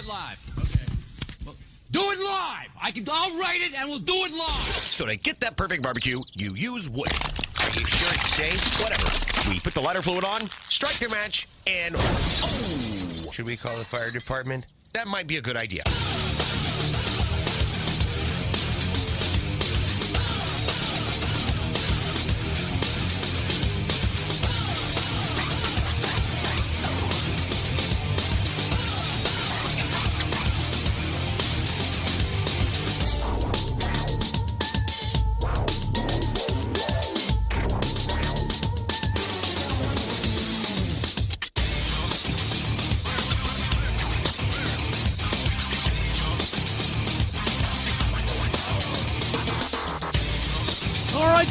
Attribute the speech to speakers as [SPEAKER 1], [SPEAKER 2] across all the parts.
[SPEAKER 1] it live. Okay. Well, do it live. I'll write it and we'll do it live.
[SPEAKER 2] So to get that perfect barbecue, you use wood. Are you sure it's safe? Whatever. We put the lighter fluid on, strike your match, and oh! Should we call the fire department? That might be a good idea.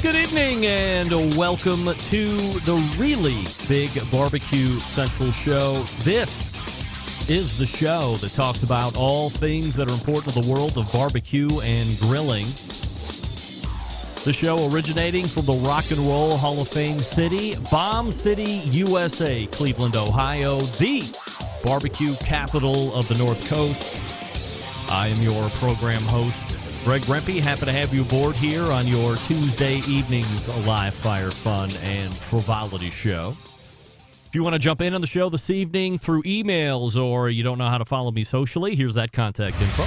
[SPEAKER 3] Good evening and welcome to the really big Barbecue Central show. This is the show that talks about all things that are important to the world of barbecue and grilling. The show originating from the Rock and Roll Hall of Fame city, Bomb City, USA, Cleveland, Ohio, the barbecue capital of the North Coast. I am your program host, Greg Rempe. Happy to have you aboard here on your Tuesday evening's live fire fun and frivolity show. If you want to jump in on the show this evening through emails or you don't know how to follow me socially, here's that contact info.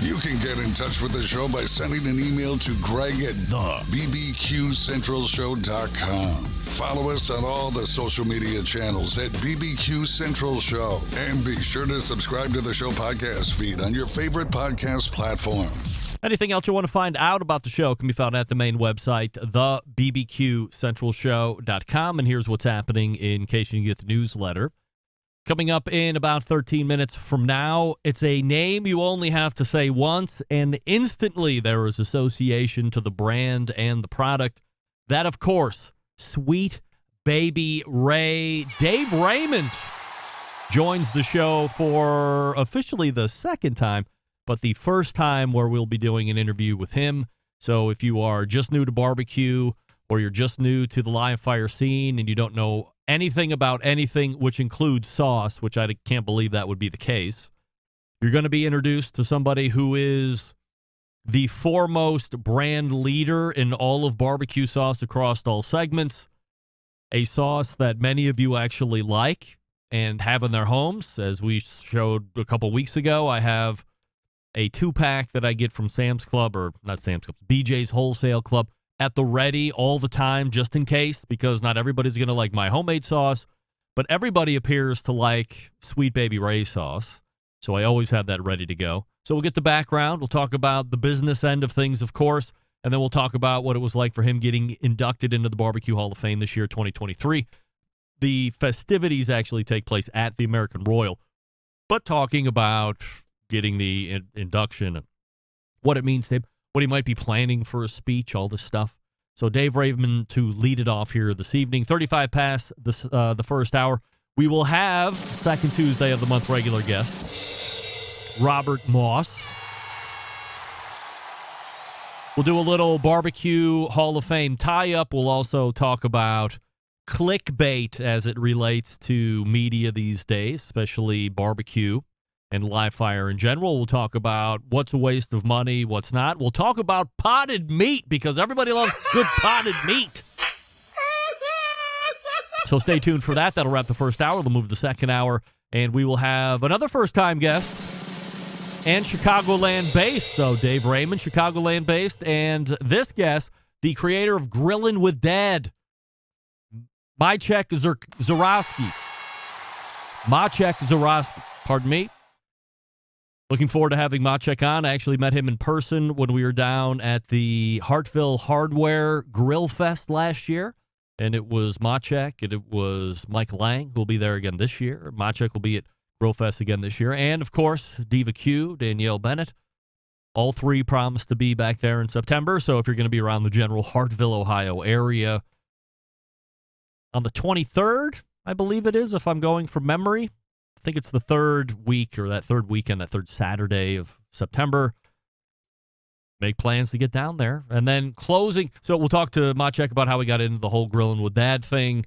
[SPEAKER 4] You can get in touch with the show by sending an email to Greg at bbqcentralshow.com. Follow us on all the social media channels at BBQ Central Show. And be sure to subscribe to the show podcast feed on your favorite podcast platform.
[SPEAKER 3] Anything else you want to find out about the show can be found at the main website, thebbqcentralshow.com. And here's what's happening in case you get the newsletter. Coming up in about 13 minutes from now, it's a name you only have to say once, and instantly there is association to the brand and the product. That, of course, Sweet Baby Ray. Dave Raymond joins the show for officially the second time, but the first time where we'll be doing an interview with him. So if you are just new to barbecue or you're just new to the live fire scene and you don't know anything about anything, which includes sauce, which I can't believe that would be the case, you're going to be introduced to somebody who is the foremost brand leader in all of barbecue sauce across all segments, a sauce that many of you actually like and have in their homes. As we showed a couple weeks ago, I have a 2-pack that I get from Sam's Club, or not Sam's Club, BJ's Wholesale Club, at the ready all the time, just in case, because not everybody's going to like my homemade sauce, but everybody appears to like Sweet Baby Ray sauce, so I always have that ready to go. So we'll get the background, we'll talk about the business end of things, of course, and then we'll talk about what it was like for him getting inducted into the Barbecue Hall of Fame this year, 2023. The festivities actually take place at the American Royal, but talking about getting the induction and what it means to him, what he might be planning for a speech, all this stuff. So Dave Raymond to lead it off here this evening. 35 past the first hour. We will have second Tuesday of the month regular guest, Robert Moss. We'll do a little Barbecue Hall of Fame tie-up. We'll also talk about clickbait as it relates to media these days, especially barbecue and live fire in general. We'll talk about what's a waste of money, what's not. We'll talk about potted meat because everybody loves good potted meat. So stay tuned for that. That'll wrap the first hour. We'll move to the second hour, and we will have another first-time guest and Chicagoland-based. So Dave Raymond, Chicagoland-based, and this guest, the creator of Grillin With Dad, Maciek Zurawski. Maciek Zurawski, pardon me. Looking forward to having Maciek on. I actually met him in person when we were down at the Hartville Hardware Grill Fest last year. And it was Maciek and it was Mike Lang who will be there again this year. Maciek will be at Grill Fest again this year. And, of course, Diva Q, Danielle Bennett. All three promised to be back there in September. So if you're going to be around the general Hartville, Ohio area on the 23rd, I believe it is, if I'm going from memory. I think it's the third week or that third weekend, that third Saturday of September. Make plans to get down there. And then closing. So we'll talk to Maciek about how he got into the whole Grillin' With Dad thing.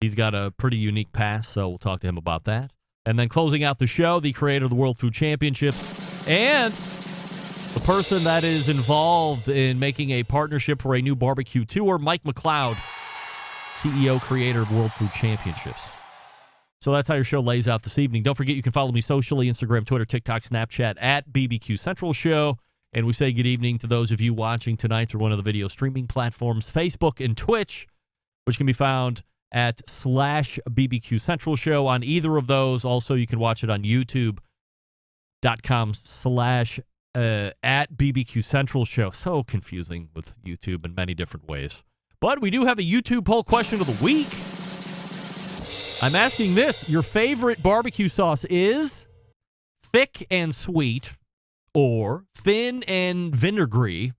[SPEAKER 3] He's got a pretty unique past, so we'll talk to him about that. And then closing out the show, the creator of the World Food Championships and the person that is involved in making a partnership for a new barbecue tour, Mike McLeod, CEO, creator of World Food Championships. So that's how your show lays out this evening. Don't forget you can follow me socially, Instagram, Twitter, TikTok, Snapchat, at BBQ Central Show. And we say good evening to those of you watching tonight through one of the video streaming platforms, Facebook and Twitch, which can be found at /BBQ Central Show on either of those. Also, you can watch it on YouTube.com/ at BBQ Central Show. So confusing with YouTube in many different ways. But we do have a YouTube poll question of the week. I'm asking this. Your favorite barbecue sauce is thick and sweet, or thin and vinegary,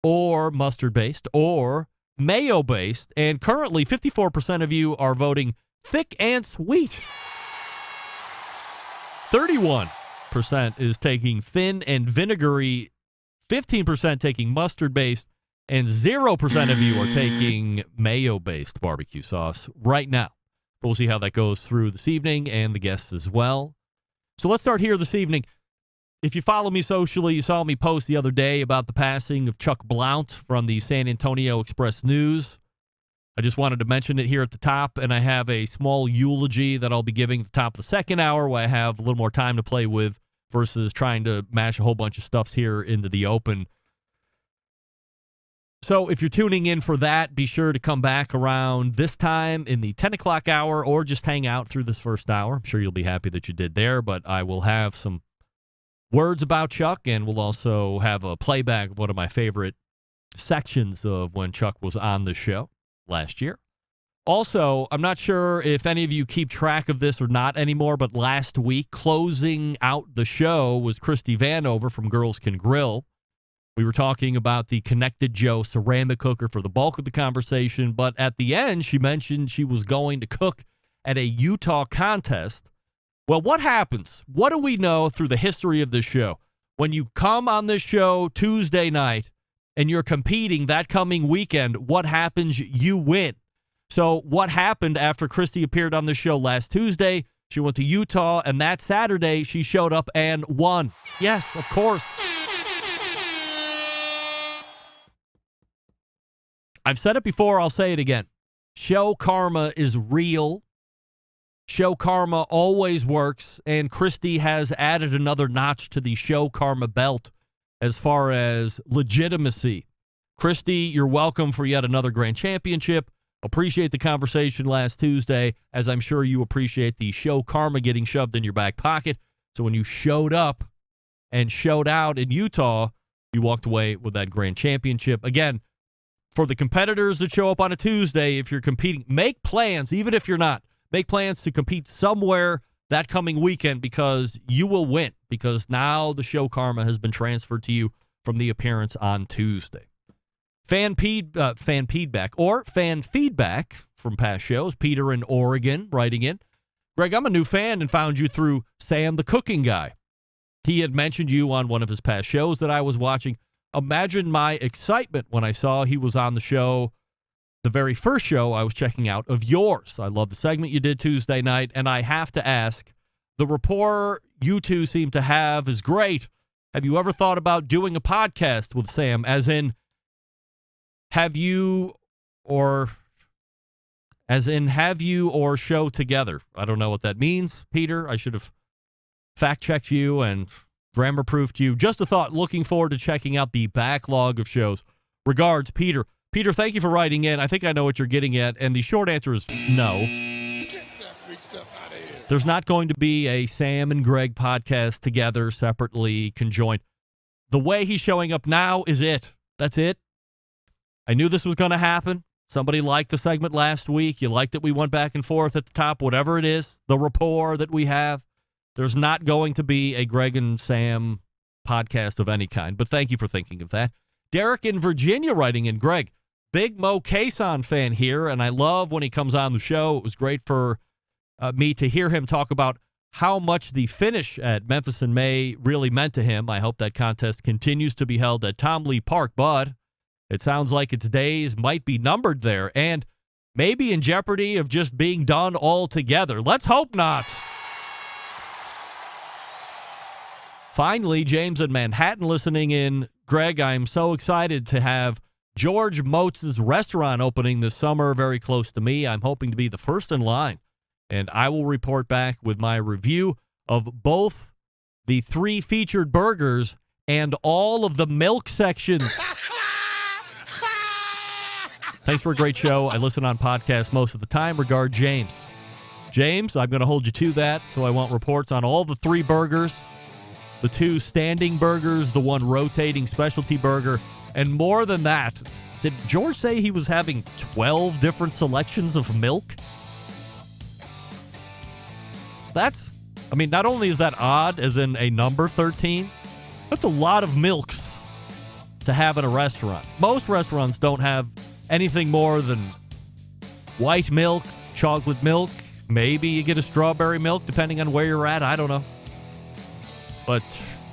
[SPEAKER 3] or mustard-based, or mayo-based. And currently, 54% of you are voting thick and sweet. 31% is taking thin and vinegary, 15% taking mustard-based, and 0% of you are taking mayo-based barbecue sauce right now. But we'll see how that goes through this evening and the guests as well. So let's start here this evening. If you follow me socially, you saw me post the other day about the passing of Chuck Blount from the San Antonio Express-News. I just wanted to mention it here at the top, and I have a small eulogy that I'll be giving at the top of the second hour where I have a little more time to play with versus trying to mash a whole bunch of stuff here into the open. So if you're tuning in for that, be sure to come back around this time in the 10 o'clock hour or just hang out through this first hour. I'm sure you'll be happy that you did there, but I will have some words about Chuck, and we'll also have a playback of one of my favorite sections of when Chuck was on the show last year. Also, I'm not sure if any of you keep track of this or not anymore, but last week, closing out the show was Christy Vanover from Girls Can Grill. We were talking about the Connected Joe ceramic cooker for the bulk of the conversation, but at the end, she mentioned she was going to cook at a Utah contest. Well, what happens? What do we know through the history of this show? When you come on this show Tuesday night and you're competing that coming weekend, what happens? You win. So what happened after Christy appeared on the show last Tuesday? She went to Utah, and that Saturday she showed up and won. Yes, of course. I've said it before, I'll say it again. Show karma is real. Show karma always works, and Christy has added another notch to the show karma belt as far as legitimacy. Christy, you're welcome for yet another grand championship. Appreciate the conversation last Tuesday, as I'm sure you appreciate the show karma getting shoved in your back pocket. So when you showed up and showed out in Utah, you walked away with that grand championship. Again, for the competitors that show up on a Tuesday, if you're competing, make plans, even if you're not. Make plans to compete somewhere that coming weekend because you will win, because now the show karma has been transferred to you from the appearance on Tuesday. Fan feedback from past shows. Peter in Oregon writing in. Greg, I'm a new fan and found you through Sam the Cooking Guy. He had mentioned you on one of his past shows that I was watching. Imagine my excitement when I saw he was on the show, the very first show I was checking out of yours. I love the segment you did Tuesday night, and I have to ask, the rapport you two seem to have is great. Have you ever thought about doing a podcast with Sam, as in, have you or show together? I don't know what that means, Peter. I should have fact-checked you and grammar-proofed you. Just a thought. Looking forward to checking out the backlog of shows. Regards, Peter. Peter, thank you for writing in. I think I know what you're getting at, and the short answer is no.
[SPEAKER 5] Get that big stuff out of here.
[SPEAKER 3] There's not going to be a Sam and Greg podcast together, separately, conjoined. The way he's showing up now is it. That's it. I knew this was going to happen. Somebody liked the segment last week. You liked that we went back and forth at the top, whatever it is, the rapport that we have. There's not going to be a Greg and Sam podcast of any kind, but thank you for thinking of that. Derek in Virginia writing in, Greg, big Mo Cason fan here, and I love when he comes on the show. It was great for me to hear him talk about how much the finish at Memphis in May really meant to him. I hope that contest continues to be held at Tom Lee Park, but it sounds like its days might be numbered there and maybe in jeopardy of just being done altogether. Let's hope not. Finally, James in Manhattan listening in. Greg, I'm so excited to have George Motz's restaurant opening this summer very close to me. I'm hoping to be the first in line, and I will report back with my review of both the 3 featured burgers and all of the milk sections. Thanks for a great show. I listen on podcasts most of the time. Regard, James. James, I'm going to hold you to that, so I want reports on all the 3 burgers, the 2 standing burgers, the 1 rotating specialty burger, and more than that. Did George say he was having 12 different selections of milk? Not only is that odd, as in a number 13, that's a lot of milks to have in a restaurant. Most restaurants don't have anything more than white milk, chocolate milk. Maybe you get a strawberry milk, depending on where you're at. I don't know. But,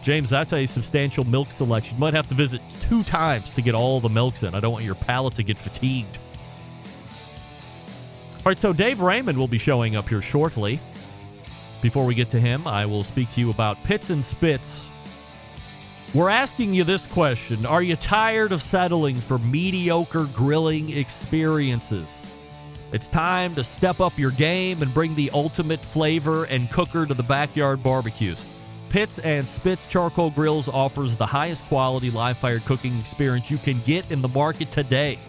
[SPEAKER 3] James, that's a substantial milk selection. You might have to visit 2 times to get all the milks in. I don't want your palate to get fatigued. All right, so Dave Raymond will be showing up here shortly. Before we get to him, I will speak to you about Pits and Spits. We're asking you this question. Are you tired of settling for mediocre grilling experiences? It's time to step up your game and bring the ultimate flavor and cooker to the backyard barbecues. Pits and Spits Charcoal Grills offers the highest quality live-fired cooking experience you can get in the market today.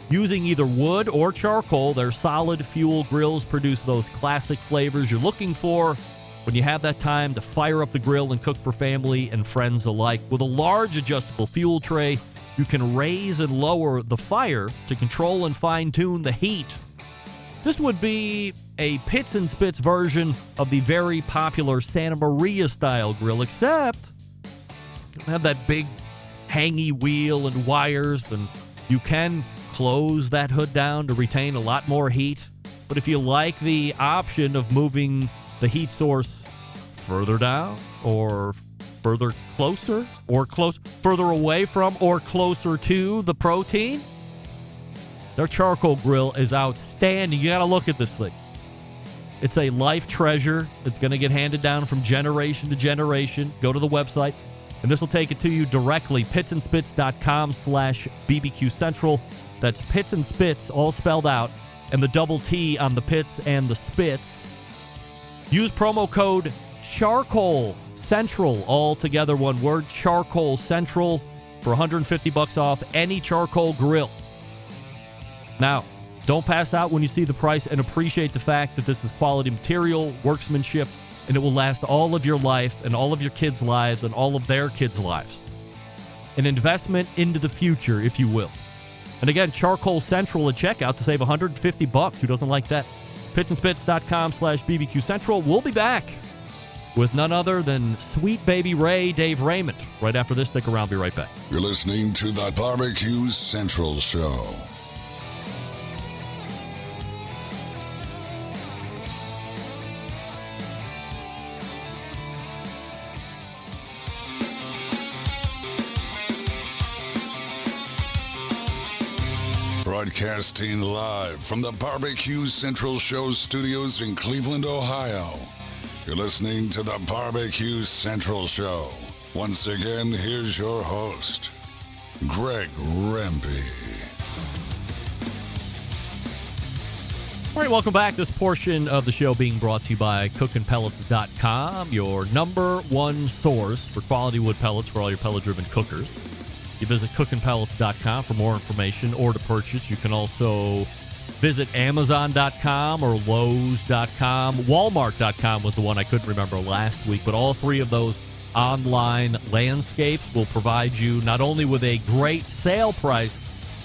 [SPEAKER 3] Using either wood or charcoal, their solid fuel grills produce those classic flavors you're looking for when you have that time to fire up the grill and cook for family and friends alike. With a large adjustable fuel tray, you can raise and lower the fire to control and fine-tune the heat. This would be a Pits and Spits version of the very popular Santa Maria style grill, except you don't have that big hangy wheel and wires, and you can close that hood down to retain a lot more heat. But if you like the option of moving the heat source further down or further closer or further away from or closer to the protein, their charcoal grill is outstanding. You got to look at this thing. It's a life treasure. It's going to get handed down from generation to generation. Go to the website, and this will take it to you directly. pitsandspits.com/BBQ Central. That's Pits and Spits, all spelled out, and the double T on the Pits and the Spits. Use promo code Charcoal Central, all together one word, Charcoal Central, for $150 off any charcoal grill. Now, don't pass out when you see the price, and appreciate the fact that this is quality material, workmanship, and it will last all of your life and all of your kids' lives and all of their kids' lives. An investment into the future, if you will. And again, Charcoal Central at checkout to save $150. Who doesn't like that? pitsandspits.com/BBQ Central. We'll be back with none other than Sweet Baby Ray, Dave Raymond. Right after this, stick around. Be right back.
[SPEAKER 4] You're listening to the BBQ Central Show. Broadcasting live from the BBQ Central Show studios in Cleveland, Ohio. You're listening to the BBQ Central Show. Once again, here's your host, Greg Rempe.
[SPEAKER 3] All right, welcome back. This portion of the show being brought to you by cookinpellets.com, your number one source for quality wood pellets for all your pellet-driven cookers. You visit cookinpellets.com for more information or to purchase. You can also visit Amazon.com or Lowe's.com. Walmart.com was the one I couldn't remember last week, but all 3 of those online landscapes will provide you not only with a great sale price,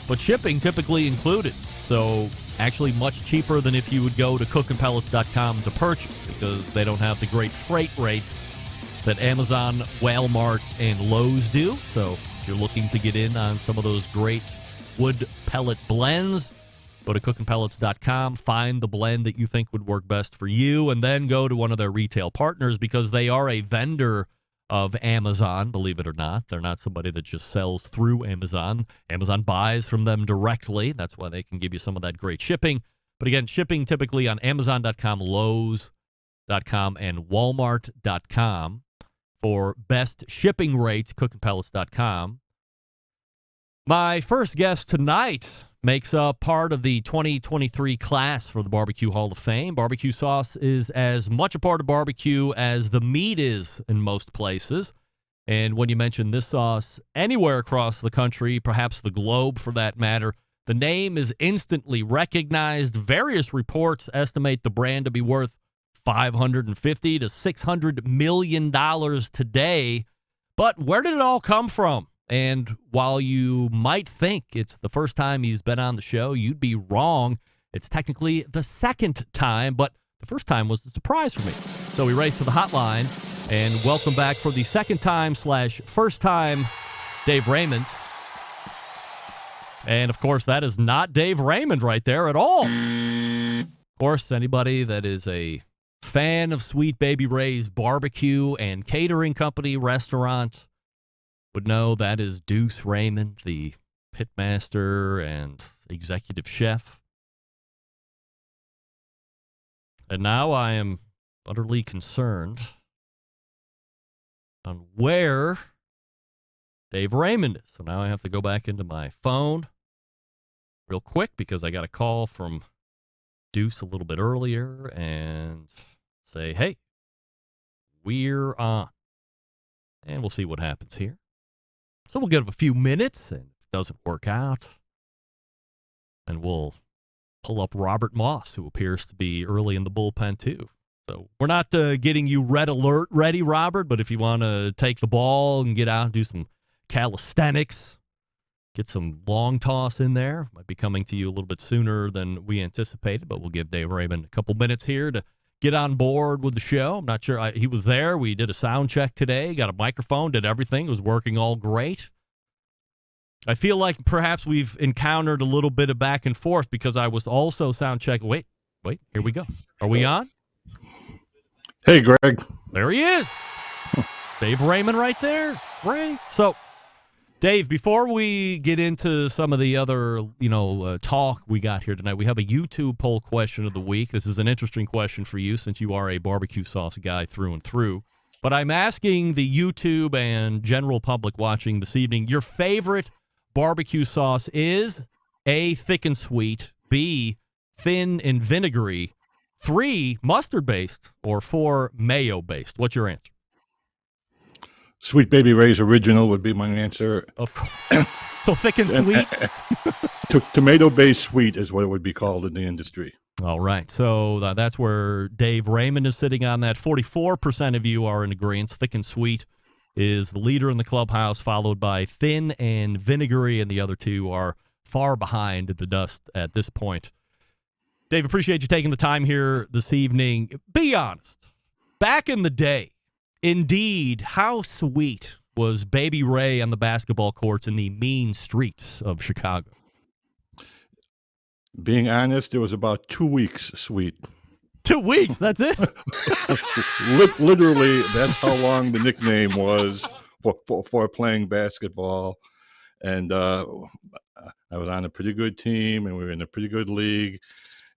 [SPEAKER 3] but shipping typically included. So actually much cheaper than if you would go to cookinpellets.com to purchase, because they don't have the great freight rates that Amazon, Walmart, and Lowe's do. So you're looking to get in on some of those great wood pellet blends, go to cookinpellets.com, find the blend that you think would work best for you, and then go to one of their retail partners, because they are a vendor of Amazon, believe it or not. They're not somebody that just sells through Amazon. Amazon buys from them directly. That's why they can give you some of that great shipping. But again, shipping typically on Amazon.com, Lowe's.com, and Walmart.com. for best shipping rate, cookandpellets.com. My first guest tonight makes up part of the 2023 class for the BBQ Hall of Fame. Barbecue sauce is as much a part of barbecue as the meat is in most places. And when you mention this sauce anywhere across the country, perhaps the globe for that matter, the name is instantly recognized. Various reports estimate the brand to be worth $550 to $600 million today. But where did it all come from? And while you might think it's the first time he's been on the show, you'd be wrong. It's technically the second time, but the first time was a surprise for me. So we race to the hotline and welcome back for the second time / first time, Dave Raymond. And, of course, that is not Dave Raymond right there at all. Of course, anybody that is a fan of Sweet Baby Ray's barbecue and catering company restaurant would know that is Deuce Raymond, the pitmaster and executive chef. And now I am utterly concerned on where Dave Raymond is. So now I have to go back into my phone real quick because I got a call from Deuce a little bit earlier and say, hey, we're on. And we'll see what happens here. So we'll give it a few minutes, and if it doesn't work out, and we'll pull up Robert Moss, who appears to be early in the bullpen too. So we're not getting you red alert ready, Robert, but if you want to take the ball and get out and do some calisthenics, get some long toss in there, might be coming to you a little bit sooner than we anticipated, but we'll give Dave Raymond a couple minutes here to get on board with the show. I'm not sure. He was there. We did a sound check today, got a microphone, did everything. It was working all great. I feel like perhaps we've encountered a little bit of back and forth because I was also sound checking. Wait, here we go. Are we on?
[SPEAKER 6] Hey, Greg.
[SPEAKER 3] There he is. Dave Raymond right there. Great. So, Dave, before we get into some of the other, talk we got here tonight, we have a YouTube poll question of the week. This is an interesting question for you since you are a barbecue sauce guy through and through. But I'm asking the YouTube and general public watching this evening, your favorite barbecue sauce is A, thick and sweet, B, thin and vinegary, 3, mustard-based, or 4, mayo-based. What's your answer?
[SPEAKER 6] Sweet Baby Ray's original would be my answer.
[SPEAKER 3] Of course. So thick and sweet?
[SPEAKER 6] Tomato-based sweet is what it would be called in the industry.
[SPEAKER 3] All right. So that's where Dave Raymond is sitting on that. 44% of you are in agreement. Thick and sweet is the leader in the clubhouse, followed by thin and vinegary, and the other two are far behind the dust at this point. Dave, appreciate you taking the time here this evening. Be honest. Back in the day, indeed, how sweet was Baby Ray on the basketball courts in the mean streets of Chicago?
[SPEAKER 6] Being honest, it was about 2 weeks sweet.
[SPEAKER 3] 2 weeks, that's it?
[SPEAKER 6] Literally, that's how long the nickname was for playing basketball. And I was on a pretty good team, and we were in a pretty good league,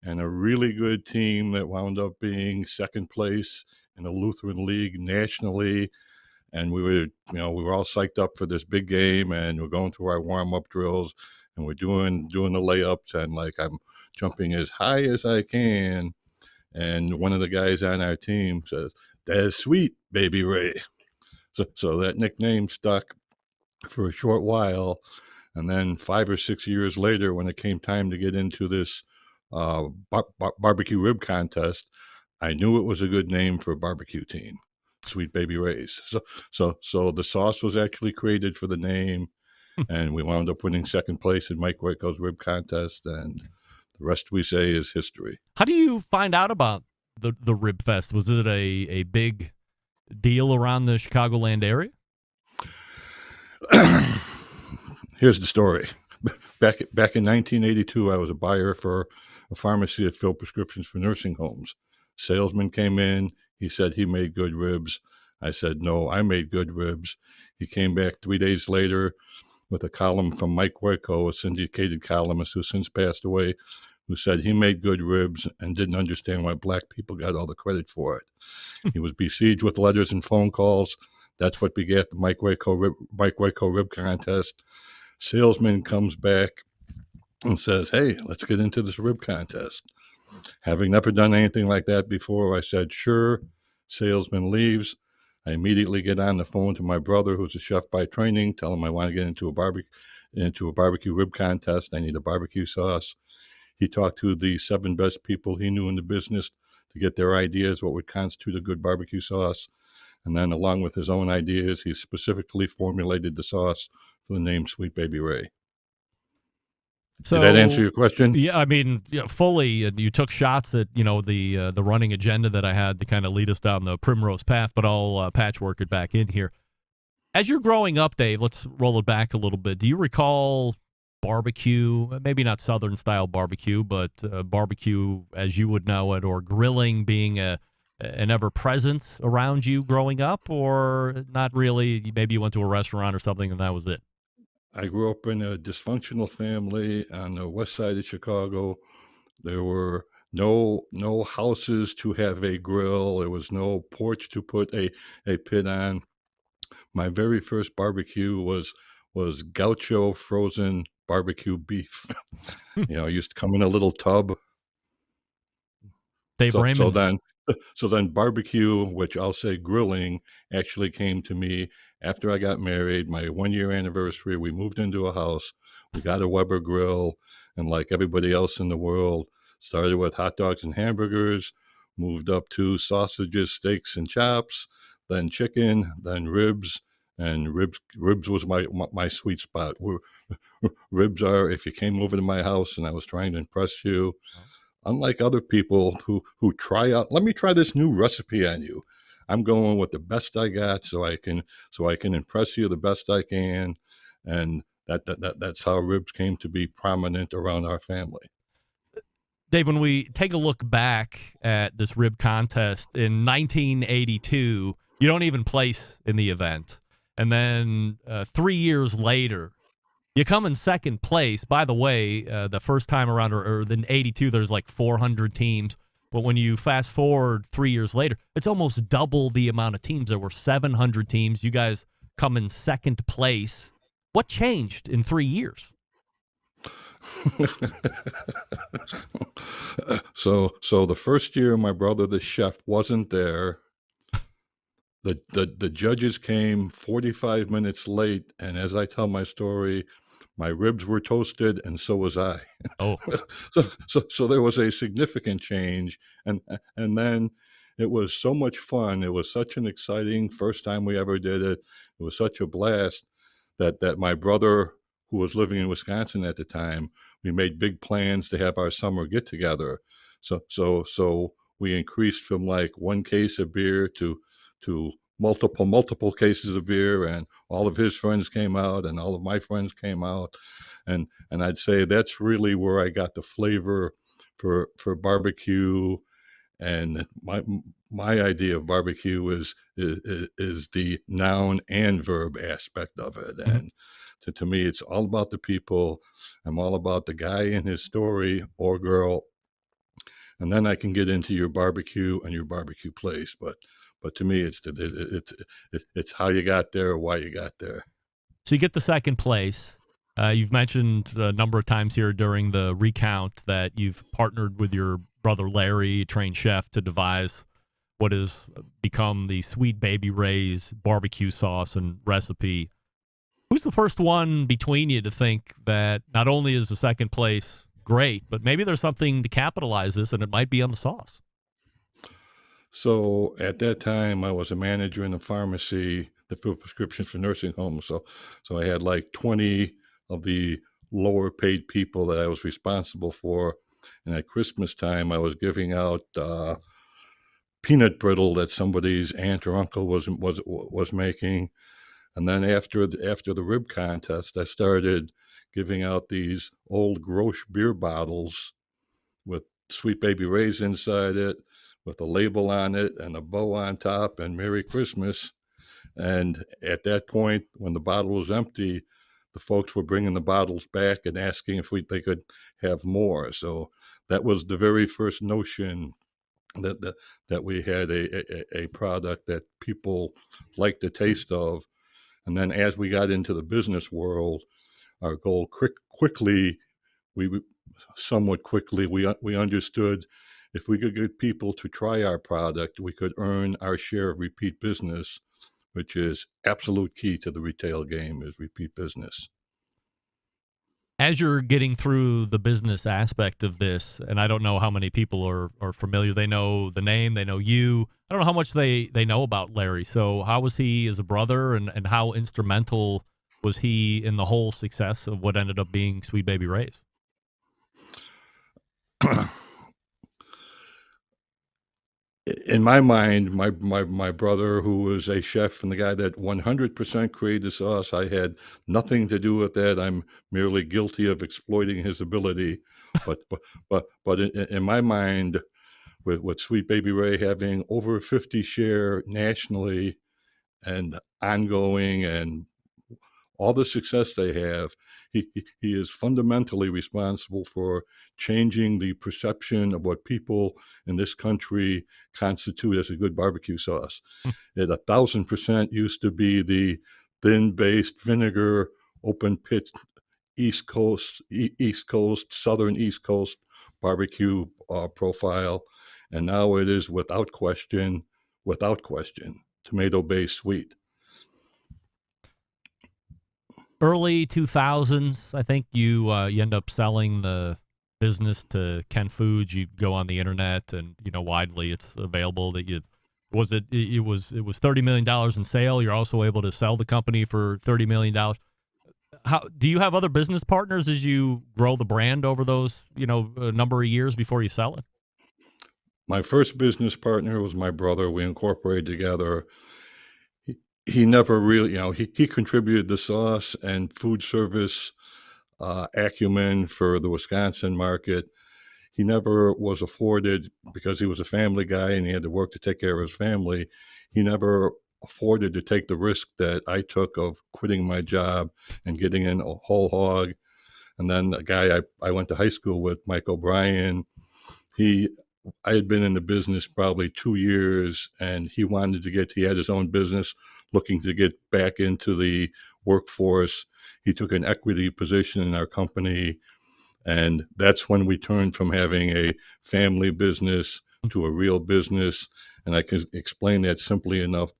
[SPEAKER 6] and a really good team that wound up being second place in the Lutheran League nationally. And we were all psyched up for this big game, and we're going through our warm-up drills, and we're doing the layups, and I'm jumping as high as I can. And one of the guys on our team says, "That's sweet, Baby Ray." So that nickname stuck for a short while. And then 5 or 6 years later, when it came time to get into this barbecue rib contest, I knew it was a good name for a barbecue team, Sweet Baby Ray's. So the sauce was actually created for the name, and we wound up winning second place in Mike Waco's rib contest, and the rest we say is history. How
[SPEAKER 3] do you find out about the Rib Fest? Was it a big deal around the Chicagoland area?
[SPEAKER 6] Here's the story. Back in 1982, I was a buyer for a pharmacy that filled prescriptions for nursing homes. Salesman came in. He said he made good ribs. I said, no, I made good ribs. He came back 3 days later with a column from Mike Waco, a syndicated columnist who since passed away, who said he made good ribs and didn't understand why black people got all the credit for it. He was besieged with letters and phone calls. That's what begat the Mike Waco rib contest. Salesman comes back and says, "Hey, let's get into this rib contest." Having never done anything like that before, I said, "Sure." Salesman leaves. I immediately get on the phone to my brother, who's a chef by training, tell him I want to get into a barbecue rib contest. I need a barbecue sauce. He talked to the 7 best people he knew in the business to get their ideas, what would constitute a good barbecue sauce. And then, along with his own ideas, he specifically formulated the sauce for the name Sweet Baby Ray.
[SPEAKER 3] So,
[SPEAKER 6] did that answer your question?
[SPEAKER 3] Yeah, I mean, fully. You took shots at the running agenda that I had to kind of lead us down the primrose path, but I'll patchwork it back in here. As you're growing up, Dave, let's roll it back a little bit. Do you recall barbecue, maybe not Southern style barbecue, but barbecue as you would know it, or grilling being an ever present around you growing up, or not really? Maybe you went to a restaurant or something and that was it.
[SPEAKER 6] I grew up in a dysfunctional family on the west side of Chicago. There were no houses to have a grill. There was no porch to put a pit on. My very first barbecue was gaucho frozen barbecue beef. It used to come in a little tub.
[SPEAKER 3] Dave
[SPEAKER 6] So
[SPEAKER 3] Raymond.
[SPEAKER 6] then barbecue, which I'll say grilling, actually came to me after I got married. My 1-year anniversary, we moved into a house. We got a Weber grill, and like everybody else in the world, started with hot dogs and hamburgers, moved up to sausages, steaks, and chops, then chicken, then ribs. And ribs was my sweet spot. Ribs are, if you came over to my house and I was trying to impress you, unlike other people who try out, let me try this new recipe on you. I'm going with the best I got so I can impress you the best I can. And that's how ribs came to be prominent around our family.
[SPEAKER 3] Dave, when we take a look back at this rib contest in 1982, you don't even place in the event. And then 3 years later, you come in second place. By the way, the first time around, or in 82, there's like 400 teams. But when you fast forward 3 years later, it's almost double the amount of teams. There were 700 teams. You guys come in second place. What changed in 3 years?
[SPEAKER 6] So the first year my brother, the chef, wasn't there. The judges came 45 minutes late, and as I tell my story, my ribs were toasted, and so was I.
[SPEAKER 3] Oh,
[SPEAKER 6] So there was a significant change, and then it was so much fun. It was such an exciting first time we ever did it. It was such a blast that my brother, who was living in Wisconsin at the time, we made big plans to have our summer get together. So we increased from like 1 case of beer to multiple cases of beer, and all of his friends came out and all of my friends came out, and I'd say that's really where I got the flavor for barbecue. And my idea of barbecue is the noun and verb aspect of it.
[SPEAKER 3] Mm-hmm.
[SPEAKER 6] And to me, it's all about the people. I'm all about the guy and his story, or girl, and then I can get into your barbecue and your barbecue place. But to me, it's how you got there, or why you got there.
[SPEAKER 3] so you get the second place. You've mentioned a number of times here during the recount that you've partnered with your brother Larry, trained chef, to devise what has become the Sweet Baby Ray's barbecue sauce and recipe. Who's the first one between you to think that not only is the second place great, but maybe there's something to capitalize this, and it might be on the sauce?
[SPEAKER 6] So at that time, I was a manager in a pharmacy that filled prescriptions for nursing homes. So I had like 20 of the lower paid people that I was responsible for. And at Christmas time, I was giving out peanut brittle that somebody's aunt or uncle was making. And then after the rib contest, I started giving out these old Grosch beer bottles with Sweet Baby Ray's inside it, with a label on it and a bow on top and Merry Christmas. And at that point, when the bottle was empty, the folks were bringing the bottles back and asking if they could have more. So that was the very first notion that we had a product that people liked the taste of. And then as we got into the business world, our goal quickly, somewhat quickly, we understood if we could get people to try our product, we could earn our share of repeat business, which is absolute key to the retail game, is repeat business.
[SPEAKER 3] As you're getting through the business aspect of this, and I don't know how many people are familiar, they know the name, they know you. I don't know how much they know about Larry. So how was he as a brother, and how instrumental was he in the whole success of what ended up being Sweet Baby Ray's?
[SPEAKER 6] In my mind, my brother, who was a chef and the guy that 100% created the sauce, I had nothing to do with that. I'm merely guilty of exploiting his ability. But in my mind, with Sweet Baby Ray having over 50 share nationally and ongoing, and all the success they have, he is fundamentally responsible for changing the perception of what people in this country constitute as a good barbecue sauce. It 1,000% used to be the thin-based vinegar, open pit, East Coast, Southern East Coast barbecue profile, and now it is without question, tomato-based sweet.
[SPEAKER 3] Early 2000s, I think you end up selling the business to Ken Foods. You go on the internet, and widely it's available that it was $30 million in sale. You're also able to sell the company for $30 million. How do you have other business partners as you grow the brand over those a number of years before you sell it?
[SPEAKER 6] My first business partner was my brother. We incorporated together. He never really, he contributed the sauce and food service acumen for the Wisconsin market. He never was afforded, because he was a family guy and he had to work to take care of his family. He never afforded to take the risk that I took of quitting my job and getting in a whole hog. And then a guy I went to high school with, Mike O'Brien, I had been in the business probably 2 years, and he had his own business, looking to get back into the workforce. He took an equity position in our company, and that's when we turned from having a family business to a real business. And I can explain that simply enough.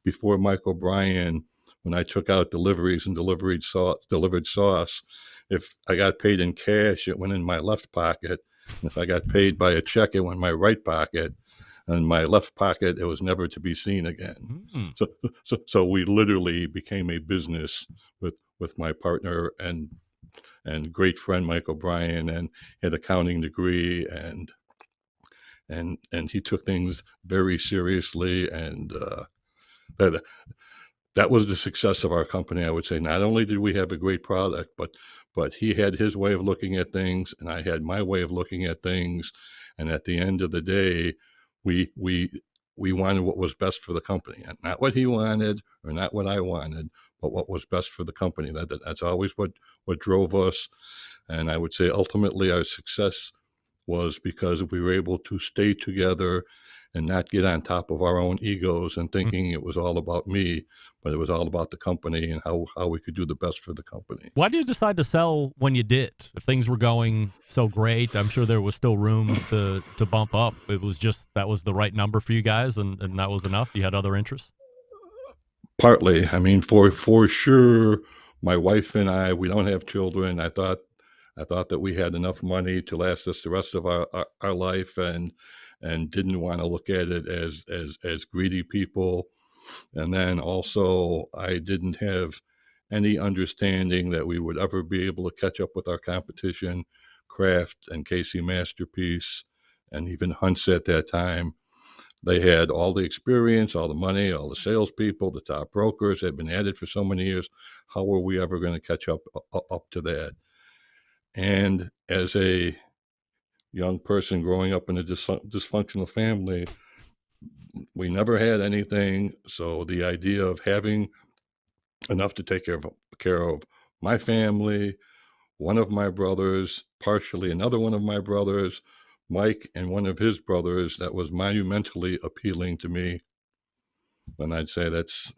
[SPEAKER 6] Before Mike O'Brien, when I took out deliveries and delivered sauce, if I got paid in cash, it went in my left pocket. And if I got paid by a check, it went in my right pocket. And my left pocket, it was never to be seen again. Mm-hmm. So we literally became a business with my partner and great friend Mike O'Brien, and had accounting degree, and he took things very seriously, and that was the success of our company. I would say not only did we have a great product, but he had his way of looking at things, and I had my way of looking at things. And at the end of the day, we wanted what was best for the company, and not what he wanted or not what I wanted, but what was best for the company. That's always what drove us. And I would say ultimately our success was because we were able to stay together and not get on top of our own egos and thinking it was all about me, but it was all about the company and how we could do the best for the company.
[SPEAKER 3] Why did you decide to sell when you did? If things were going so great, I'm sure there was still room to bump up. It was just that was the right number for you guys, and that was enough? You had other interests?
[SPEAKER 6] Partly. I mean, for sure, my wife and I, we don't have children. I thought that we had enough money to last us the rest of our life, and didn't want to look at it as greedy people. And then also, I didn't have any understanding that we would ever be able to catch up with our competition, Kraft and Casey Masterpiece, and even Hunt's at that time. They had all the experience, all the money, all the salespeople, the top brokers had been at it for so many years. How were we ever going to catch up to that? And as a young person growing up in a dysfunctional family, we never had anything. So the idea of having enough to take care of my family, one of my brothers, partially another one of my brothers, Mike and one of his brothers that was monumentally appealing to me. And I'd say that's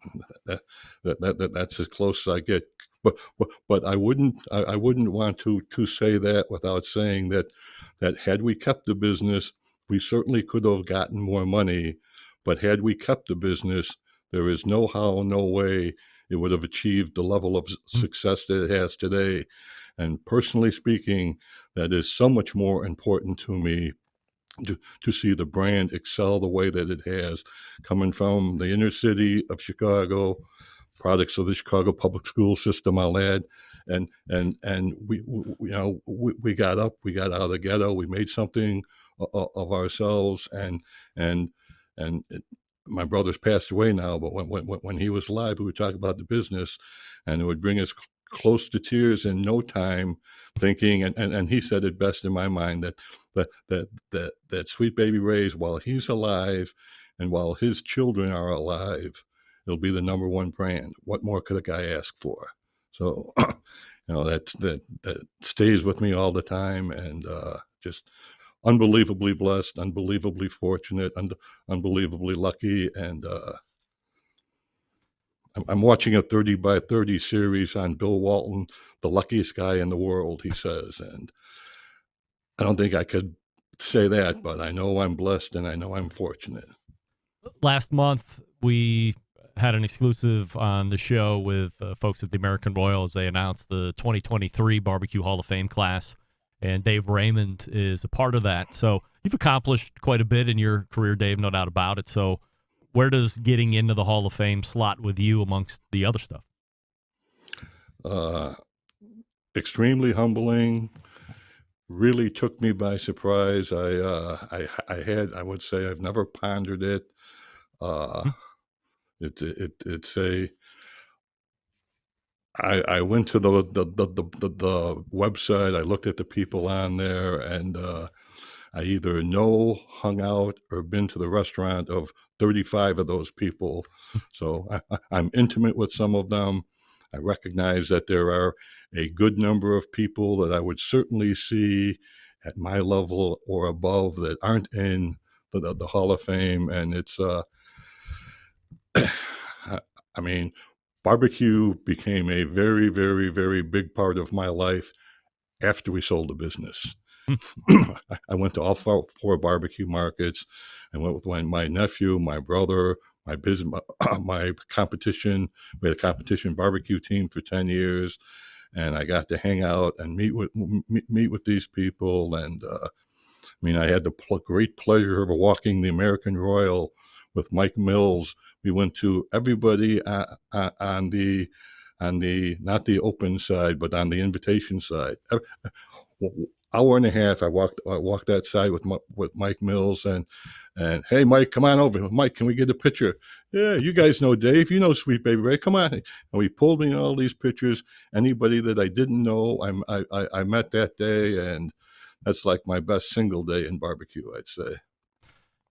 [SPEAKER 6] as close as I get. But I wouldn't want to say that without saying that had we kept the business, we certainly could have gotten more money. But had we kept the business, there is no how, no way it would have achieved the level of success that it has today. And personally speaking, that is so much more important to me to see the brand excel the way that it has, coming from the inner city of Chicago, products of the Chicago public school system, I'll add. And we got up, we got out of the ghetto, we made something of ourselves, and my brother's passed away now, but when he was alive, we would talk about the business, and it would bring us close to tears in no time, thinking, and he said it best in my mind, that Sweet Baby Ray's, while he's alive and while his children are alive, it'll be the number one brand. What more could a guy ask for? So, that stays with me all the time, and just unbelievably blessed, unbelievably fortunate, unbelievably lucky, and I'm watching a 30 by 30 series on Bill Walton, the luckiest guy in the world, he says. And I don't think I could say that, but I know I'm blessed and I know I'm fortunate.
[SPEAKER 3] Last month, we had an exclusive on the show with folks at the American Royal as they announced the 2023 BBQ Hall of Fame class, and Dave Raymond is a part of that. So you've accomplished quite a bit in your career, Dave, no doubt about it. So where does getting into the Hall of Fame slot with you amongst the other stuff?
[SPEAKER 6] Extremely humbling. Really took me by surprise. I would say I've never pondered it. I went to the website. I looked at the people on there, and I either hung out, or been to the restaurant of 35 of those people. So I'm intimate with some of them. I recognize that there are a good number of people that I would certainly see at my level or above that aren't in the Hall of Fame. And it's, I mean, barbecue became a very, very, very big part of my life after we sold the business. I went to all four barbecue markets. I went with my nephew, my brother, my business, my competition. We had a competition barbecue team for 10 years, and I got to hang out and meet with these people. And I had the great pleasure of walking the American Royal with Mike Mills. We went to everybody on the not the open side, but on the invitation side. Hour and a half, I walked that side with Mike Mills, and hey, Mike, come on over. Mike, can we get a picture? Yeah, you guys know Dave. You know Sweet Baby Ray. Come on. And we pulled me all these pictures. Anybody that I didn't know, I met that day, and that's like my best single day in barbecue, I'd say.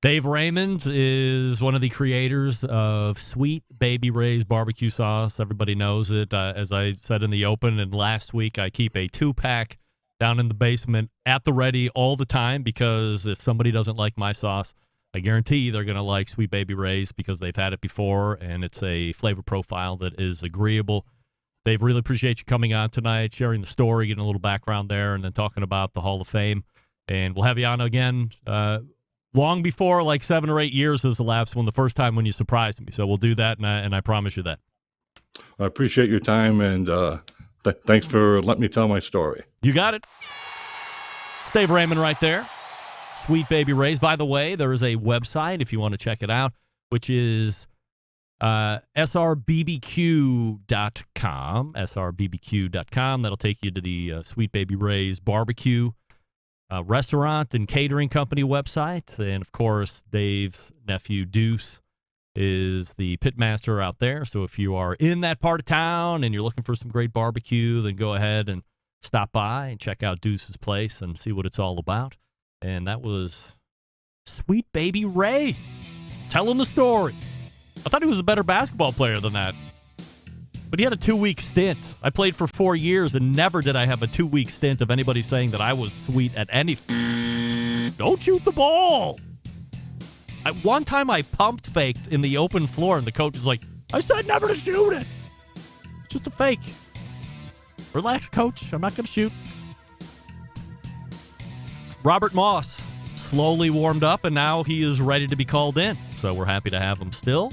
[SPEAKER 3] Dave Raymond is one of the creators of Sweet Baby Ray's barbecue sauce. Everybody knows it. As I said in the open, and last week, I keep a 2-pack down in the basement at the ready all the time, because if somebody doesn't like my sauce, I guarantee they're going to like Sweet Baby Ray's, because they've had it before, and it's a flavor profile that is agreeable. Dave, really appreciate you coming on tonight, sharing the story, getting a little background there, and then talking about the Hall of Fame. And we'll have you on again long before, like 7 or 8 years has elapsed when you surprised me. So we'll do that, and I promise you that.
[SPEAKER 6] I appreciate your time, and thanks for letting me tell my story.
[SPEAKER 3] You got it. It's Dave Raymond right there. Sweet Baby Ray's. By the way, there is a website if you want to check it out, which is srbbq.com. srbbq.com. That'll take you to the Sweet Baby Ray's barbecue restaurant and catering company website. And, of course, Dave's nephew, Deuce, is the pitmaster out there. So if you are in that part of town and you're looking for some great barbecue, then go ahead and stop by and check out Deuce's place and see what it's all about. And that was Sweet Baby Ray telling the story. I thought he was a better basketball player than that. But he had a 2-week stint. I played for 4 years, and never did I have a 2-week stint of anybody saying that I was sweet at anything. Don't shoot the ball. One time I pumped faked in the open floor, and the coach was like, I said never to shoot it. It's just a fake. Relax, coach. I'm not going to shoot. Robert Moss slowly warmed up, and now he is ready to be called in. So we're happy to have him still.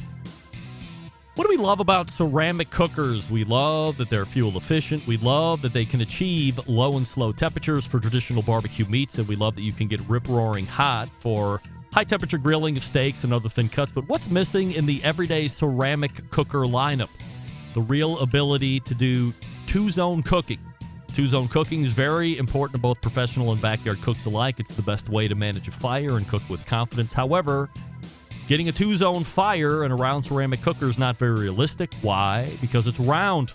[SPEAKER 3] What do we love about ceramic cookers? We love that they're fuel efficient. We love that they can achieve low and slow temperatures for traditional barbecue meats, and we love that you can get rip-roaring hot for high-temperature grilling of steaks and other thin cuts. But what's missing in the everyday ceramic cooker lineup? The real ability to do two-zone cooking. Two-zone cooking is very important to both professional and backyard cooks alike. It's the best way to manage a fire and cook with confidence. However, getting a two-zone fire in a round ceramic cooker is not very realistic. Why? Because it's round.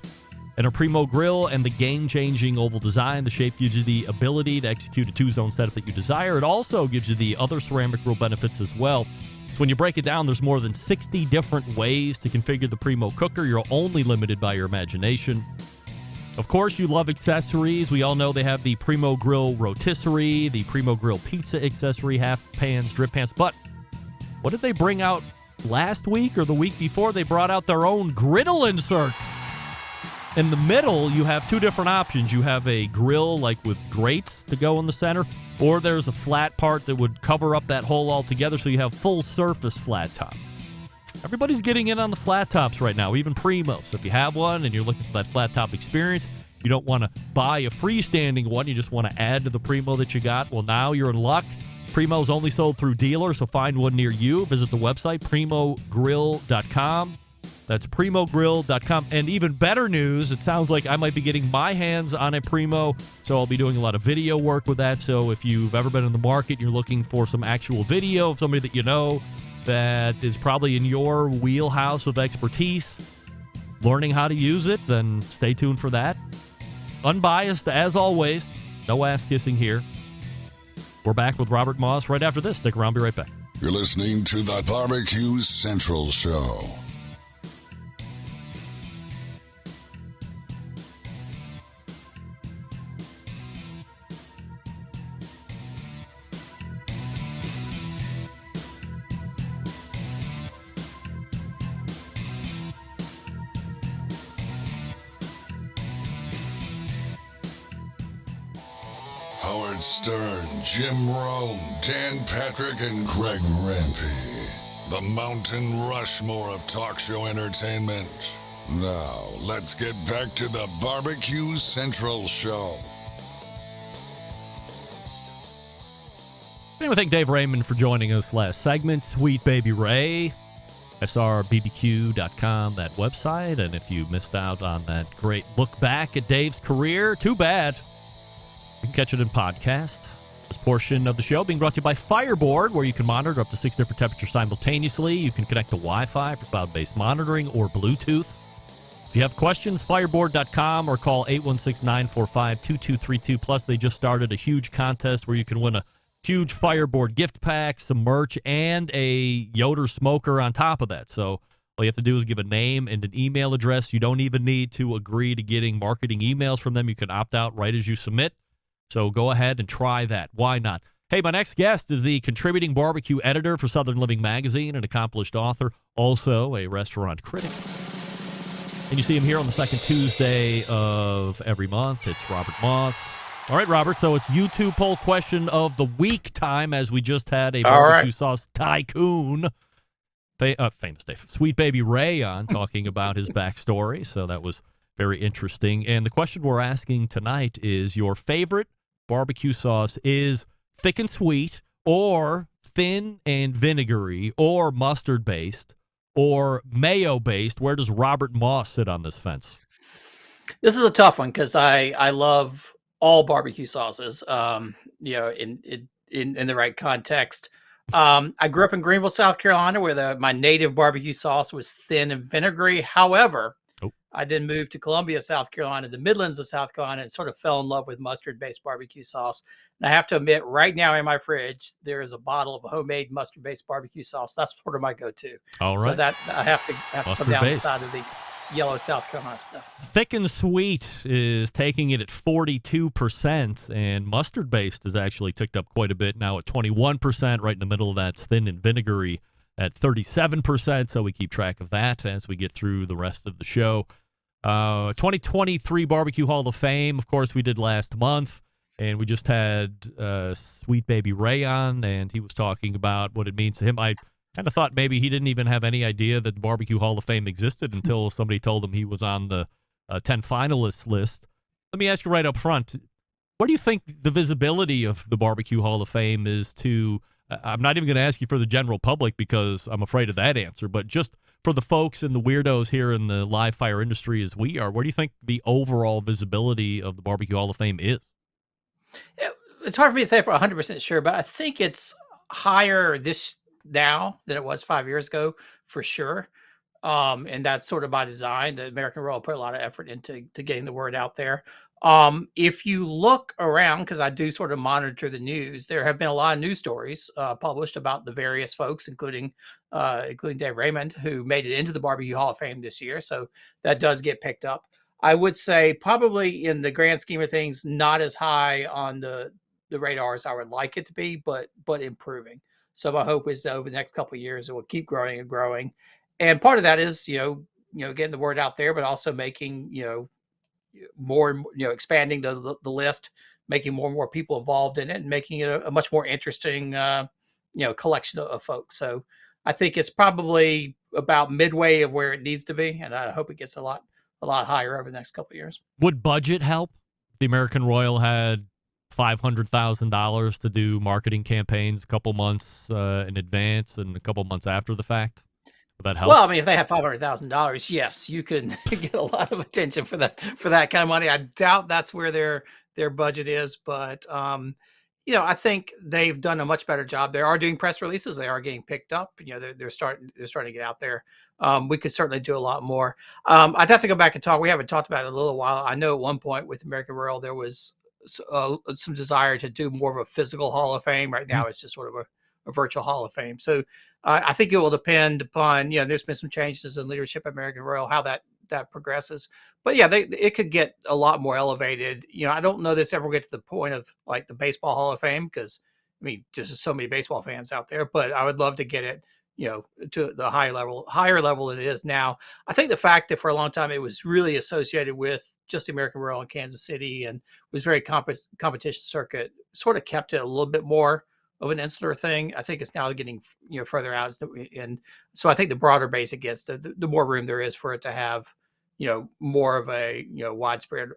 [SPEAKER 3] And a Primo grill and the game-changing oval design, the shape gives you the ability to execute a two-zone setup that you desire. It also gives you the other ceramic grill benefits as well. So when you break it down, there's more than 60 different ways to configure the Primo cooker. You're only limited by your imagination. Of course, you love accessories. We all know they have the Primo Grill rotisserie, the Primo Grill pizza accessory, half pans, drip pans. But what did they bring out last week or the week before? They brought out their own griddle insert. In the middle, you have two different options. You have a grill like with grates to go in the center, or there's a flat part that would cover up that hole altogether, so you have full surface flat top. Everybody's getting in on the flat tops right now, even Primo. So if you have one and you're looking for that flat top experience, you don't want to buy a freestanding one, you just want to add to the Primo that you got, well, now you're in luck. Primo's only sold through dealers, so find one near you. Visit the website, primogrill.com. That's primogrill.com. And even better news, it sounds like I might be getting my hands on a Primo, so I'll be doing a lot of video work with that. So if you've ever been in the market and you're looking for some actual video of somebody that you know that is probably in your wheelhouse of expertise, learning how to use it, then stay tuned for that. Unbiased, as always. No ass-kissing here. We're back with Robert Moss right after this. Stick around. Be right back.
[SPEAKER 4] You're listening to the Barbecue Central Show. Howard Stern, Jim Rome, Dan Patrick, and Greg Rempe. The Mountain Rushmore of talk show entertainment. Now, let's get back to the Barbecue Central Show.
[SPEAKER 3] I want to thank Dave Raymond for joining us last segment. Sweet Baby Ray, srbbq.com, that website. And if you missed out on that great look back at Dave's career, too bad. You can catch it in podcast. This portion of the show being brought to you by Fireboard, where you can monitor up to 6 different temperatures simultaneously. You can connect to Wi-Fi for cloud-based monitoring or Bluetooth. If you have questions, fireboard.com or call 816-945-2232. Plus, they just started a huge contest where you can win a huge Fireboard gift pack, some merch, and a Yoder smoker on top of that. So all you have to do is give a name and an email address. You don't even need to agree to getting marketing emails from them. You can opt out right as you submit. So go ahead and try that. Why not? Hey, my next guest is the contributing barbecue editor for Southern Living Magazine, an accomplished author, also a restaurant critic. And you see him here on the second Tuesday of every month. It's Robert Moss. All right, Robert, so it's YouTube poll question of the week time, as we just had a barbecue sauce tycoon, famous Dave, Sweet Baby Ray on, talking about his backstory. So that was very interesting. And the question we're asking tonight is, your favorite barbecue sauce is thick and sweet, or thin and vinegary, or mustard-based, or mayo-based? Where does Robert Moss sit on this fence?
[SPEAKER 7] This is a tough one because I love all barbecue sauces, you know, in the right context. I grew up in Greenville, South Carolina, where my native barbecue sauce was thin and vinegary. However, I then moved to Columbia, South Carolina, the Midlands of South Carolina, and sort of fell in love with mustard-based barbecue sauce. And I have to admit, right now in my fridge, there is a bottle of homemade mustard-based barbecue sauce. That's sort of my go-to.
[SPEAKER 3] All right.
[SPEAKER 7] So that I have to come down the side of the yellow South Carolina stuff.
[SPEAKER 3] Thick and sweet is taking it at 42%, and mustard based has actually ticked up quite a bit now at 21%. Right in the middle of that's thin and vinegary at 37%. So we keep track of that as we get through the rest of the show. 2023 BBQ Hall of Fame, of course, we did last month, and we just had Sweet Baby Ray on, and he was talking about what it means to him. I kind of thought maybe he didn't even have any idea that the BBQ Hall of Fame existed until somebody told him he was on the 10 finalists list. Let me ask you right up front, where do you think the visibility of the BBQ Hall of Fame is to, I'm not even going to ask you for the general public because I'm afraid of that answer, but just for the folks and the weirdos here in the live fire industry as we are, where do you think the overall visibility of the BBQ Hall of Fame is?
[SPEAKER 7] It's hard for me to say for 100% sure, but I think it's higher now than it was 5 years ago, for sure. And that's sort of by design. The American Royal put a lot of effort into getting the word out there. If you look around, because I do sort of monitor the news, there have been a lot of news stories published about the various folks, including Dave Raymond, who made it into the BBQ Hall of Fame this year. So that does get picked up. I would say probably in the grand scheme of things, not as high on the radar as I would like it to be, but improving. So my hope is that over the next couple of years, it will keep growing and growing. And part of that is, getting the word out there, but also making, more and more, expanding the list, making more and more people involved in it, and making it a much more interesting, collection of folks. So I think it's probably about midway of where it needs to be, and I hope it gets a lot higher over the next couple of years.
[SPEAKER 3] Would budget help? The American Royal had $500,000 to do marketing campaigns a couple months in advance and a couple months after the fact. Would that help?
[SPEAKER 7] Well, I mean, if they have $500,000, yes, you can get a lot of attention for that kind of money. I doubt that's where their budget is, but I think they've done a much better job. They are doing press releases. They are getting picked up. They're starting to get out there. We could certainly do a lot more. I'd have to go back and talk. We haven't talked about it in a little while. I know at one point with American Royal, there was some desire to do more of a physical Hall of Fame. Right now, it's just sort of a virtual Hall of Fame. So I think it will depend upon, there's been some changes in leadership at American Royal, how that progresses. But yeah, it could get a lot more elevated. I don't know that it's ever get to the point of like the Baseball Hall of Fame, because I mean, there's just so many baseball fans out there, but I would love to get it, to the higher level than it is now. I think the fact that for a long time it was really associated with just the American Royal in Kansas City and was very competition circuit sort of kept it a little bit more of an insular thing. I think it's now getting further out, and so I think the broader base it gets, the more room there is for it to have more of a widespread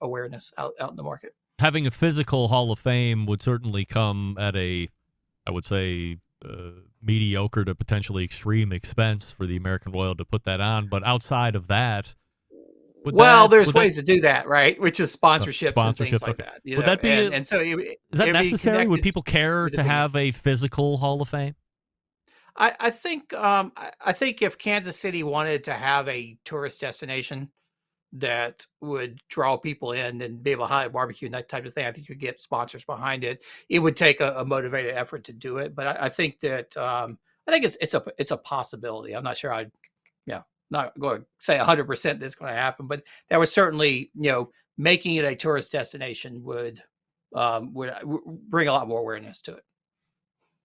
[SPEAKER 7] awareness out in the market.
[SPEAKER 3] Having a physical Hall of Fame would certainly come at I would say, mediocre to potentially extreme expense for the American Royal to put that on. But outside of that,
[SPEAKER 7] there's ways to do that, right? Which is sponsorships and things like that.
[SPEAKER 3] Would that be?
[SPEAKER 7] And so
[SPEAKER 3] is that necessary? Would people care to have a physical Hall of Fame?
[SPEAKER 7] I think if Kansas City wanted to have a tourist destination that would draw people in and be able to hide barbecue and that type of thing, I think you could get sponsors behind it. It would take a motivated effort to do it, but I think that it's a possibility. I'm not sure. Not going to say 100% that's going to happen, but that was certainly, making it a tourist destination would bring a lot more awareness to it.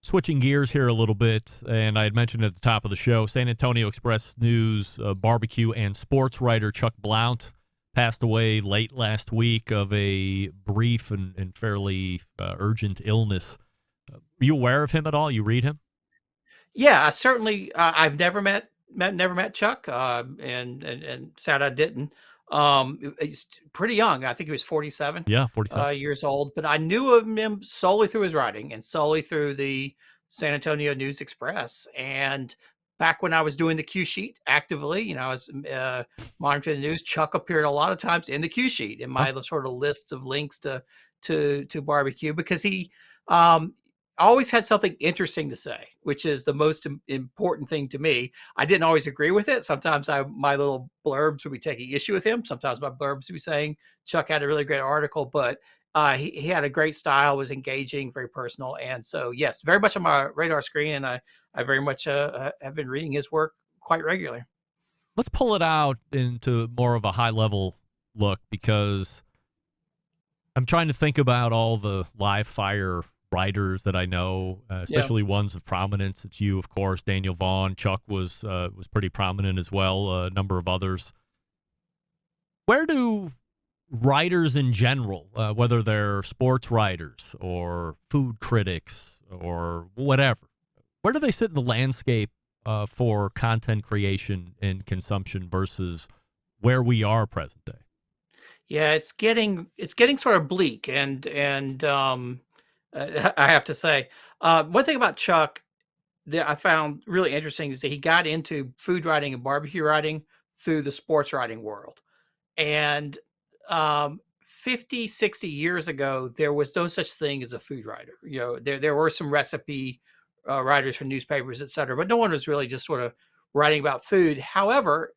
[SPEAKER 3] Switching gears here a little bit, and I had mentioned at the top of the show, San Antonio Express News barbecue and sports writer Chuck Blount passed away late last week of a brief and fairly urgent illness. Are you aware of him at all? You read him?
[SPEAKER 7] Yeah, certainly. I've never met Chuck, and sad I didn't. He's pretty young. I think he was 47.
[SPEAKER 3] Yeah, 47
[SPEAKER 7] years old. But I knew of him solely through his writing and solely through the San Antonio News Express. And back when I was doing the Q sheet actively, I was monitoring the news. Chuck appeared a lot of times in the Q sheet in my sort of lists of links to barbecue, because he always had something interesting to say, which is the most important thing to me. I didn't always agree with it. Sometimes my little blurbs would be taking issue with him. Sometimes my blurbs would be saying Chuck had a really great article, but he had a great style, was engaging, very personal. And so, yes, very much on my radar screen. And I very much have been reading his work quite regularly.
[SPEAKER 3] let's pull it out into more of a high level look, because I'm trying to think about all the live fire writers that I know, especially ones of prominence. It's you, of course, Daniel Vaughn. Chuck was pretty prominent as well. A number of others. Where do writers in general, whether they're sports writers or food critics or whatever, where do they sit in the landscape for content creation and consumption versus where we are present day?
[SPEAKER 7] Yeah, it's getting sort of bleak, and I have to say, one thing about Chuck that I found really interesting is that he got into food writing and barbecue writing through the sports writing world. And 50, 60 years ago, there was no such thing as a food writer. You know, there were some recipe writers for newspapers, et cetera, but no one was really just sort of writing about food. However,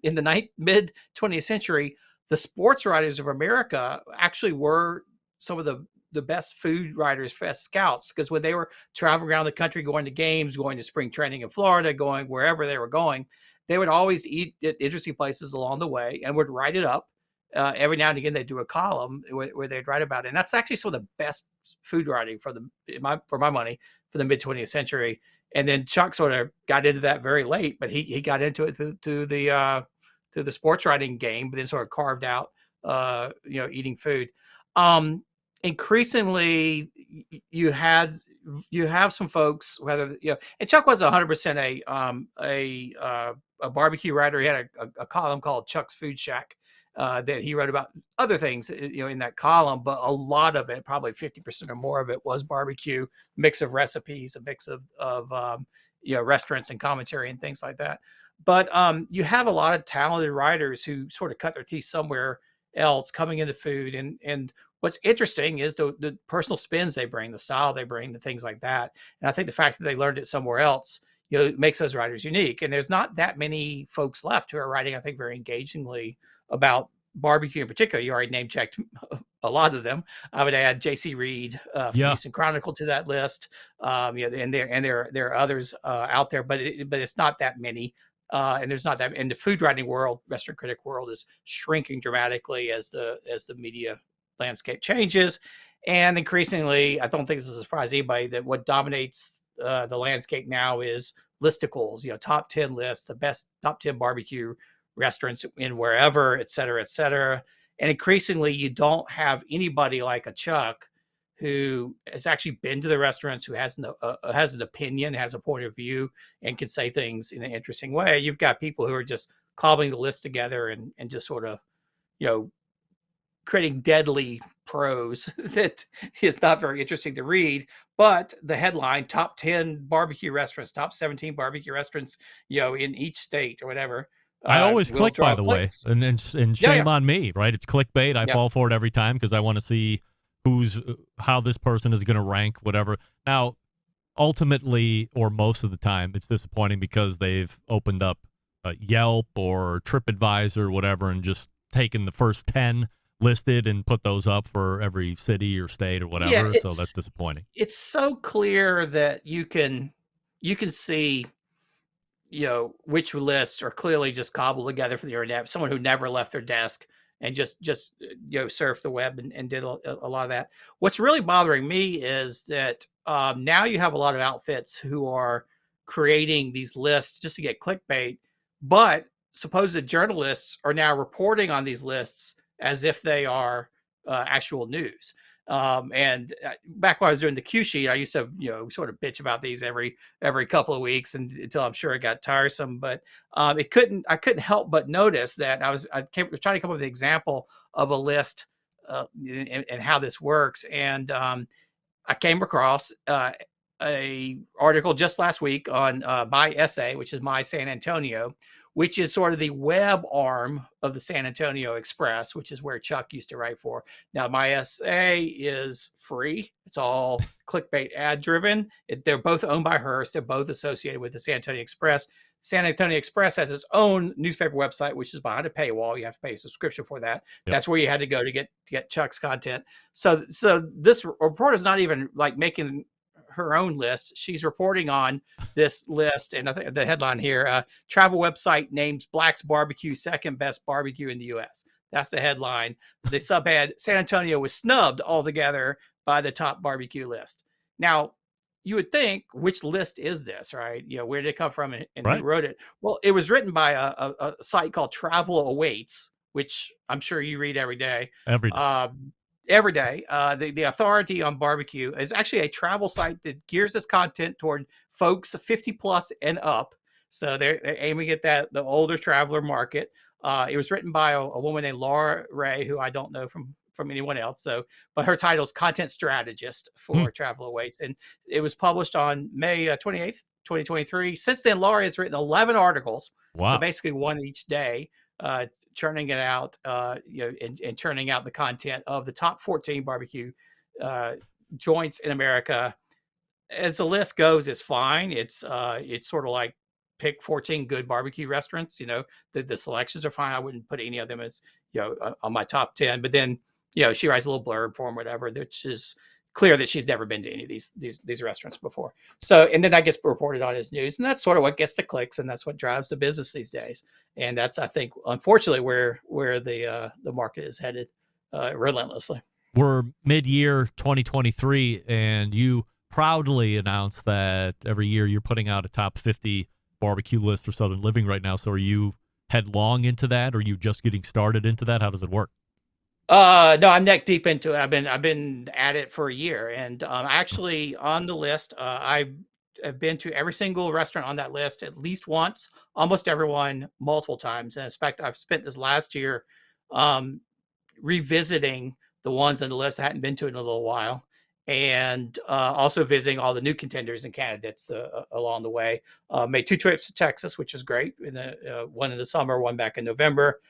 [SPEAKER 7] in the mid 20th century, the sports writers of America actually were some of the best food writers, best scouts, because when they were traveling around the country, going to games, going to spring training in Florida, going wherever they were going, they would always eat at interesting places along the way and would write it up. Every now and again, they'd do a column where they'd write about it. And that's actually some of the best food writing for my money for the mid 20th century. And then Chuck sort of got into that very late, but he got into it through the sports writing game, but then sort of carved out, eating food. Increasingly, you have some folks, whether, and Chuck was 100% a barbecue writer. He had a column called Chuck's Food Shack that he wrote about other things, in that column, but a lot of it, probably 50% or more of it, was barbecue, mix of recipes, a mix of restaurants and commentary and things like that. But you have a lot of talented writers who sort of cut their teeth somewhere else coming into food. And what's interesting is the personal spins they bring, the style they bring, the things like that. And I think the fact that they learned it somewhere else, makes those writers unique. And there's not that many folks left who are writing, I think, very engagingly about barbecue in particular. You already name checked a lot of them. I would add J.C. Reed from Houston Chronicle to that list. And there are others out there, but it's not that many. And there's not that in the food writing world. Restaurant critic world is shrinking dramatically as the media landscape changes, and increasingly, I don't think this is a surprise to anybody that what dominates the landscape now is listicles. Top 10 lists, the best top 10 barbecue restaurants in wherever, et cetera, et cetera. And increasingly, you don't have anybody like a Chuck who has actually been to the restaurants, who has an opinion, has a point of view, and can say things in an interesting way. You've got people who are just cobbling the list together and just sort of, creating deadly prose that is not very interesting to read. But the headline, top 10 barbecue restaurants, top 17 barbecue restaurants, in each state or whatever.
[SPEAKER 3] I always click, by the way, and shame on me, right? It's clickbait. I fall for it every time because I want to see how this person is going to rank, whatever. Now, ultimately, or most of the time, it's disappointing because they've opened up Yelp or TripAdvisor or whatever and just taken the first 10 listed and put those up for every city or state or whatever. So that's disappointing.
[SPEAKER 7] It's so clear that you can see, which lists are clearly just cobbled together from the internet. Someone who never left their desk and just surfed the web and did a lot of that. What's really bothering me is that now you have a lot of outfits who are creating these lists just to get clickbait, but supposed journalists are now reporting on these lists as if they are actual news. And back when I was doing the Q sheet, I used to, sort of bitch about these every couple of weeks until I'm sure it got tiresome. But I couldn't help but notice that I was trying to come up with an example of a list and how this works. And I came across a article just last week on My SA, which is My San Antonio, which is sort of the web arm of the San Antonio Express, which is where Chuck used to write for. Now, My SA is free. It's all clickbait ad driven. They're both owned by Hearst. They're both associated with the San Antonio Express. San Antonio Express has its own newspaper website, which is behind a paywall. You have to pay a subscription for that. Yep. That's where you had to go to get Chuck's content. So this reporter is not even like making her own list. She's reporting on this list, and I think the headline here: travel website names Black's Barbecue second best barbecue in the U.S. That's the headline. The subhead: San Antonio was snubbed altogether by the top barbecue list. Now, you would think, which list is this, right? Where did it come from and who wrote it? Well, it was written by a site called Travel Awaits, which I'm sure you read every day.
[SPEAKER 3] Every day.
[SPEAKER 7] Every day. The authority on barbecue is actually a travel site that gears its content toward folks 50 plus and up. So they're aiming at the older traveler market. It was written by a woman named Laura Ray, who I don't know from anyone else. But her title is content strategist for Travel Awaits. And it was published on May 28th, 2023. Since then, Laura has written 11 articles.
[SPEAKER 3] Wow.
[SPEAKER 7] So basically one each day, churning it out, and churning out the content of the top 14 barbecue joints in America. As the list goes, it's fine. It's sort of like pick 14 good barbecue restaurants. The selections are fine. I wouldn't put any of them as on my top 10. But then she writes a little blurb for them, whatever, which is clear that she's never been to any of these restaurants before. So, and then that gets reported on as news, and that's sort of what gets the clicks, and that's what drives the business these days. And that's, I think, unfortunately, where the market is headed relentlessly.
[SPEAKER 3] We're mid-year 2023, and you proudly announced that every year you're putting out a top 50 barbecue list for Southern Living right now. So are you headlong into that, or are you just getting started into that? How does it work?
[SPEAKER 7] No, I'm neck deep into it. I've been at it for a year, and actually on the list, I've been to every single restaurant on that list at least once, almost everyone multiple times. And in fact, I've spent this last year revisiting the ones on the list I hadn't been to in a little while, and also visiting all the new contenders and candidates along the way. Made 2 trips to Texas, which is great. One in the summer, one back in November.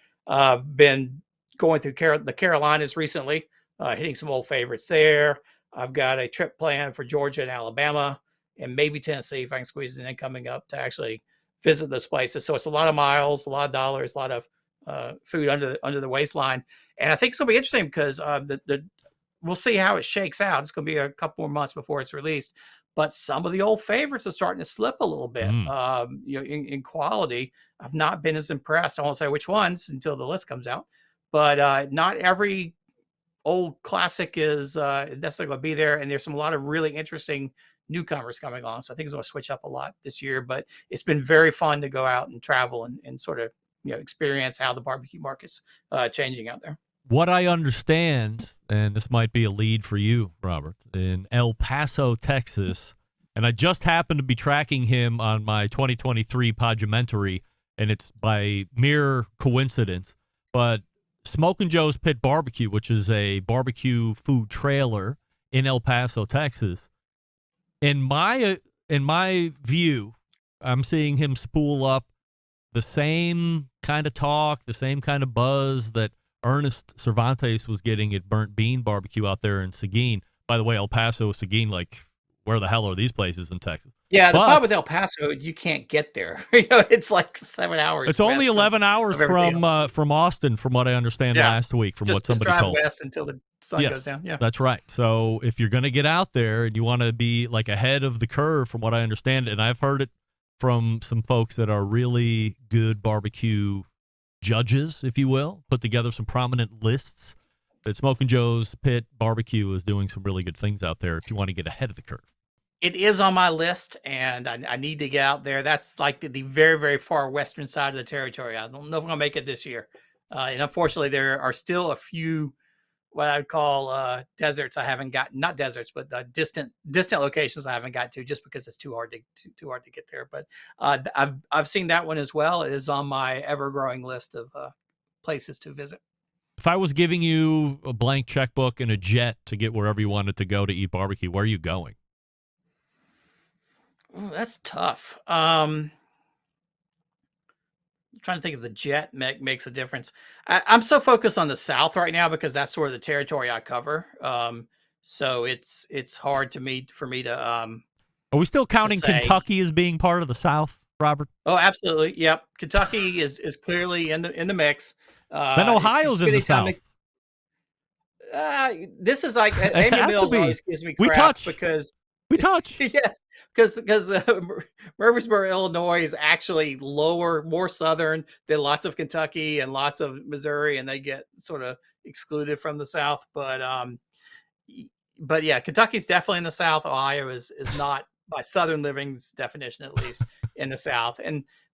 [SPEAKER 7] Been going through the Carolinas recently, hitting some old favorites there. I've got a trip planned for Georgia and Alabama, and maybe Tennessee if I can squeeze it in coming up to actually visit those places. So it's a lot of miles, a lot of dollars, a lot of food under the waistline. And I think it's going to be interesting because we'll see how it shakes out. It's going to be a couple more months before it's released. But some of the old favorites are starting to slip a little bit. In quality, I've not been as impressed. I won't say which ones until the list comes out. But not every old classic is necessarily going to be there. And there's a lot of really interesting newcomers coming on. So I think it's going to switch up a lot this year. But it's been very fun to go out and travel and sort of experience how the barbecue market's changing out there.
[SPEAKER 3] What I understand, and this might be a lead for you, Robert, in El Paso, Texas, and I just happened to be tracking him on my 2023 Podumentary, and it's by mere coincidence, but Smokin' Joe's Pit Barbecue, which is a barbecue food trailer in El Paso, Texas. In my view, I'm seeing him spool up the same kind of talk, the same kind of buzz that Ernest Cervantes was getting at Burnt Bean Barbecue out there in Seguin. By the way, El Paso, Seguin, like, where the hell are these places in Texas?
[SPEAKER 7] Yeah, the problem with El Paso, you can't get there. It's like 7 hours.
[SPEAKER 3] It's only 11 hours from Austin, from what I understand last week, from what somebody told me.
[SPEAKER 7] Just drive west until the sun goes down. Yeah,
[SPEAKER 3] that's right. So if you're going to get out there and you want to be like ahead of the curve, from what I understand, and I've heard it from some folks that are really good barbecue judges, if you will, put together some prominent lists, that Smokin' Joe's Pit Barbecue is doing some really good things out there if you want to get ahead of the curve.
[SPEAKER 7] It is on my list, and I need to get out there. That's like the very, very far western side of the territory. I don't know if I'm going to make it this year. And unfortunately, there are still a few what I would call deserts I haven't got, not deserts, but distant locations I haven't got to just because it's too hard to get there. But I've seen that one as well. It is on my ever-growing list of places to visit.
[SPEAKER 3] If I was giving you a blank checkbook and a jet to get wherever you wanted to go to eat barbecue, where are you going?
[SPEAKER 7] Ooh, that's tough. I'm trying to think if the jet makes a difference. I'm so focused on the South right now because that's sort of the territory I cover. So it's hard for me to.
[SPEAKER 3] Are we still counting Kentucky as being part of the South, Robert?
[SPEAKER 7] Oh, absolutely. Yep. Kentucky is clearly in the mix.
[SPEAKER 3] Then Ohio's in the South.
[SPEAKER 7] This is like Amy Mills always gives me crap because
[SPEAKER 3] We touch.
[SPEAKER 7] Yes, because Murfreesboro, Illinois is actually more southern than lots of Kentucky and lots of Missouri, and they get sort of excluded from the South. But yeah, Kentucky's definitely in the South. Ohio is not, by Southern living's definition at least, in the South.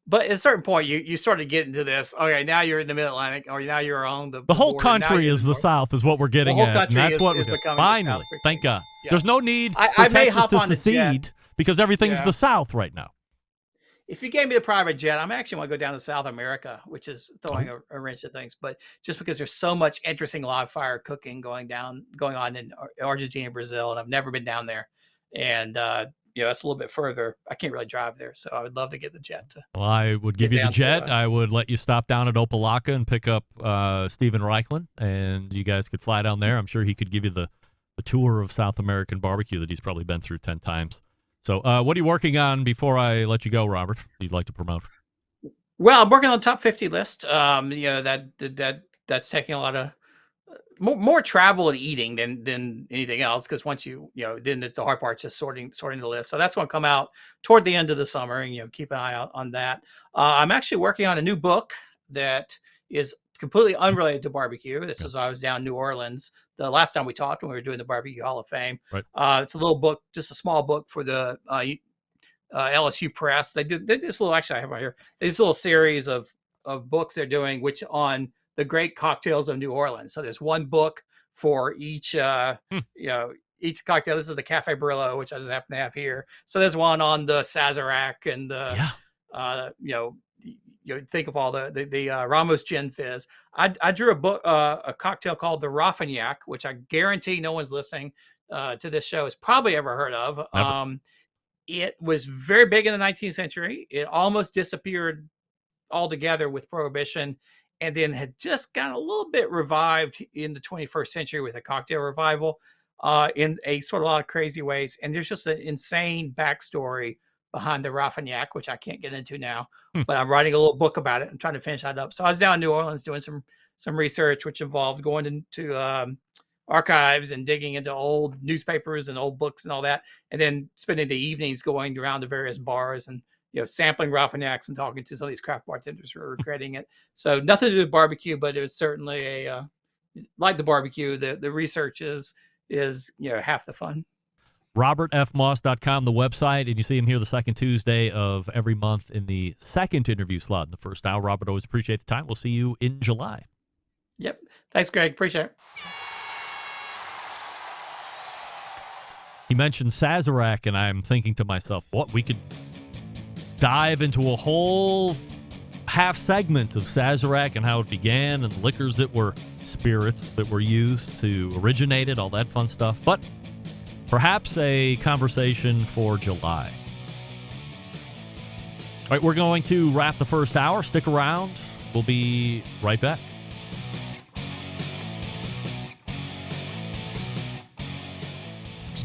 [SPEAKER 7] But at a certain point, you sort of get into this. Okay, now you're in the Mid Atlantic, or now you're on the
[SPEAKER 3] whole
[SPEAKER 7] border.
[SPEAKER 3] country is the South, is what we're getting
[SPEAKER 7] The whole
[SPEAKER 3] at.
[SPEAKER 7] country
[SPEAKER 3] And that's what
[SPEAKER 7] is
[SPEAKER 3] we're
[SPEAKER 7] becoming the
[SPEAKER 3] finally.
[SPEAKER 7] South quickly.
[SPEAKER 3] Thank God.
[SPEAKER 7] Yes.
[SPEAKER 3] There's no need for
[SPEAKER 7] I may
[SPEAKER 3] Texas
[SPEAKER 7] hop
[SPEAKER 3] to
[SPEAKER 7] on a jet.
[SPEAKER 3] secede because everything's
[SPEAKER 7] Yeah.
[SPEAKER 3] the South right now.
[SPEAKER 7] If you gave me a private jet, I'm actually want to go down to South America, which is throwing a wrench at things. But just because there's so much interesting live fire cooking going on in Argentina and Brazil, and I've never been down there, and that's a little bit further. I can't really drive there, so I would love to get the jet.
[SPEAKER 3] Well, I would give you the jet. I would let you stop down at Opelika and pick up Steven Reichland, and you guys could fly down there. I'm sure he could give you the tour of South American barbecue that he's probably been through 10 times. So what are you working on before I let you go, Robert, you'd like to promote?
[SPEAKER 7] Well, I'm working on the top 50 list. That's taking a lot of more travel and eating than anything else, because once then it's the hard part, just sorting the list. So that's going to come out toward the end of the summer, and keep an eye out on that. I'm actually working on a new book that is completely unrelated to barbecue. This is I was down in New Orleans the last time we talked when we were doing the BBQ Hall of Fame.
[SPEAKER 3] Right.
[SPEAKER 7] It's a little book, just a small book for the LSU Press. They did this little. Actually, I have right here. This little series of books they're doing, which on the great cocktails of New Orleans. So there's one book for each each cocktail. This is the Cafe Brillo, which I just happen to have here. So there's one on the Sazerac and the think of all the Ramos Gin Fizz. I drew a cocktail called the Raffignac, which I guarantee no one's listening to this show has probably ever heard of.
[SPEAKER 3] Never.
[SPEAKER 7] It was very big in the 19th century. It almost disappeared altogether with Prohibition, and then had just got a little bit revived in the 21st century with a cocktail revival in a sort of a lot of crazy ways. And there's just an insane backstory behind the Raffignac, which I can't get into now, but I'm writing a little book about it. I'm trying to finish that up. So I was down in New Orleans doing some research, which involved going into archives and digging into old newspapers and old books and all that, and then spending the evenings going around to various bars and sampling Raffignacs and talking to some of these craft bartenders who are creating it. So nothing to do with barbecue, but it was certainly like the barbecue. The research is half the fun.
[SPEAKER 3] RobertFMoss.com, the website, and you see him here the second Tuesday of every month in the second interview slot in the first hour. Robert, always appreciate the time. We'll see you in July.
[SPEAKER 7] Yep. Thanks, Greg. Appreciate it.
[SPEAKER 3] He mentioned Sazerac, and I'm thinking to myself, what, we could dive into a whole half segment of Sazerac and how it began and liquors that were spirits that were used to originate it, all that fun stuff. But perhaps a conversation for July. All right, we're going to wrap the first hour. Stick around. We'll be right back.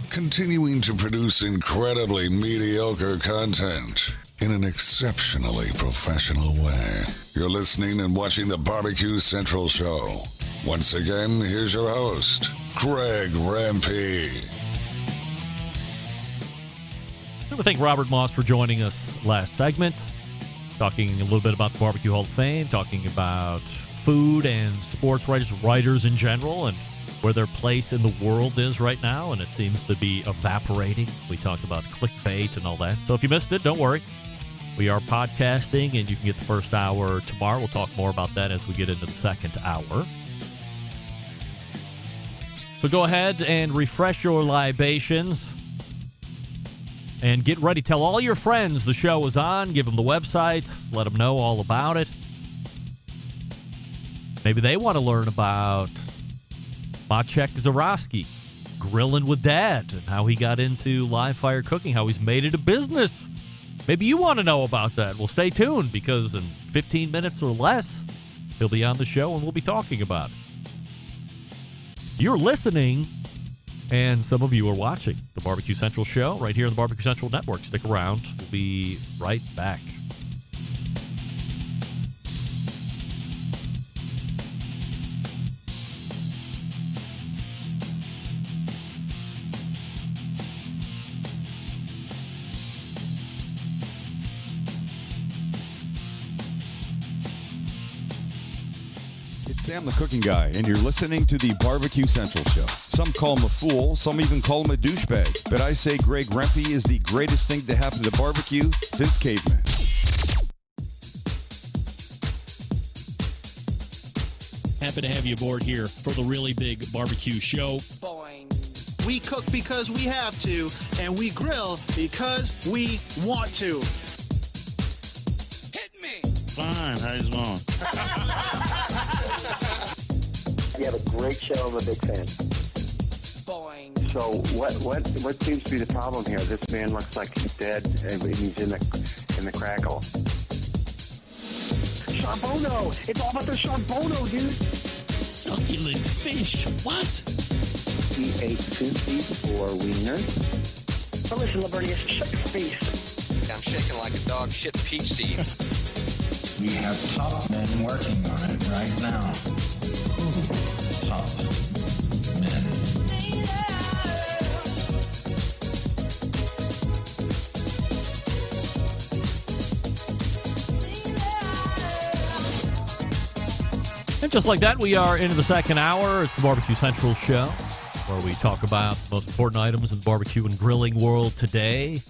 [SPEAKER 4] Continuing to produce incredibly mediocre content in an exceptionally professional way. You're listening and watching the BBQ Central Show. Once again, here's your host, Greg Rempe.
[SPEAKER 3] I want to thank Robert Moss for joining us last segment, talking a little bit about the BBQ Hall of Fame, talking about food and sports writers in general, and where their place in the world is right now, and it seems to be evaporating. We talked about clickbait and all that. So if you missed it, don't worry. We are podcasting, and you can get the first hour tomorrow. We'll talk more about that as we get into the second hour. So go ahead and refresh your libations and get ready. Tell all your friends the show is on. Give them the website. Let them know all about it. Maybe they want to learn about Maciek Zurawski, Grillin With Dad, and how he got into live fire cooking, how he's made it a business. Maybe you want to know about that. Well, stay tuned, because in 15 minutes or less, he'll be on the show and we'll be talking about it. You're listening, and some of you are watching the BBQ Central show right here on the BBQ Central Network. Stick around. We'll be right back.
[SPEAKER 8] It's Sam the Cooking Guy, and you're listening to the Barbecue Central Show. Some call him a fool, some even call him a douchebag. But I say Greg Rempe is the greatest thing to happen to barbecue since caveman.
[SPEAKER 9] Happy to have you aboard here for the really big barbecue show.
[SPEAKER 10] We cook because we have to, and we grill because we want to.
[SPEAKER 1] Hit me!
[SPEAKER 11] Fine, how's it going?
[SPEAKER 12] You have a great show. I'm a big fan.
[SPEAKER 1] Boing.
[SPEAKER 12] So what seems to be the problem here? This man looks like he's dead, and he's in the crackle.
[SPEAKER 10] Sean Bono! It's all about the Sean Bono, dude!
[SPEAKER 9] Succulent fish. What?
[SPEAKER 12] He ate Tootsie or Wiener.
[SPEAKER 10] Oh, listen, Libertius, shut your face.
[SPEAKER 13] I'm shaking like a dog shit peach seeds.
[SPEAKER 14] We have top men working on it right now. Top men.
[SPEAKER 3] And just like that, we are into the second hour. It's the Barbecue Central Show, where we talk about the most important items in the barbecue and grilling world today.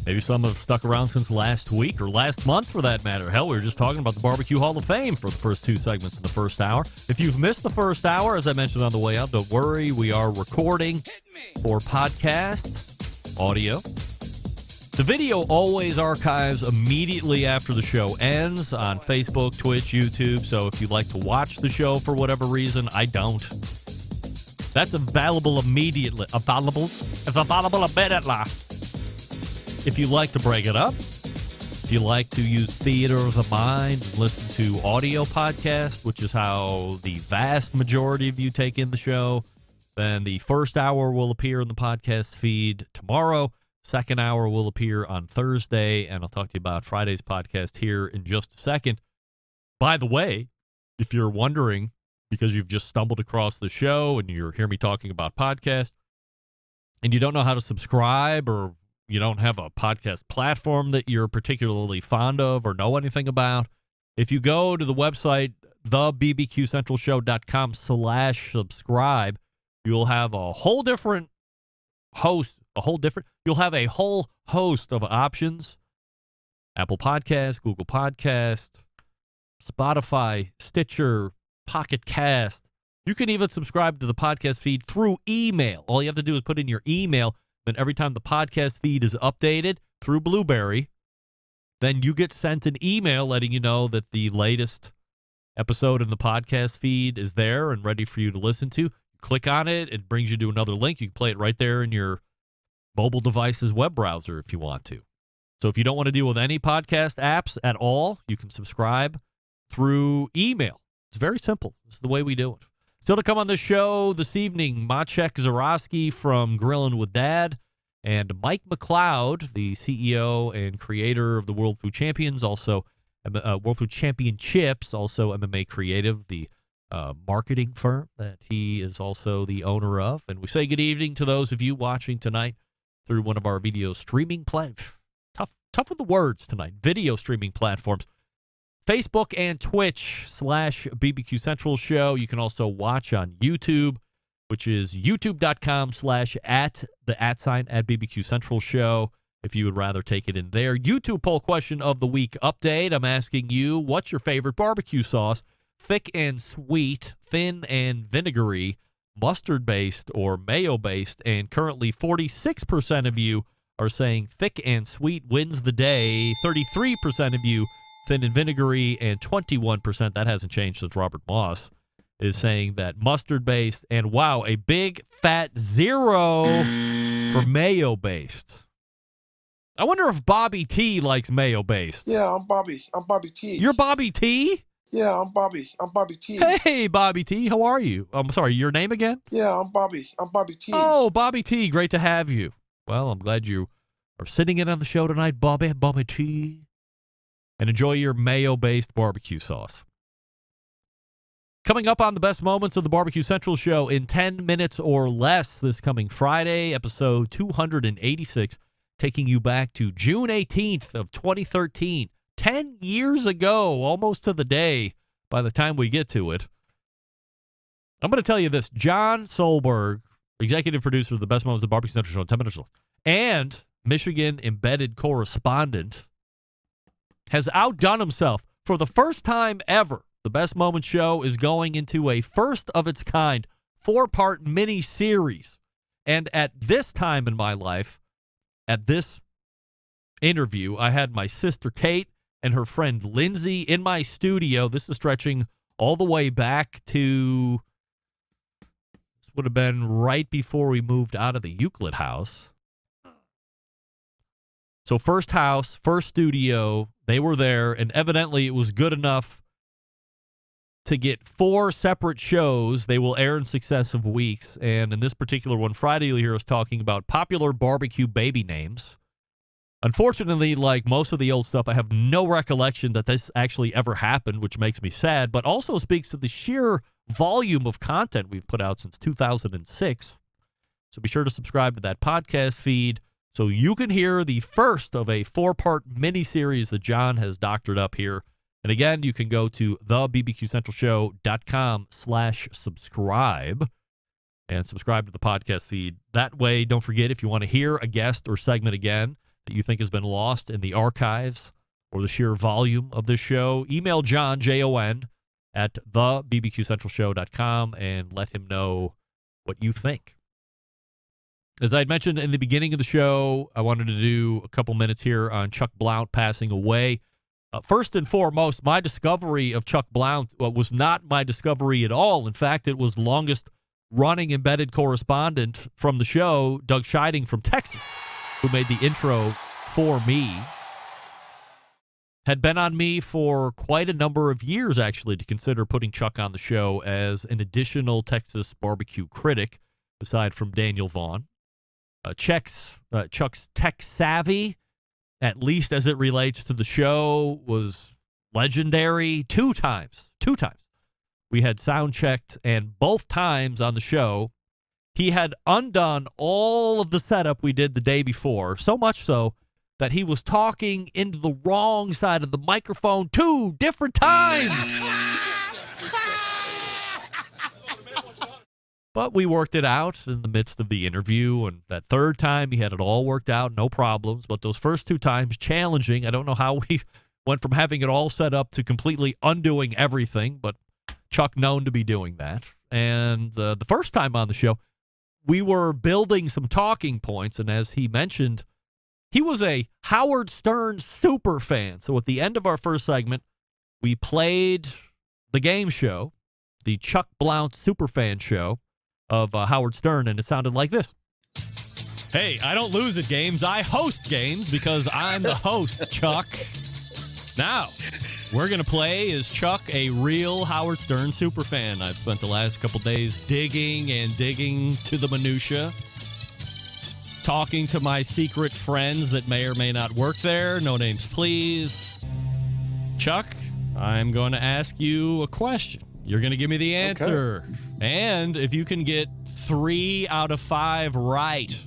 [SPEAKER 3] Maybe some have stuck around since last week or last month, for that matter. Hell, we were just talking about the BBQ Hall of Fame for the first two segments in the first hour. If you've missed the first hour, as I mentioned on the way up, don't worry. We are recording for podcast audio. The video always archives immediately after the show ends on Facebook, Twitch, YouTube. So if you'd like to watch the show for whatever reason, I don't. That's available immediately. It's available immediately. If you like to break it up, if you like to use theater of the mind and listen to audio podcasts, which is how the vast majority of you take in the show, then the first hour will appear in the podcast feed tomorrow. Second hour will appear on Thursday, and I'll talk to you about Friday's podcast here in just a second. By the way, if you're wondering, because you've just stumbled across the show and you hear me talking about podcasts, and you don't know how to subscribe, or you don't have a podcast platform that you're particularly fond of or know anything about, if you go to the website, thebbqcentralshow.com/subscribe, you'll have a whole different host. You'll have a whole host of options. Apple Podcasts, Google Podcasts, Spotify, Stitcher, Pocket Cast. You can even subscribe to the podcast feed through email. All you have to do is put in your email. Then every time the podcast feed is updated through Blueberry, then you get sent an email letting you know that the latest episode in the podcast feed is there and ready for you to listen to. You click on it, it brings you to another link. You can play it right there in your mobile device's web browser if you want to. So if you don't want to deal with any podcast apps at all, you can subscribe through email. It's very simple. It's the way we do it. Still to come on the show this evening, Maciek Zurawski from Grillin With Dad, and Mike McLeod, the CEO and creator of the World Food Champions, also World Food Championships, also MMA Creative, the marketing firm that he is also the owner of. And we say good evening to those of you watching tonight through one of our video streaming platforms. Tough with the words tonight. Video streaming platforms. Facebook and Twitch /BBQ Central Show. You can also watch on YouTube, which is youtube.com/@BBQ Central Show, if you would rather take it in there. YouTube poll question of the week update. I'm asking you, what's your favorite barbecue sauce? Thick and sweet, thin and vinegary, mustard-based or mayo-based, and currently 46% of you are saying thick and sweet wins the day. 33% of you thin and vinegary, and 21%, that hasn't changed since Robert Moss, is saying that mustard-based, and wow, a big fat 0 for mayo-based. I wonder if Bobby T likes mayo-based.
[SPEAKER 5] Yeah, I'm Bobby T.
[SPEAKER 3] You're Bobby T?
[SPEAKER 5] Yeah, I'm Bobby T.
[SPEAKER 3] Hey, Bobby T, how are you? I'm sorry, your name again?
[SPEAKER 5] Yeah, I'm Bobby T.
[SPEAKER 3] Oh, Bobby T, great to have you. Well, I'm glad you are sitting in on the show tonight, Bobby T. And enjoy your mayo-based barbecue sauce. Coming up on the best moments of the Barbecue Central Show in 10 minutes or less this coming Friday, episode 286, taking you back to June 18th of 2013, 10 years ago, almost to the day by the time we get to it. I'm going to tell you this. John Solberg, executive producer of the Best Moments of the Barbecue Central Show in 10 minutes, and Michigan embedded correspondent, has outdone himself. For the first time ever, the Best Moments show is going into a first-of-its-kind 4-part mini-series. And at this time in my life, at this interview, I had my sister Kate and her friend Lindsay in my studio. This is stretching all the way back to, this would have been right before we moved out of the Euclid house. So first house, first studio, they were there, and evidently it was good enough to get 4 separate shows. They will air in successive weeks, and in this particular one, Friday, you'll hear us talking about popular barbecue baby names. Unfortunately, like most of the old stuff, I have no recollection that this actually ever happened, which makes me sad, but also speaks to the sheer volume of content we've put out since 2006. So be sure to subscribe to that podcast feed so you can hear the first of a 4-part mini-series that John has doctored up here. And again, you can go to thebbqcentralshow.com/subscribe and subscribe to the podcast feed. That way, don't forget, if you want to hear a guest or segment again that you think has been lost in the archives or the sheer volume of this show, email John, Jon, at thebbqcentralshow.com and let him know what you think. As I had mentioned in the beginning of the show, I wanted to do a couple minutes here on Chuck Blount passing away. First and foremost, my discovery of Chuck Blount was not my discovery at all. In fact, it was longest-running embedded correspondent from the show, Doug Scheiding from Texas, who made the intro for me. Had been on me for quite a number of years, actually, to consider putting Chuck on the show as an additional Texas barbecue critic, aside from Daniel Vaughn. Chuck's tech savvy, at least as it relates to the show, was legendary 2 times. 2 times. We had sound checked, and both times on the show, he had undone all of the setup we did the day before, so much so that he was talking into the wrong side of the microphone 2 different times. But we worked it out in the midst of the interview, and that 3rd time, he had it all worked out, no problems. But those first 2 times, challenging. I don't know how we went from having it all set up to completely undoing everything, but Chuck known to be doing that. And the first time on the show, we were building some talking points, and as he mentioned, he was a Howard Stern super fan. So at the end of our first segment, we played the game show, the Chuck Blount Superfan show of Howard Stern, and it sounded like this. Hey, I don't lose at games. I host games because I'm the host, Chuck. Now, we're going to play Is Chuck a real Howard Stern superfan? I've spent the last couple days digging to the minutia, talking to my secret friends that may or may not work there. No names, please. Chuck, I'm going to ask you a question. You're going to give me the answer. Okay. And if you can get 3 out of 5 right,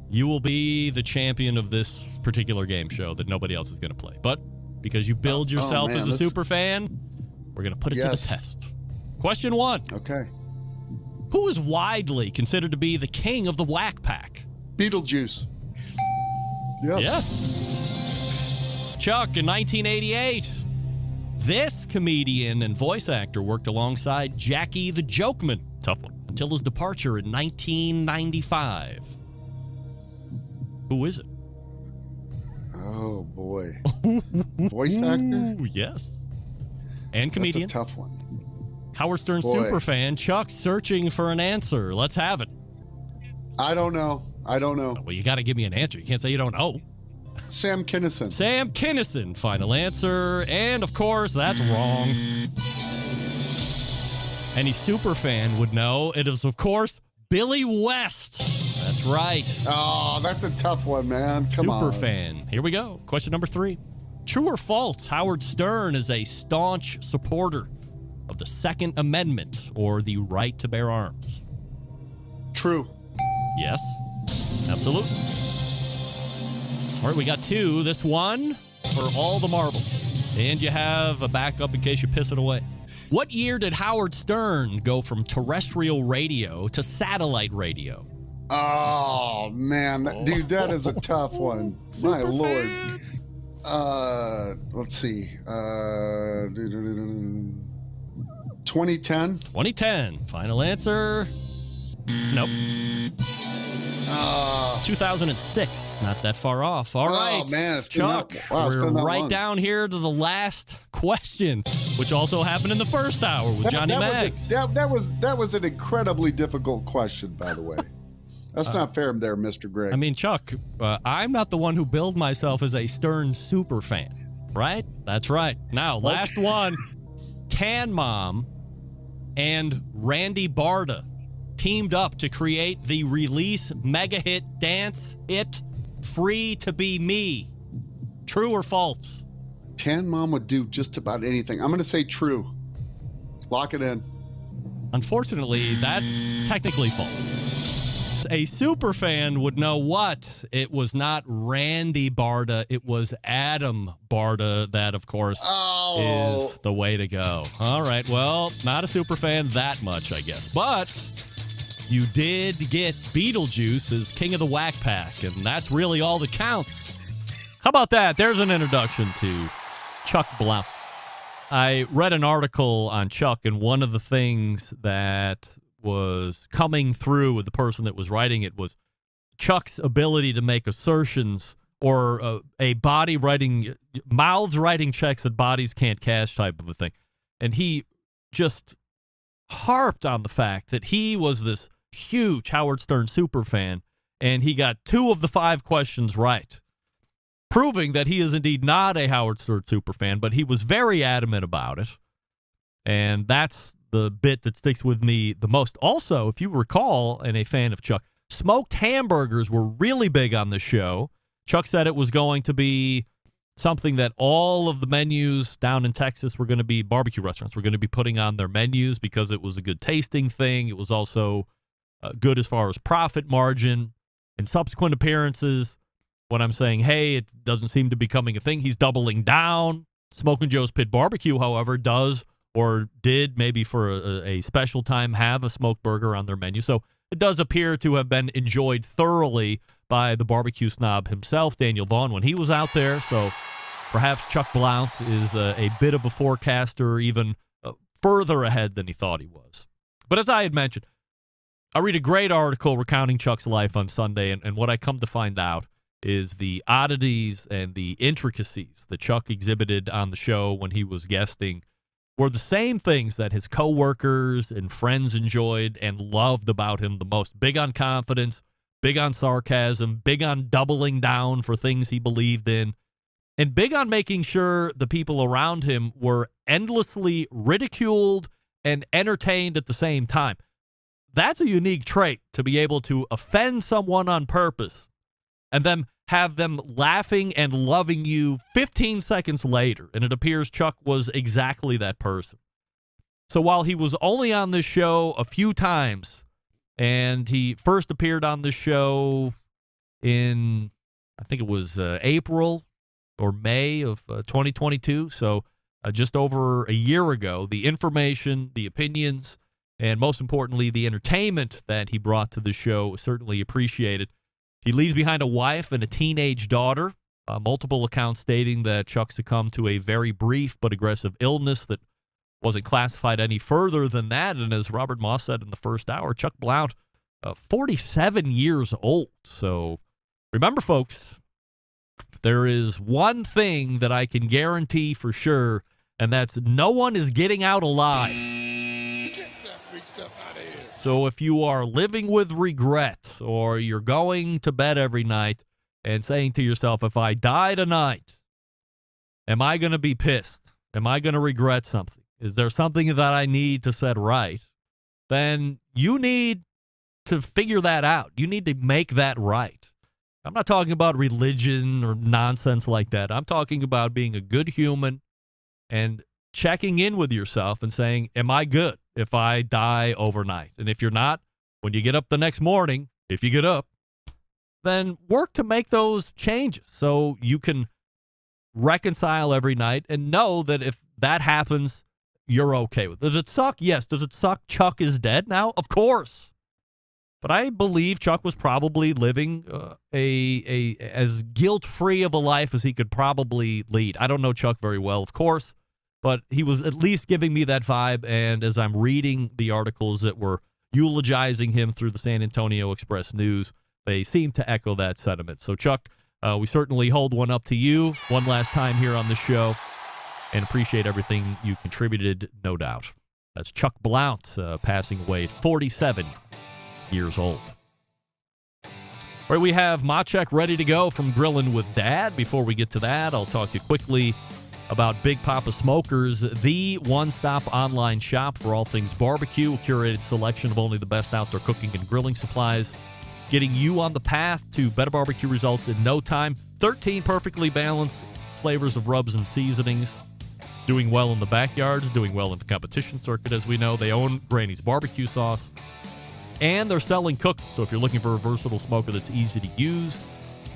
[SPEAKER 3] you will be the champion of this particular game show that nobody else is going to play. But because you build yourself as a super fan, we're going to put it to the test. Question 1.
[SPEAKER 11] Okay.
[SPEAKER 3] Who is widely considered to be the king of the whack pack?
[SPEAKER 11] Beetlejuice.
[SPEAKER 3] Yes. Chuck, in 1988, this comedian and voice actor worked alongside Jackie the Jokeman, tough one, until his departure in 1995. Who is it?
[SPEAKER 11] Oh, boy. Voice actor?
[SPEAKER 3] Yes. And comedian.
[SPEAKER 11] That's a tough one.
[SPEAKER 3] Howard Stern superfan. Chuck searching for an answer. Let's have it.
[SPEAKER 11] I don't know.
[SPEAKER 3] Well, you got to give me an answer. You can't say you don't know.
[SPEAKER 11] Sam Kinison.
[SPEAKER 3] Sam Kinison. Final answer. And, of course, that's wrong. Any superfan would know it is, of course, Billy West. That's right.
[SPEAKER 11] Oh, that's a tough one, man. Come on.
[SPEAKER 3] Superfan. Here we go. Question number 3. True or false, Howard Stern is a staunch supporter of the Second Amendment or the right to bear arms?
[SPEAKER 11] True.
[SPEAKER 3] Yes. Absolutely. All right, we got 2. This one for all the marbles. And you have a backup in case you piss it away. What year did Howard Stern go from terrestrial radio to satellite radio?
[SPEAKER 11] Oh, man. Dude, that is a tough one. My Lord. Let's see. 2010?
[SPEAKER 3] 2010. Final answer. Nope. 2006. Not that far off. All right.
[SPEAKER 11] Oh, man.
[SPEAKER 3] Chuck, we're right down here to the last question, which also happened in the first hour with Johnny Maggs.
[SPEAKER 11] That was an incredibly difficult question, by the way. That's not fair there, Mr. Greg.
[SPEAKER 3] I mean, Chuck, I'm not the one who billed myself as a Stern super fan, right? That's right. Now, last one. Tan Mom and Randy Barda teamed up to create the release mega hit dance hit Free to Be Me. True or false?
[SPEAKER 11] Tan Mom would do just about anything. I'm going to say true. Lock it in.
[SPEAKER 3] Unfortunately, that's technically false. A super fan would know what. It was not Randy Barda. It was Adam Barda. That, of course, is the way to go. All right. Well, not a super fan that much, I guess. But you did get Beetlejuice as King of the Whack Pack, and that's really all that counts. How about that? There's an introduction to Chuck Blount. I read an article on Chuck, and one of the things that was coming through with the person that was writing it was Chuck's ability to make assertions or a body writing, mouths writing checks that bodies can't cash type of a thing. And he just harped on the fact that he was this huge Howard Stern super fan, and he got 2 of the 5 questions right, proving that he is indeed not a Howard Stern super fan, but he was very adamant about it. And that's the bit that sticks with me the most. Also, if you recall, and a fan of Chuck, smoked hamburgers were really big on the show. Chuck said it was going to be something that all of the menus down in Texas were going to be barbecue restaurants. Were going to be putting on their menus because it was a good tasting thing. It was also good as far as profit margin. In subsequent appearances, when I'm saying, hey, it doesn't seem to be becoming a thing, he's doubling down. Smoking Joe's Pit Barbecue, however, does or did maybe for a special time have a smoked burger on their menu. So it does appear to have been enjoyed thoroughly by the barbecue snob himself, Daniel Vaughn, when he was out there. So perhaps Chuck Blount is a bit of a forecaster, even further ahead than he thought he was. But as I had mentioned, I read a great article recounting Chuck's life on Sunday, and what I come to find out is the oddities and the intricacies that Chuck exhibited on the show when he was guesting were the same things that his coworkers and friends enjoyed and loved about him the most. Big on confidence, big on sarcasm, big on doubling down for things he believed in, and big on making sure the people around him were endlessly ridiculed and entertained at the same time. That's a unique trait, to be able to offend someone on purpose and then have them laughing and loving you 15 seconds later. And it appears Chuck was exactly that person. So while he was only on this show a few times, and he first appeared on this show in, I think it was April or May of 2022, so just over a year ago, the information, the opinions, and most importantly, the entertainment that he brought to the show was certainly appreciated. He leaves behind a wife and a teenage daughter, multiple accounts stating that Chuck succumbed to a very brief but aggressive illness that wasn't classified any further than that. And as Robert Moss said in the first hour, Chuck Blount, 47 years old. So remember, folks, there is one thing that I can guarantee for sure, and that's no one is getting out alive. So if you are living with regret, or you're going to bed every night and saying to yourself, if I die tonight, am I going to be pissed? Am I going to regret something? Is there something that I need to set right? Then you need to figure that out. You need to make that right. I'm not talking about religion or nonsense like that. I'm talking about being a good human and checking in with yourself and saying, am I good if I die overnight? And if you're not, when you get up the next morning, if you get up, then work to make those changes so you can reconcile every night and know that if that happens, you're okay with. Does it suck? Yes. Does it suck Chuck is dead now? Of course. But I believe Chuck was probably living as guilt-free of a life as he could probably lead. I don't know Chuck very well, of course, but he was at least giving me that vibe. And as I'm reading the articles that were eulogizing him through the San Antonio Express News, they seem to echo that sentiment. So, Chuck, we certainly hold one up to you one last time here on the show and appreciate everything you contributed, no doubt. That's Chuck Blount passing away at 47 years old. All right, we have Maciek ready to go from Grillin With Dad. Before we get to that, I'll talk to you quickly about Big Papa Smokers, the one-stop online shop for all things barbecue, a curated selection of only the best outdoor cooking and grilling supplies, getting you on the path to better barbecue results in no time. 13 perfectly balanced flavors of rubs and seasonings, doing well in the backyards, doing well in the competition circuit, as we know. They own Granny's barbecue sauce, and they're selling cooking. So if you're looking for a versatile smoker that's easy to use,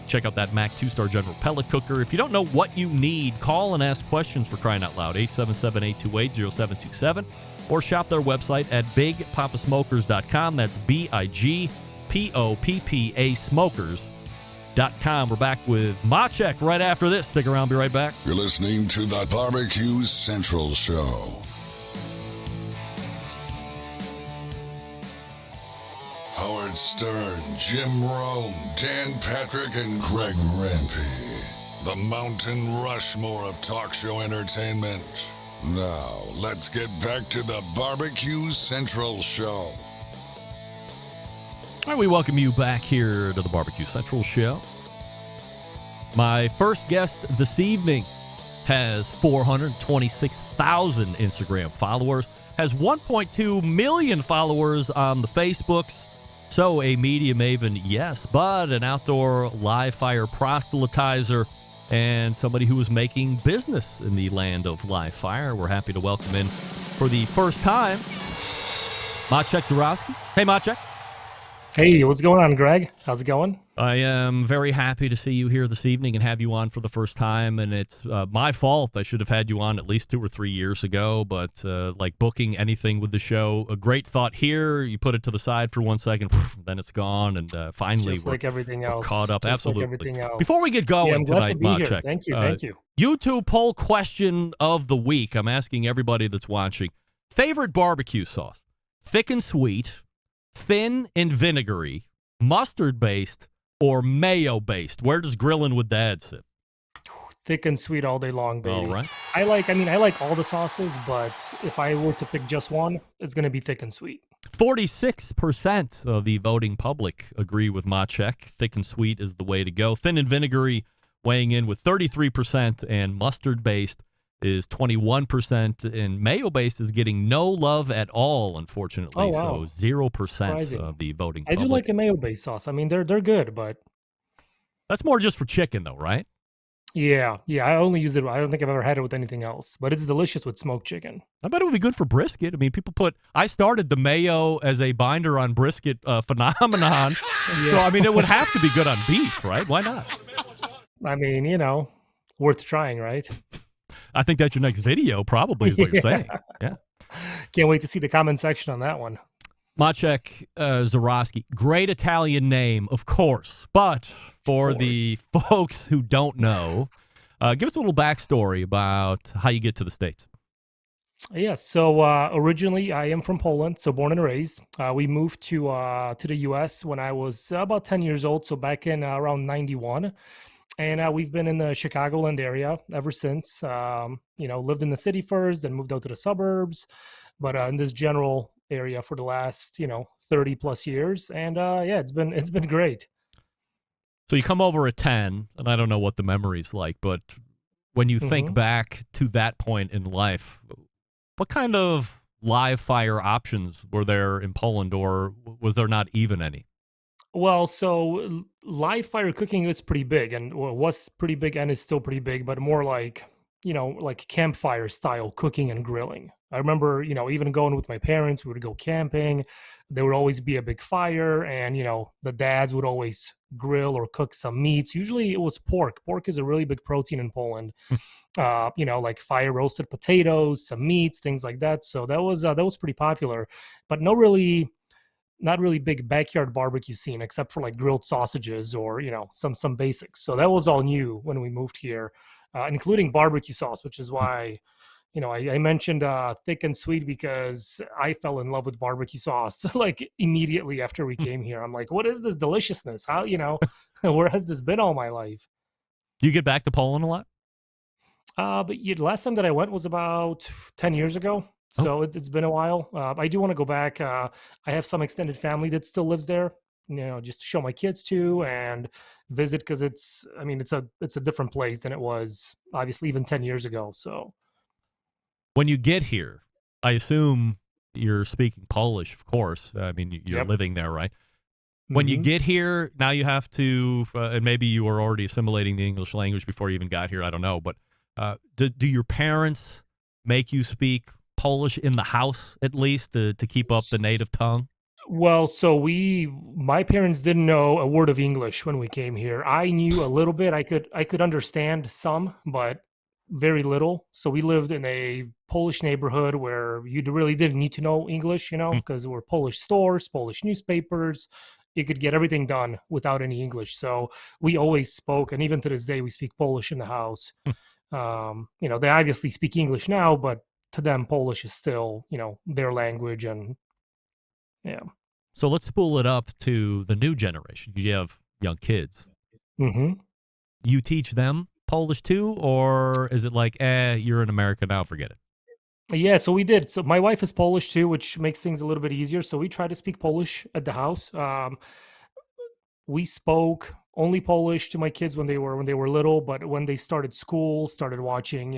[SPEAKER 3] check out that Mac 2-star General Pellet Cooker. If you don't know what you need, call and ask questions, for crying out loud. 877-828-0727. Or shop their website at bigpapasmokers.com. That's BIGPOPPA smokers.com. We're back with Maciek right after this. Stick around, be right back.
[SPEAKER 4] You're listening to the Barbecue Central Show. Howard Stern, Jim Rome, Dan Patrick, and Greg Rempe. The Mountain Rushmore of talk show entertainment. Now, let's get back to the Barbecue Central Show.
[SPEAKER 3] All right, we welcome you back here to the Barbecue Central Show. My first guest this evening has 426,000 Instagram followers, has 1.2 million followers on the Facebooks. So a media maven, yes, but an outdoor live fire proselytizer and somebody who is making business in the land of live fire. We're happy to welcome in for the first time, Maciek Zurawski. Hey, Maciek.
[SPEAKER 15] Hey, what's going on, Greg? How's it going?
[SPEAKER 3] I am very happy to see you here this evening and have you on for the first time. And it's my fault. I should have had you on at least 2 or 3 years ago. But like booking anything with the show, a great thought here. You put it to the side for 1 second, then it's gone. And finally,
[SPEAKER 15] Just like everything else.
[SPEAKER 3] Caught up.
[SPEAKER 15] Just
[SPEAKER 3] Absolutely.
[SPEAKER 15] Like everything else.
[SPEAKER 3] Before we get going
[SPEAKER 15] I'm glad
[SPEAKER 3] tonight,
[SPEAKER 15] to be here.
[SPEAKER 3] Maciek,
[SPEAKER 15] Thank you. Thank you.
[SPEAKER 3] YouTube poll question of the week. I'm asking everybody that's watching. Favorite barbecue sauce? Thick and sweet, thin and vinegary, mustard-based, or mayo-based? Where does Grillin' with Dad sit?
[SPEAKER 15] Thick and sweet all day long, baby.
[SPEAKER 3] All right.
[SPEAKER 15] I like all the sauces, but if I were to pick just one, it's going to be thick and sweet.
[SPEAKER 3] 46% of the voting public agree with Maciek. Thick and sweet is the way to go. Thin and vinegary weighing in with 33%, and mustard-based is 21%, and mayo-based is getting no love at all, unfortunately.
[SPEAKER 15] Oh, wow.
[SPEAKER 3] So 0%
[SPEAKER 15] Surprising.
[SPEAKER 3] of the voting
[SPEAKER 15] I
[SPEAKER 3] public.
[SPEAKER 15] do like a mayo-based sauce. I mean, they're good, but
[SPEAKER 3] That's more just for chicken, though, right?
[SPEAKER 15] yeah, I only use it. I don't think I've ever had it with anything else, but it's delicious with smoked chicken.
[SPEAKER 3] I bet it would be good for brisket. I mean, I started the mayo as a binder on brisket phenomenon. So, I mean, it would have to be good on beef, right? Why not?
[SPEAKER 15] I mean, worth trying, right?
[SPEAKER 3] I think that's your next video, probably, is what you're saying. Yeah.
[SPEAKER 15] Can't wait to see the comment section on that one.
[SPEAKER 3] Maciek Zurawski, great Italian name, of course. But for the folks who don't know, give us a little backstory about how you get to the States.
[SPEAKER 15] Yeah, so originally I am from Poland, so born and raised. We moved to the U.S. when I was about 10 years old, so back in around 91. And we've been in the Chicagoland area ever since. Lived in the city first, then moved out to the suburbs, but in this general area for the last 30 plus years. And it's been great.
[SPEAKER 3] So you come over at 10, and I don't know what the memory's like, but when you think back to that point in life, what kind of live fire options were there in Poland, or was there not even any?
[SPEAKER 15] Well, so live fire cooking is pretty big, and was pretty big, and is still pretty big, but more like like campfire style cooking and grilling. I remember, even going with my parents, we would go camping. There would always be a big fire, and the dads would always grill or cook some meats. Usually it was pork. Pork is a really big protein in Poland. Like fire roasted potatoes, some meats, things like that. So that was pretty popular, but not really big backyard barbecue scene, except for like grilled sausages or some basics. So that was all new when we moved here, including barbecue sauce, which is why I mentioned thick and sweet, because I fell in love with barbecue sauce like immediately after we came here. I'm like, what is this deliciousness? How where has this been all my life?
[SPEAKER 3] Do you get back to Poland a lot?
[SPEAKER 15] But last time that I went was about 10 years ago. So it's been a while. I do want to go back. I have some extended family that still lives there, just to show my kids to and visit, because it's a different place than it was obviously even 10 years ago. So
[SPEAKER 3] when you get here, I assume you're speaking Polish, of course. I mean, you're living there, right? When you get here, now you have to, and maybe you were already assimilating the English language before you even got here. I don't know. But do your parents make you speak Polish in the house, at least, to keep up the native tongue?
[SPEAKER 15] Well, so my parents didn't know a word of English when we came here. I knew a little bit. I could understand some, but very little. So we lived in a Polish neighborhood where you really didn't need to know English, because there were Polish stores, Polish newspapers. You could get everything done without any English. So we always spoke, and even to this day, we speak Polish in the house. They obviously speak English now, but to them, Polish is still, their language, and yeah.
[SPEAKER 3] So let's spool it up to the new generation. You have young kids.
[SPEAKER 15] Mm-hmm.
[SPEAKER 3] You teach them Polish too, or is it like, you're in America now, forget it?
[SPEAKER 15] Yeah, so we did. So my wife is Polish too, which makes things a little bit easier. So we try to speak Polish at the house. We spoke only Polish to my kids when they were little, but when they started school, started watching,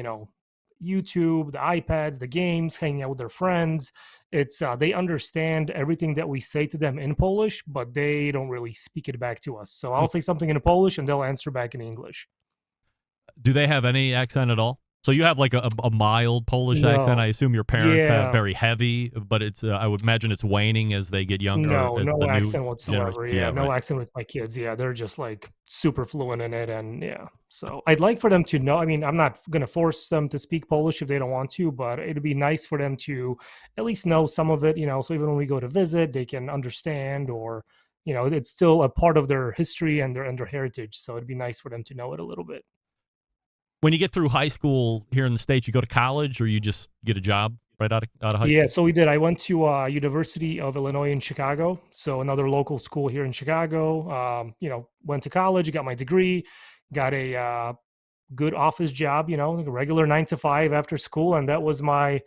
[SPEAKER 15] YouTube, the iPads, the games, hanging out with their friends, it's they understand everything that we say to them in Polish, but they don't really speak it back to us. So I'll say something in Polish and they'll answer back in English.
[SPEAKER 3] Do they have any accent at all? So you have like a mild Polish accent. I assume your parents have very heavy, but it's I would imagine it's waning as they get younger.
[SPEAKER 15] No,
[SPEAKER 3] as
[SPEAKER 15] no
[SPEAKER 3] the
[SPEAKER 15] accent
[SPEAKER 3] new
[SPEAKER 15] whatsoever.
[SPEAKER 3] generation.
[SPEAKER 15] Yeah, no
[SPEAKER 3] right.
[SPEAKER 15] accent with my kids. Yeah, they're just like super fluent in it, and yeah. So I'd like for them to know. I mean, I'm not gonna force them to speak Polish if they don't want to, but it'd be nice for them to at least know some of it. So even when we go to visit, they can understand, or it's still a part of their history and their heritage. So it'd be nice for them to know it a little bit.
[SPEAKER 3] When you get through high school here in the States, you go to college, or you just get a job right out of high school?
[SPEAKER 15] Yeah, so we did. I went to University of Illinois in Chicago, so another local school here in Chicago. Went to college, got my degree, got a good office job, like a regular 9 to 5 after school, and that was my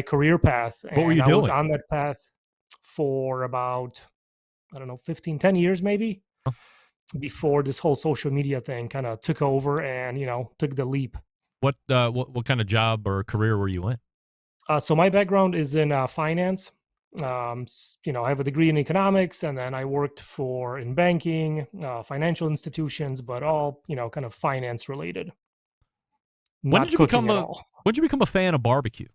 [SPEAKER 15] career path.
[SPEAKER 3] What were you
[SPEAKER 15] I was
[SPEAKER 3] doing?
[SPEAKER 15] on that path for about, I don't know, 15, 10 years maybe, before this whole social media thing kind of took over and, took the leap.
[SPEAKER 3] What kind of job or career were you in?
[SPEAKER 15] So my background is in finance. I have a degree in economics, and then I worked in banking, financial institutions, but all, kind of finance related.
[SPEAKER 3] When did you become a fan of barbecue?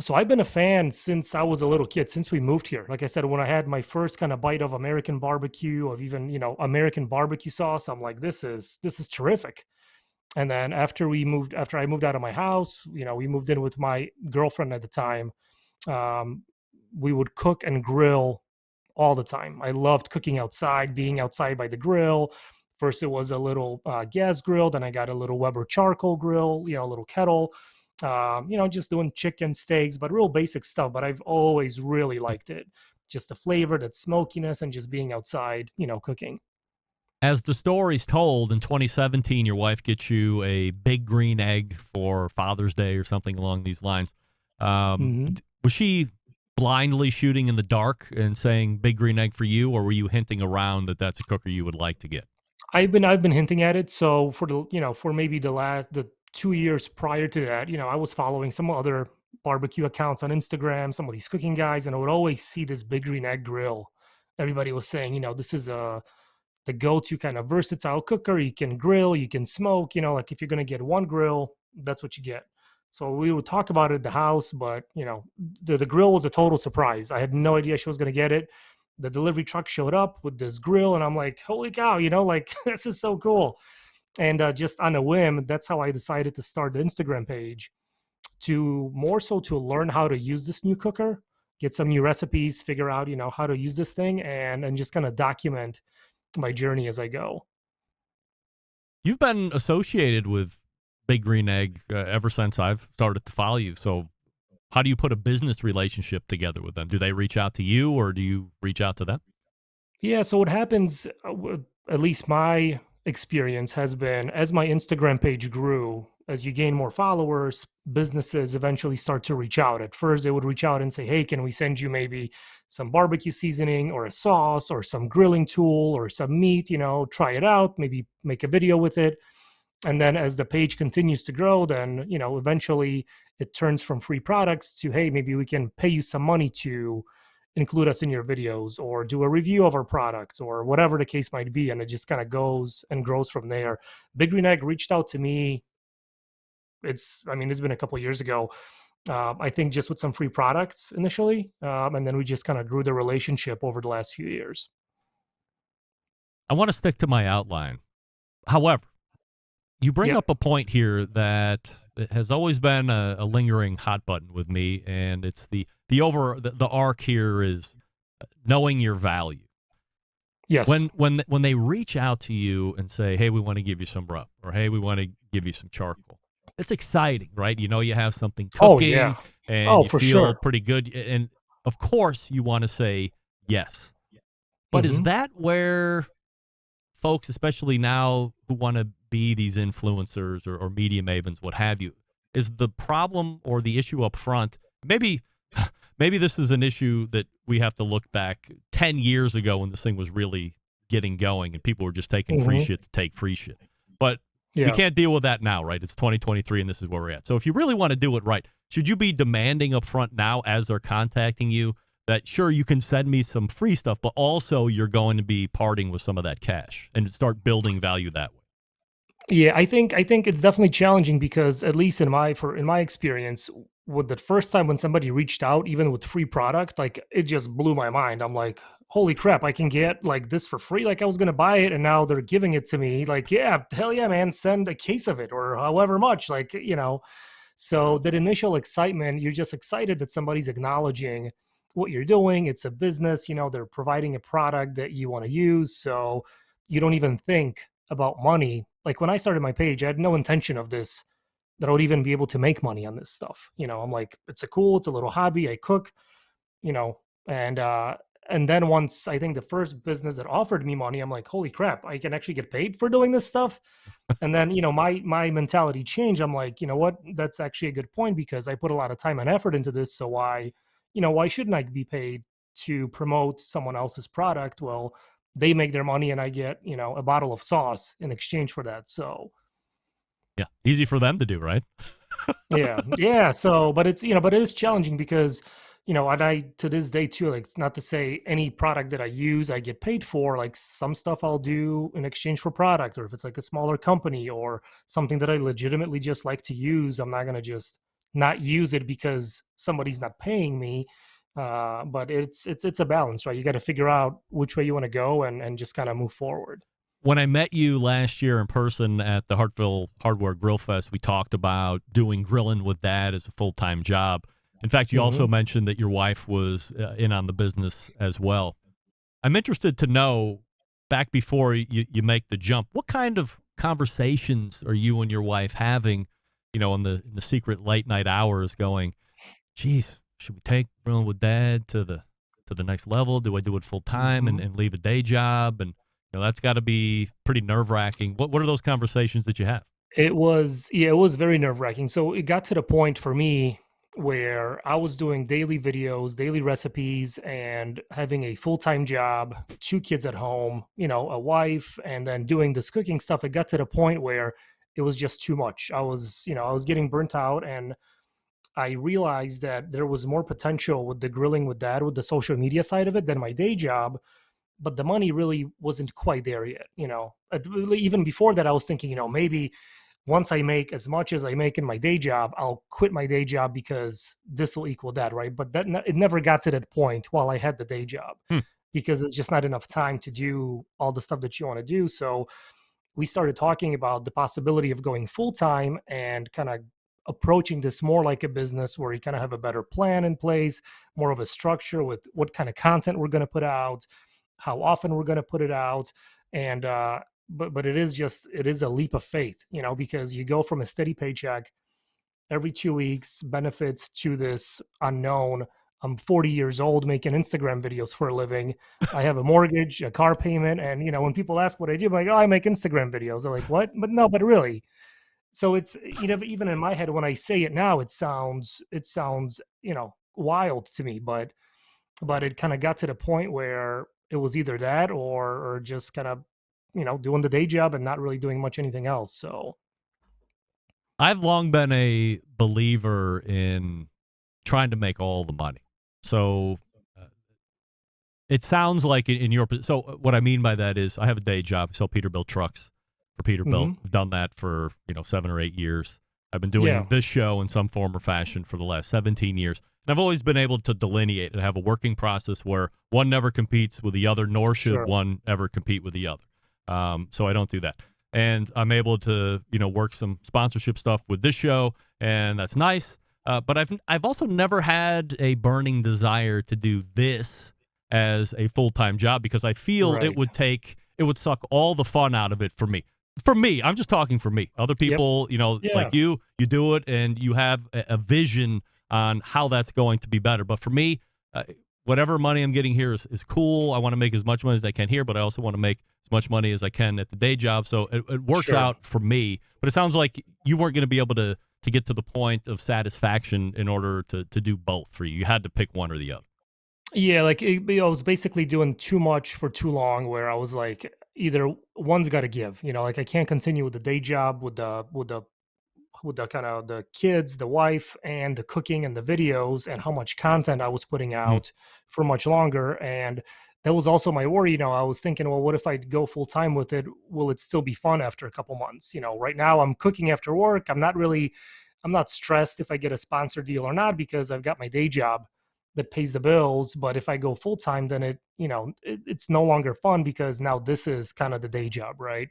[SPEAKER 15] So I've been a fan since I was a little kid, since we moved here. Like I said, when I had my first kind of bite of American barbecue, of even, American barbecue sauce, I'm like, this is terrific. And then after I moved out of my house, we moved in with my girlfriend at the time. We would cook and grill all the time. I loved cooking outside, being outside by the grill. First, it was a little gas grill. Then I got a little Weber charcoal grill, a little kettle. Just doing chicken, steaks, but real basic stuff. But I've always really liked it. Just the flavor, that smokiness, and just being outside, cooking.
[SPEAKER 3] As the story's told, in 2017, your wife gets you a big green egg for Father's Day or something along these lines. Was she blindly shooting in the dark and saying big green egg for you, or were you hinting around that that's a cooker you would like to get?
[SPEAKER 15] I've been hinting at it. So for maybe the 2 years prior to that, I was following some other barbecue accounts on Instagram, some of these cooking guys, and I would always see this big green egg grill. Everybody was saying, this is the go-to kind of versatile cooker. You can grill, you can smoke, like if you're going to get one grill, that's what you get. So we would talk about it at the house, but the grill was a total surprise. I had no idea she was going to get it. The delivery truck showed up with this grill, and I'm like, holy cow, like this is so cool. And just on a whim, that's how I decided to start the Instagram page, to more so to learn how to use this new cooker, get some new recipes, figure out how to use this thing, and just kind of document my journey as I go.
[SPEAKER 3] You've been associated with Big Green Egg ever since I've started to follow you. So how do you put a business relationship together with them? Do they reach out to you, or do you reach out to them?
[SPEAKER 15] Yeah, so what happens, at least my experience has been, as my Instagram page grew, as you gain more followers, businesses eventually start to reach out. At first, they would reach out and say, hey, can we send you maybe some barbecue seasoning or a sauce or some grilling tool or some meat, try it out, maybe make a video with it. And then as the page continues to grow, then, eventually it turns from free products to, hey, maybe we can pay you some money to include us in your videos or do a review of our products or whatever the case might be. And it just kind of goes and grows from there. Big Green Egg reached out to me. It's been a couple of years ago. I think just with some free products initially. And then we just kind of grew the relationship over the last few years.
[SPEAKER 3] I want to stick to my outline. However, you bring up a point here that has always been a lingering hot button with me, and it's the arc here is knowing your value.
[SPEAKER 15] Yes.
[SPEAKER 3] When they reach out to you and say, hey, we want to give you some rub, or hey, we want to give you some charcoal, it's exciting, right? You have something cooking, and you feel pretty good, and of course you want to say yes. But is that where folks, especially now who want to be these influencers or media mavens, what have you, is the problem or the issue up front? Maybe this is an issue that we have to look back 10 years ago when this thing was really getting going and people were just taking free shit to take free shit. But we can't deal with that now, right? It's 2023 and this is where we're at. So if you really want to do it right, should you be demanding up front now as they're contacting you that, sure, you can send me some free stuff, but also you're going to be parting with some of that cash and start building value that way?
[SPEAKER 15] Yeah, I think it's definitely challenging because, at least in my experience, with the first time when somebody reached out, even with free product, like it just blew my mind. I'm like, holy crap, I can get like this for free. Like I was going to buy it and now they're giving it to me. Like, yeah, hell yeah, man, send a case of it or however much, so that initial excitement, you're just excited that somebody's acknowledging what you're doing. It's a business, they're providing a product that you want to use. So you don't even think about money. Like when I started my page, I had no intention of this, that I would even be able to make money on this stuff. I'm like, it's a little hobby. I cook, and then once I think the first business that offered me money, I'm like, holy crap, I can actually get paid for doing this stuff. And then, my mentality changed. I'm like, you know what, that's actually a good point because I put a lot of time and effort into this. So why shouldn't I be paid to promote someone else's product? Well, they make their money and I get, a bottle of sauce in exchange for that. So
[SPEAKER 3] yeah, easy for them to do, right?
[SPEAKER 15] yeah. So, but it is challenging because, and I, to this day too, like, it's not to say any product that I use, I get paid for. Like some stuff I'll do in exchange for product, or if it's like a smaller company or something that I legitimately just like to use, I'm not going to just not use it because somebody's not paying me. But it's a balance, right? You got to figure out which way you want to go and just kind of move forward.
[SPEAKER 3] When I met you last year in person at the Hartville Hardware Grill Fest, we talked about doing Grillin With Dad as a full-time job. In fact, you also mentioned that your wife was in on the business as well. I'm interested to know, back before you make the jump, what kind of conversations are you and your wife having, in the secret late night hours, going, geez, should we take Grillin With Dad to the next level? Do I do it full time and leave a day job? And that's got to be pretty nerve wracking. What are those conversations that you have?
[SPEAKER 15] It was very nerve wracking. So it got to the point for me where I was doing daily videos, daily recipes, and having a full-time job, 2 kids at home, a wife, and then doing this cooking stuff. It got to the point where it was just too much. I was getting burnt out, and I realized that there was more potential with the Grilling With Dad, with the social media side of it, than my day job. But the money really wasn't quite there yet. Even before that, I was thinking, maybe once I make as much as I make in my day job, I'll quit my day job because this will equal that, right? But it never got to that point while I had the day job because it's just not enough time to do all the stuff that you want to do. So we started talking about the possibility of going full time and kind of approaching this more like a business where you kind of have a better plan in place, more of a structure with what kind of content we're going to put out, how often we're going to put it out. And, but it is a leap of faith, you know, because you go from a steady paycheck every 2 weeks, benefits to this unknown. I'm 40 years old making Instagram videos for a living. I have a mortgage, a car payment. And, you know, when people ask what I do, I'm like, oh, I make Instagram videos. They're like, what? But no, but really. So it's, you know, even in my head, when I say it now, it sounds, you know, wild to me, but it kind of got to the point where it was either that or just kind of, you know, doing the day job and not really doing much anything else. So
[SPEAKER 3] I've long been a believer in trying to make all the money. So it sounds like in your, so what I mean by that is I have a day job. I sell Peterbilt trucks for Peterbilt. I've done that for, 7 or 8 years. I've been doing this show in some form or fashion for the last 17 years. And I've always been able to delineate and have a working process where one never competes with the other, nor should one ever compete with the other. So I don't do that. And I'm able to, work some sponsorship stuff with this show, and that's nice. But I've also never had a burning desire to do this as a full-time job because I feel it would suck all the fun out of it for me. For me, I'm just talking for me. Other people, like you do it and you have a vision on how that's going to be better. But for me, whatever money I'm getting here is cool. I want to make as much money as I can here, but I also want to make as much money as I can at the day job. So it works out for me. But it sounds like you weren't going to be able to get to the point of satisfaction in order to do both for you. You had to pick one or the other.
[SPEAKER 15] Yeah, like I was basically doing too much for too long where I was like, either one's got to give, like I can't continue with the day job with the kind of the kids, the wife, and the cooking and the videos and how much content I was putting out for much longer. And that was also my worry. I was thinking, well, what if I go full time with it? Will it still be fun after a couple months? Right now I'm cooking after work. I'm not stressed if I get a sponsor deal or not because I've got my day job that pays the bills. But if I go full time, then it's no longer fun because now this is kind of the day job, right?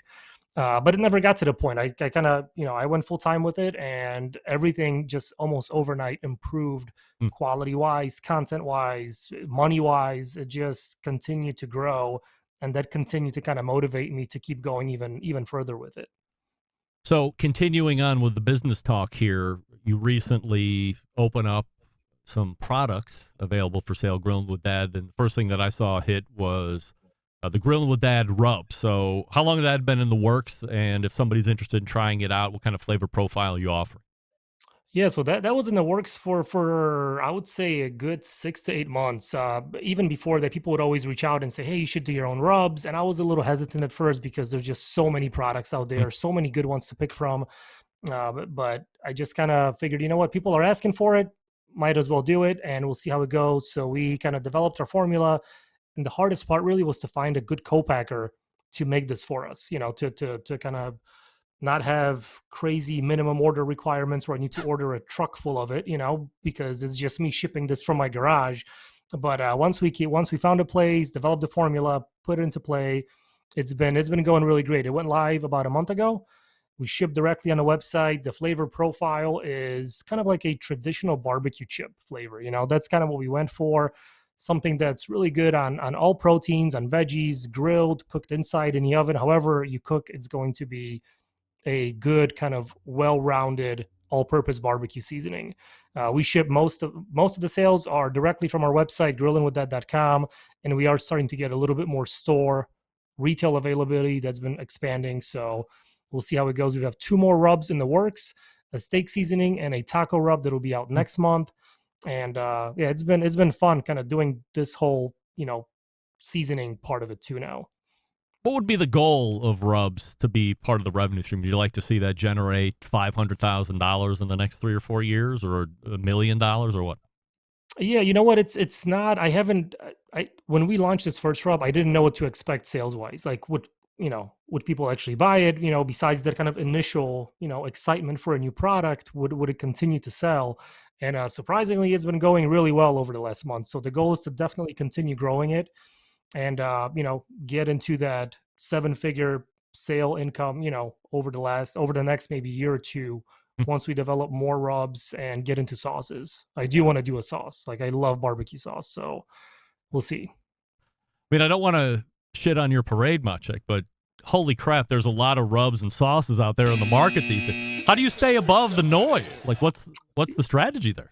[SPEAKER 15] But it never got to the point. I kind of, I went full time with it and everything just almost overnight improved quality wise, content wise, money wise. It just continued to grow. And that continued to kind of motivate me to keep going even further with it.
[SPEAKER 3] So continuing on with the business talk here, you recently open up some products available for sale, Grillin With Dad. And the first thing that I saw hit was the Grillin With Dad rub. So how long has that been in the works? And if somebody's interested in trying it out, what kind of flavor profile are you offering?
[SPEAKER 15] Yeah, so that was in the works for I would say a good 6 to 8 months. Even before that, people would always reach out and say, "Hey, you should do your own rubs." And I was a little hesitant at first because there's just so many products out there, so many good ones to pick from. But I just kind of figured, you know what, people are asking for it, might as well do it, and we'll see how it goes. So we kind of developed our formula, and the hardest part really was to find a good co-packer to make this for us. To kind of not have crazy minimum order requirements where I need to order a truck full of it, because it's just me shipping this from my garage. But once we found a place, developed the formula, put it into play, it's been going really great. It went live about a month ago. We ship directly on the website. The flavor profile is kind of like a traditional barbecue chip flavor. That's kind of what we went for. Something that's really good on all proteins, on veggies, grilled, cooked inside in the oven. However you cook, it's going to be a good kind of well-rounded all-purpose barbecue seasoning. We ship most of the sales are directly from our website, grillinwithdad.com, and we are starting to get a little bit more store retail availability that's been expanding. So we'll see how it goes. We have 2 more rubs in the works, a steak seasoning and a taco rub that'll be out next month. And it's been fun kind of doing this whole, seasoning part of it too now.
[SPEAKER 3] What would be the goal of rubs to be part of the revenue stream? Do you like to see that generate $500,000 in the next 3 or 4 years, or $1 million, or what?
[SPEAKER 15] Yeah, you know what? It's not. When we launched this first rub, I didn't know what to expect sales wise. Like would people actually buy it? Besides that kind of initial, excitement for a new product, would it continue to sell? And surprisingly, it's been going really well over the last month. So the goal is to definitely continue growing it and, get into that 7-figure sale income, over the next maybe year or two, once we develop more rubs and get into sauces. I do want to do a sauce. Like, I love barbecue sauce. So we'll see.
[SPEAKER 3] I mean, I don't want to shit on your parade, Maciek, but holy crap, there's a lot of rubs and sauces out there in the market these days. How do you stay above the noise? Like, what's the strategy there?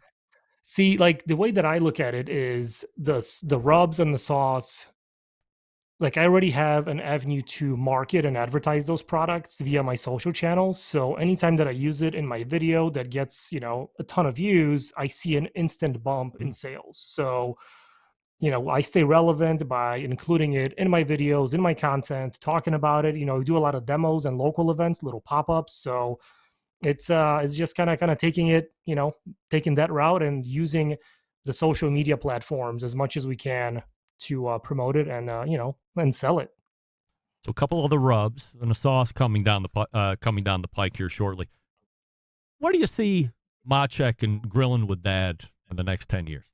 [SPEAKER 15] See, like, the way that I look at it is the rubs and the sauce. Like, I already have an avenue to market and advertise those products via my social channels. So anytime that I use it in my video that gets, a ton of views, I see an instant bump in sales. So, I stay relevant by including it in my videos, in my content, talking about it. We do a lot of demos and local events, little pop-ups. So it's just kind of taking it, taking that route and using the social media platforms as much as we can to promote it and and sell it.
[SPEAKER 3] So a couple of the rubs and a sauce coming down the pike here shortly. Where do you see Maciek and Grillin with Dad in the next 10 years?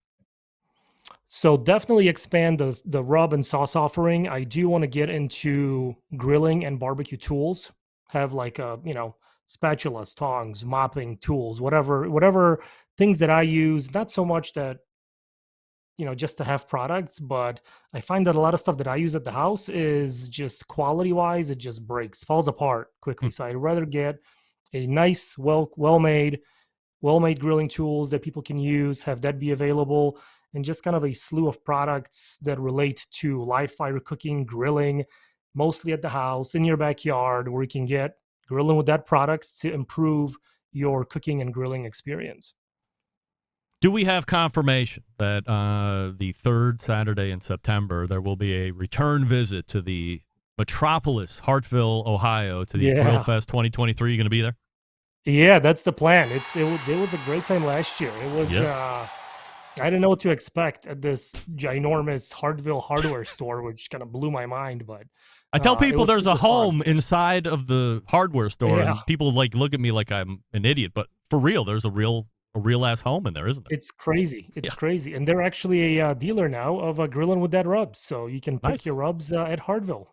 [SPEAKER 15] So definitely expand the rub and sauce offering. I do want to get into grilling and barbecue tools. Have like spatulas, tongs, mopping tools, whatever things that I use. Not so much that just to have products, but I find that a lot of stuff that I use at the house is just quality wise, it just breaks, falls apart quickly. So I'd rather get a nice, well-made grilling tools that people can use, have that be available, and just kind of a slew of products that relate to live fire cooking, grilling, mostly at the house, in your backyard, where you can get Grillin With Dad products to improve your cooking and grilling experience.
[SPEAKER 3] Do we have confirmation that the third Saturday in September, there will be a return visit to the metropolis, Hartville, Ohio, to the Grill Fest 2023? You going to be there?
[SPEAKER 15] Yeah, that's the plan. It was a great time last year. It was, I didn't know what to expect at this ginormous Hartville hardware store, which kind of blew my mind. But
[SPEAKER 3] I tell people there's a home inside of the hardware store, and people look at me like I'm an idiot. But for real, there's a real ass home in there, isn't there?
[SPEAKER 15] It's crazy. It's crazy. And they're actually a dealer now of Grillin With Dad rubs. So you can pick your rubs at Hartville.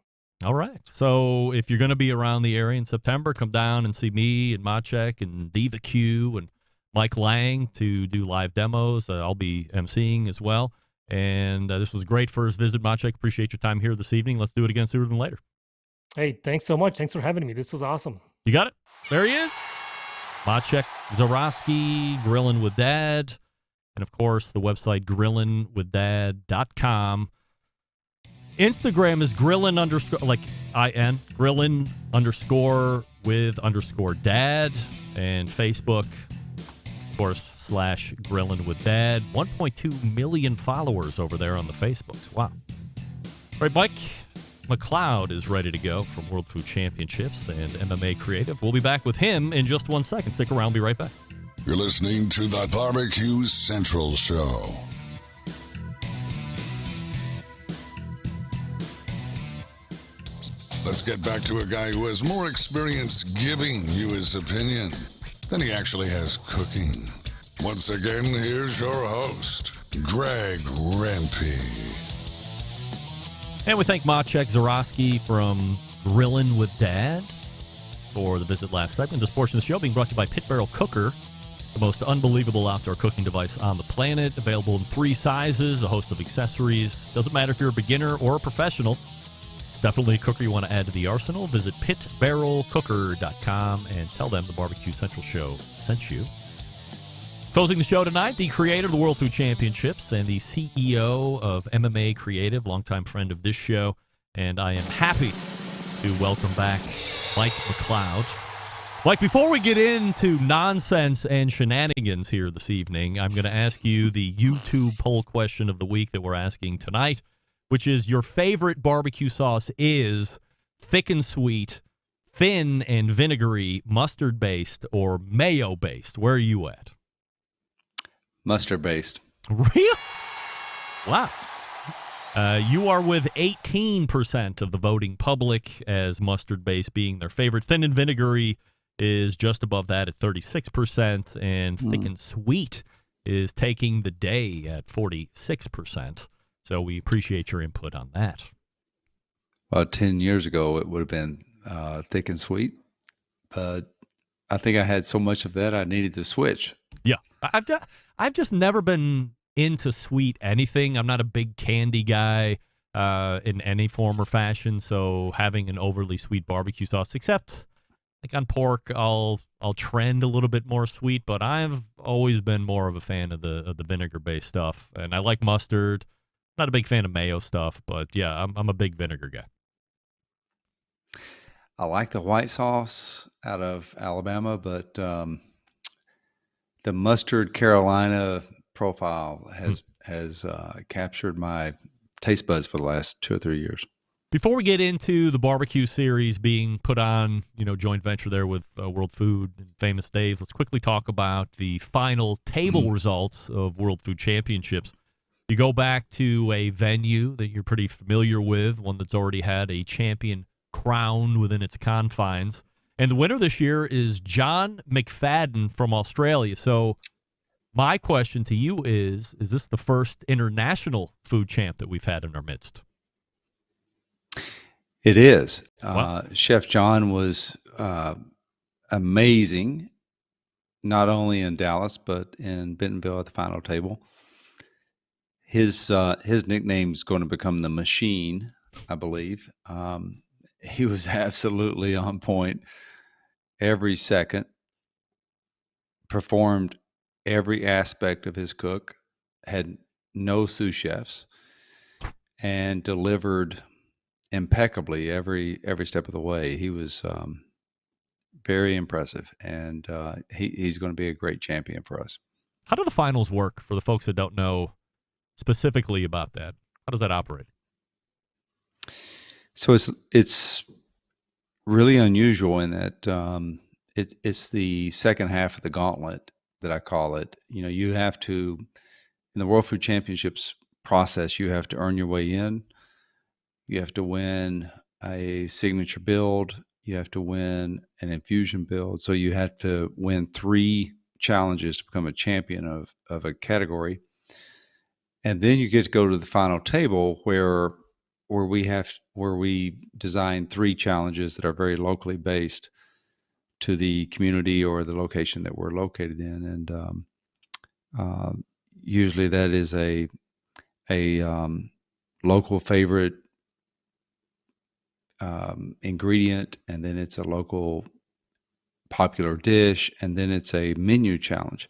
[SPEAKER 3] All right. So if you're going to be around the area in September, come down and see me and Maciek and BBQ and Mike Lang to do live demos. I'll be emceeing as well. And this was great first visit, Maciek. Appreciate your time here this evening. Let's do it again sooner than later.
[SPEAKER 15] Hey, thanks so much. Thanks for having me. This was awesome.
[SPEAKER 3] You got it. There he is. Maciek Zurawski, Grillin With Dad. And, of course, the website grillinwithdad.com. Instagram is Grillin _with_dad. And Facebook, of course, /Grillin With Dad. 1.2 million followers over there on the Facebooks. Wow. All right, Mike McLeod is ready to go from World Food Championships and MMA Creative. We'll be back with him in just 1 second. Stick around. We'll be right back.
[SPEAKER 4] You're listening to the BBQ Central Show. Let's get back to a guy who has more experience giving you his opinion than he actually has cooking. Once again, here's your host, Greg Rempe.
[SPEAKER 3] And we thank Maciek Zurawski from Grillin With Dad for the visit last segment. This portion of the show being brought to you by Pit Barrel Cooker, the most unbelievable outdoor cooking device on the planet. Available in 3 sizes, a host of accessories. Doesn't matter if you're a beginner or a professional. It's definitely a cooker you want to add to the arsenal. Visit pitbarrelcooker.com and tell them the Barbecue Central Show sent you. Closing the show tonight, the creator of the World Food Championships and the CEO of MMA Creative, longtime friend of this show. And I am happy to welcome back Mike McLeod. Mike, before we get into nonsense and shenanigans here this evening, I'm going to ask you the YouTube poll question of the week that we're asking tonight, which is your favorite barbecue sauce is thick and sweet, thin and vinegary, mustard-based, or mayo-based. Where are you at?
[SPEAKER 16] Mustard based.
[SPEAKER 3] Really? Wow. You are with 18% of the voting public, as mustard base being their favorite. Thin and vinegary is just above that at 36%, and thick and sweet is taking the day at 46%. So we appreciate your input on that.
[SPEAKER 16] About 10 years ago, it would have been thick and sweet, but I think I had so much of that I needed to switch.
[SPEAKER 3] Yeah, I've just never been into sweet anything. I'm not a big candy guy in any form or fashion, so having an overly sweet barbecue sauce, except like on pork, I'll trend a little bit more sweet, but I've always been more of a fan of the vinegar-based stuff, and I like mustard. Not a big fan of mayo stuff, but yeah, I'm a big vinegar guy.
[SPEAKER 16] I like the white sauce out of Alabama, but the mustard Carolina profile has captured my taste buds for the last 2 or 3 years.
[SPEAKER 3] Before we get into the barbecue series being put on, joint venture there with World Food and Famous Dave's, let's quickly talk about the final table results of World Food Championships. You go back to a venue that you're pretty familiar with, one that's already had a champion crowned within its confines. And the winner this year is John McFadden from Australia. So my question to you is this the first international food champ that we've had in our midst?
[SPEAKER 16] It is.
[SPEAKER 3] Wow.
[SPEAKER 16] Chef John was amazing, not only in Dallas, but in Bentonville at the final table. His nickname is going to become the Machine, I believe. He was absolutely on point every second, performed every aspect of his cook, had no sous chefs, and delivered impeccably every step of the way. He was very impressive, and he's going to be a great champion for us.
[SPEAKER 3] How do the finals work for the folks that don't know specifically about that? How does that operate?
[SPEAKER 16] So it's really unusual in that it's the second half of the gauntlet that I call it. You have to, in the World Food Championships process, you have to earn your way in. You have to win a signature build. You have to win an infusion build. So you have to win 3 challenges to become a champion of a category. And then you get to go to the final table where we design 3 challenges that are very locally based to the community or the location that we're located in. And usually that is a local favorite ingredient, and then it's a local popular dish, and then it's a menu challenge.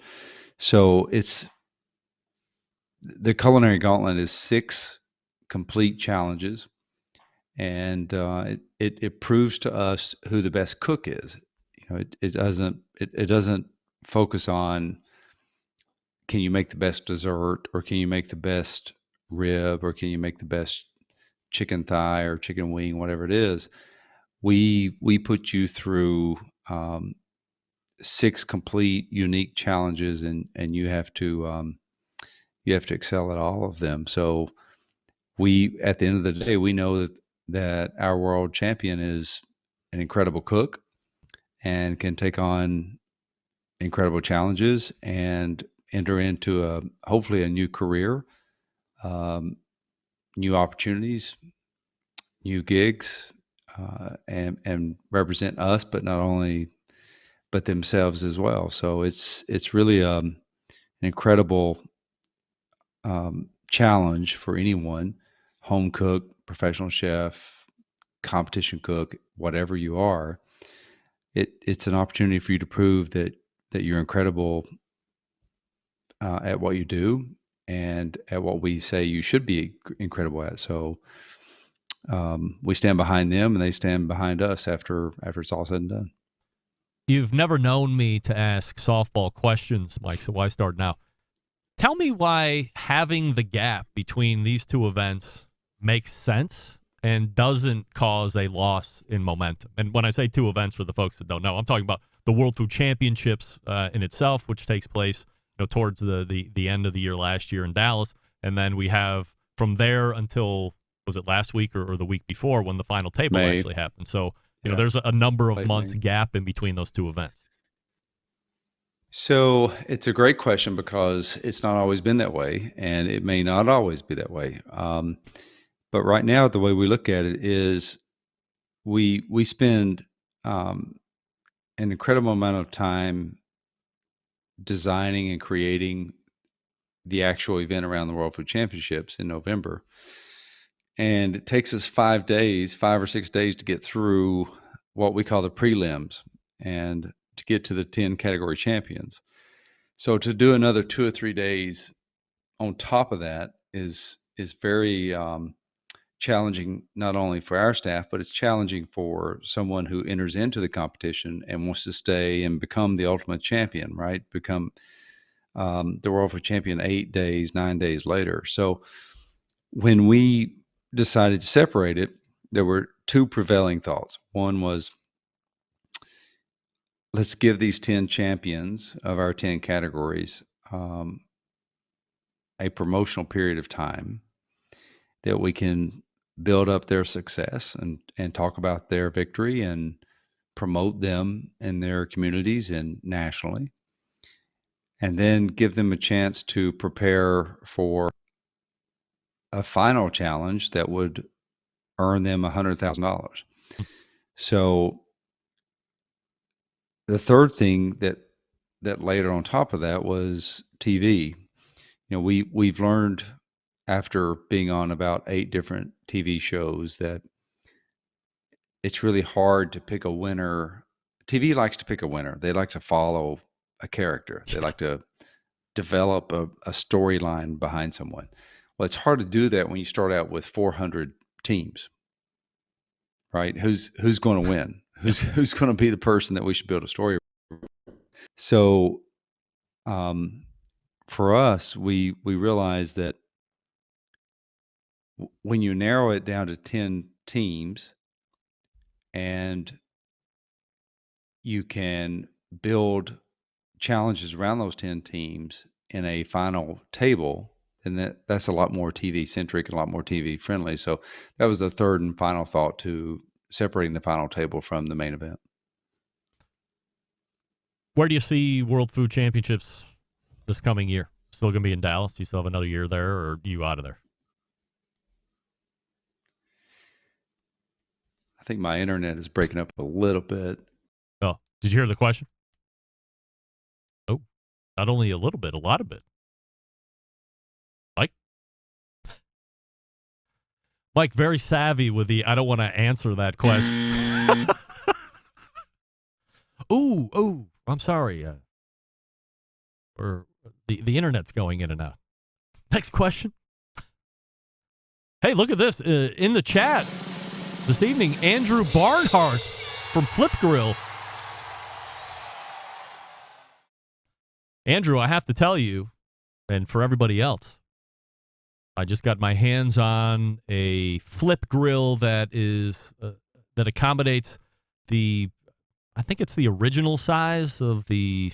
[SPEAKER 16] So the culinary gauntlet is 6 complete challenges, and it proves to us who the best cook is. It doesn't focus on, can you make the best dessert, or can you make the best rib, or can you make the best chicken thigh or chicken wing, whatever it is. We put you through 6 complete unique challenges, and you have to excel at all of them. So at the end of the day, we know that our world champion is an incredible cook and can take on incredible challenges and enter into hopefully a new career, new opportunities, new gigs, and represent us, but themselves as well. So it's really an incredible challenge for anyone, home cook, professional chef, competition cook, whatever you are. It's an opportunity for you to prove that you're incredible at what you do and at what we say you should be incredible at. So we stand behind them, and they stand behind us after it's all said and done.
[SPEAKER 3] You've never known me to ask softball questions, Mike, so why start now? Tell me why having the gap between these 2 events makes sense and doesn't cause a loss in momentum. And when I say 2 events, for the folks that don't know, I'm talking about the World Food Championships in itself, which takes place towards the end of the year last year in Dallas. And then we have from there until, was it last week or the week before when the final table
[SPEAKER 16] May.
[SPEAKER 3] actually happened. So, there's a number of
[SPEAKER 16] Late
[SPEAKER 3] months
[SPEAKER 16] May.
[SPEAKER 3] gap in between those two events.
[SPEAKER 16] So it's a great question because it's not always been that way, and it may not always be that way. But right now, the way we look at it is we spend an incredible amount of time designing and creating the actual event around the World Food Championships in November. And it takes us 5 or 6 days to get through what we call the prelims and to get to the 10 category champions. So to do another 2 or 3 days on top of that is very challenging, not only for our staff, but it's challenging for someone who enters into the competition and wants to stay and become the ultimate champion, right? Become the World Food Champion 8 days, 9 days later. So when we decided to separate it, there were two prevailing thoughts. One was, let's give these 10 champions of our 10 categories a promotional period of time that we can build up their success and talk about their victory and promote them in their communities and nationally, and then give them a chance to prepare for a final challenge that would earn them $100,000. So the third thing that layered on top of that was TV. We've learned after being on about 8 different TV shows that it's really hard to pick a winner. TV likes to pick a winner. They like to follow a character. They like to develop a storyline behind someone. Well, it's hard to do that when you start out with 400 teams, right? Who's going to win? Who's going to be the person that we should build a story around? So for us, we realized that when you narrow it down to 10 teams and you can build challenges around those 10 teams in a final table, then that's a lot more TV centric and a lot more TV friendly. So that was the third and final thought to separating the final table from the main event.
[SPEAKER 3] Where do you see World Food Championships this coming year? Still going to be in Dallas? Do you still have another year there, or are you out of there?
[SPEAKER 16] I think my internet is breaking up a little bit.
[SPEAKER 3] Oh, did you hear the question? Oh, not only a little bit, a lot of it. Mike, very savvy with the, I don't want to answer that question. Ooh, I'm sorry. Or the internet's going in and out. Next question. Hey, look at this. In the chat this evening, Andrew Barnhart from Flip Grill. Andrew, I have to tell you, and for everybody else, I just got my hands on a flip grill that is that accommodates I think it's the original size of the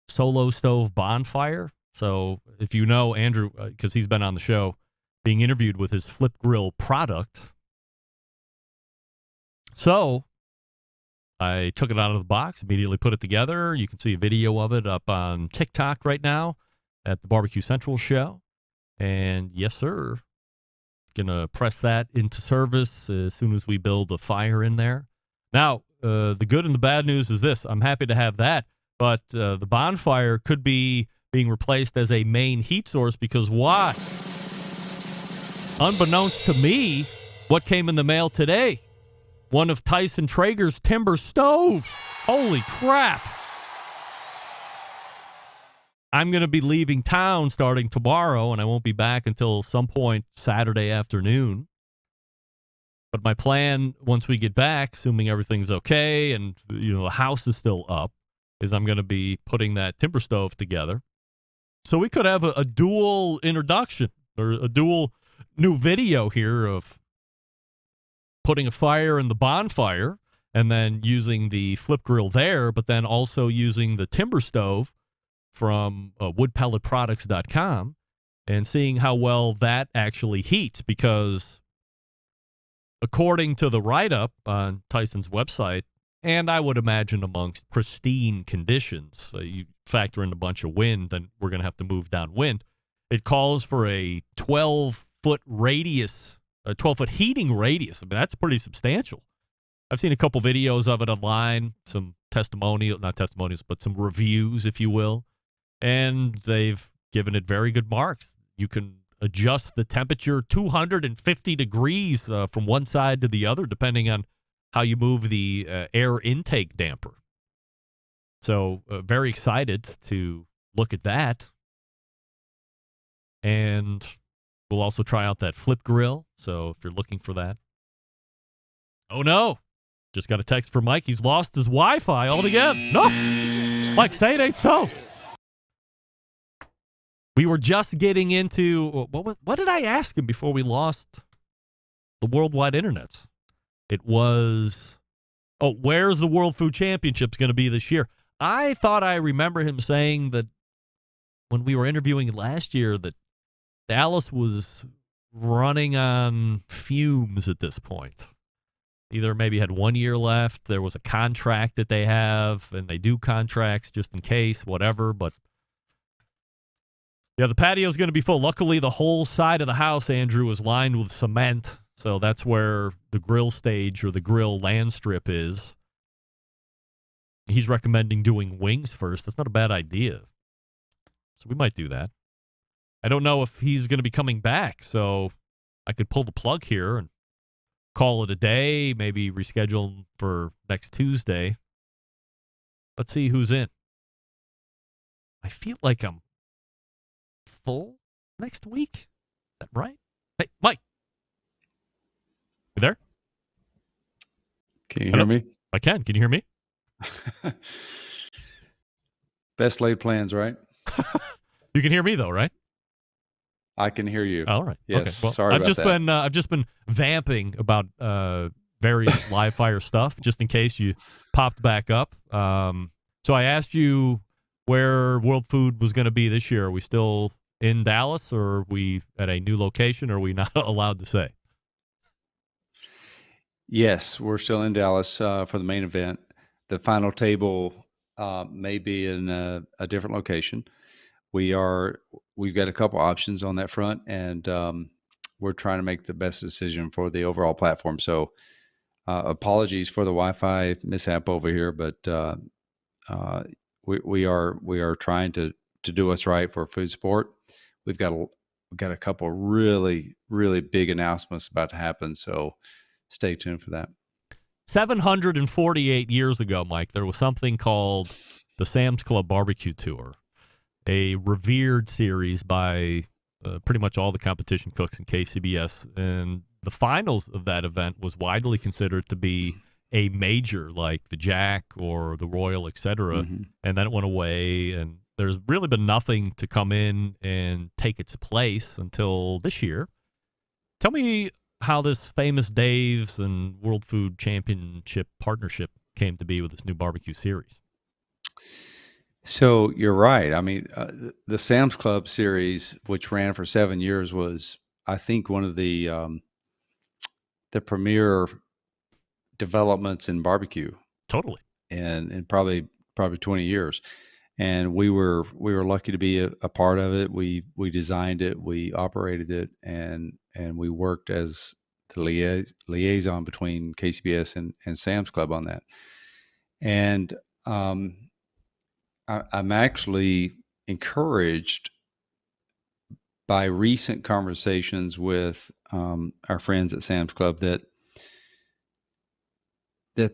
[SPEAKER 3] Solo Stove Bonfire. So if you know Andrew, because he's been on the show, being interviewed with his flip grill product. So I took it out of the box, immediately put it together. You can see a video of it up on TikTok right now at the Barbecue Central show. And yes, sir, gonna press that into service as soon as we build a fire in there. Now, the good and the bad news is this. I'm happy to have that, but the bonfire could be being replaced as a main heat source because why? Unbeknownst to me, what came in the mail today? One of Tyson Traeger's timber stoves. Holy crap. I'm going to be leaving town starting tomorrow, and I won't be back until some point Saturday afternoon. But my plan, once we get back, assuming everything's okay and the house is still up, is I'm going to be putting that timber stove together. So we could have a dual introduction or a dual new video here of putting a fire in the bonfire and then using the flip grill there, but then also using the timber stove from woodpelletproducts.com and seeing how well that actually heats, because according to the write-up on Tyson's website, and I would imagine amongst pristine conditions, you factor in a bunch of wind, then we're going to have to move downwind. It calls for a 12-foot radius, a 12-foot heating radius. I mean, that's pretty substantial. I've seen a couple videos of it online, some not testimonials, but some reviews, if you will, and they've given it very good marks. You can adjust the temperature 250 degrees from one side to the other, depending on how you move the air intake damper. So very excited to look at that. And we'll also try out that flip grill. So if you're looking for that. Oh, no. Just got a text from Mike. He's lost his Wi-Fi altogether. No. Mike, say it ain't so. We were just getting into, what did I ask him before we lost the worldwide internets? It was, where's the World Food Championships going to be this year? I thought I remember him saying that when we were interviewing last year that Dallas was running on fumes at this point. Either maybe had 1 year left, there was a contract that they have, and they do contracts just in case, whatever, but yeah, the patio's going to be full. Luckily, the whole side of the house, Andrew, is lined with cement, so that's where the grill stage or the grill land strip is. He's recommending doing wings first. That's not a bad idea. So we might do that. I don't know if he's going to be coming back, so I could pull the plug here and call it a day, maybe reschedule for next Tuesday. Let's see who's in. I feel like I'm full next week. Is that right? Hey, Mike. You there?
[SPEAKER 16] Can you hear me?
[SPEAKER 3] I can. Can you hear me?
[SPEAKER 16] Best laid plans, right?
[SPEAKER 3] You can hear me though, right?
[SPEAKER 16] I can hear you.
[SPEAKER 3] All right.
[SPEAKER 16] Yes.
[SPEAKER 3] Okay. Well,
[SPEAKER 16] sorry
[SPEAKER 3] I've
[SPEAKER 16] about
[SPEAKER 3] just
[SPEAKER 16] that.
[SPEAKER 3] been I've just been vamping about various live fire stuff, just in case you popped back up. So I asked you where World Food was going to be this year. Are we still in Dallas, or are we at a new location, or are we not allowed to say?
[SPEAKER 16] Yes, we're still in Dallas for the main event. The final table may be in a different location. We've got a couple options on that front, and we're trying to make the best decision for the overall platform. So apologies for the Wi-Fi mishap over here, but we are trying to do what's right for food support. We've got a couple really, really big announcements about to happen, so stay tuned for that.
[SPEAKER 3] 748 years ago, Mike, there was something called the Sam's Club Barbecue Tour, a revered series by pretty much all the competition cooks in KCBS. And the finals of that event was widely considered to be a major, like the Jack or the Royal, etc.
[SPEAKER 16] Mm-hmm.
[SPEAKER 3] And then it went away, and there's really been nothing to come in and take its place until this year. Tell me how this Famous Dave's and World Food Championship partnership came to be with this new barbecue series.
[SPEAKER 16] So you're right. I mean, the Sam's Club series, which ran for 7 years, was, I think, one of the premier developments in barbecue.
[SPEAKER 3] Totally.
[SPEAKER 16] And probably 20 years. And we were lucky to be a part of it. We designed it, we operated it, and we worked as the liaison between KCBS and Sam's Club on that. And I'm actually encouraged by recent conversations with our friends at Sam's Club that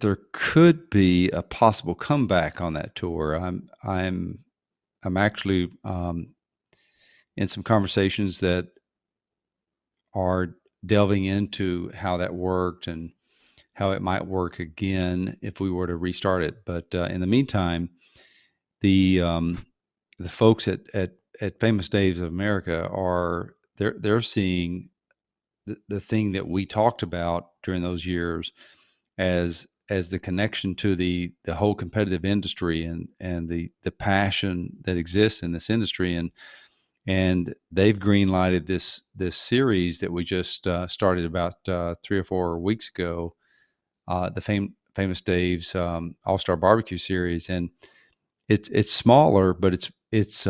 [SPEAKER 16] there could be a possible comeback on that tour. I'm actually in some conversations that are delving into how that worked and how it might work again if we were to restart it. But in the meantime, the folks at Famous Dave's of America they're seeing the thing that we talked about during those years as the connection to the whole competitive industry and the passion that exists in this industry. And and they've green-lighted this series that we just started about 3 or 4 weeks ago, the Famous Dave's All-Star Barbecue Series, and it's smaller, but it's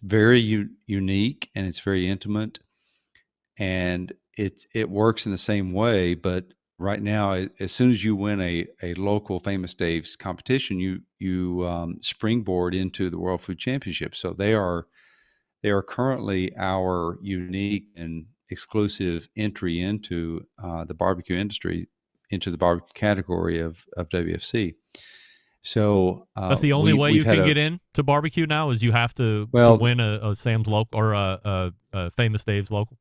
[SPEAKER 16] very unique, and it's very intimate, and it works in the same way. But right now, as soon as you win a local Famous Dave's competition, you springboard into the World Food Championship. So they are currently our unique and exclusive entry into the barbecue industry, into the barbecue category of WFC. So
[SPEAKER 3] that's the only way you can get in to barbecue now, is you have to win a Sam's local or a Famous Dave's local.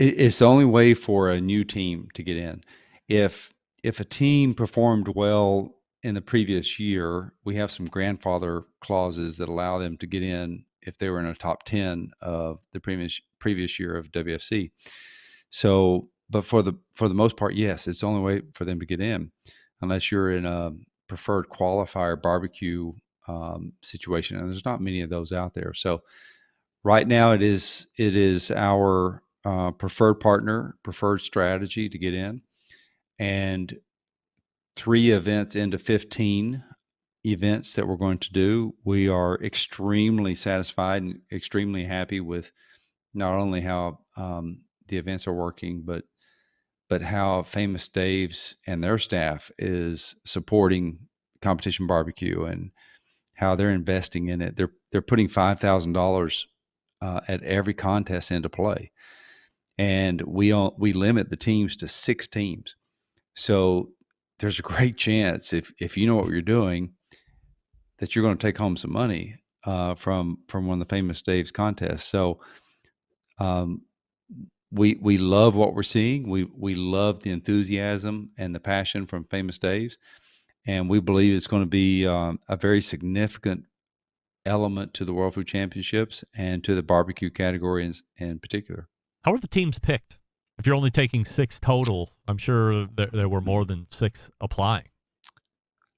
[SPEAKER 16] It's the only way for a new team to get in. If a team performed well in the previous year, we have some grandfather clauses that allow them to get in if they were in a top 10 of the previous year of WFC. So, but for the most part, yes, it's the only way for them to get in, unless you're in a preferred qualifier barbecue situation, and there's not many of those out there. So, right now it is our preferred partner, preferred strategy to get in, and 3 events into 15 events that we're going to do. We are extremely satisfied and extremely happy with not only how the events are working, but how Famous Dave's and their staff is supporting competition barbecue and how they're investing in it. They're putting $5,000 at every contest into play. And we limit the teams to 6 teams. So there's a great chance if you know what you're doing, that you're going to take home some money from one of the Famous Dave's contests. So we love what we're seeing. We love the enthusiasm and the passion from Famous Dave's, and we believe it's going to be a very significant element to the World Food Championships and to the barbecue category in particular.
[SPEAKER 3] How are the teams picked? If you're only taking 6 total, I'm sure there were more than 6 applying.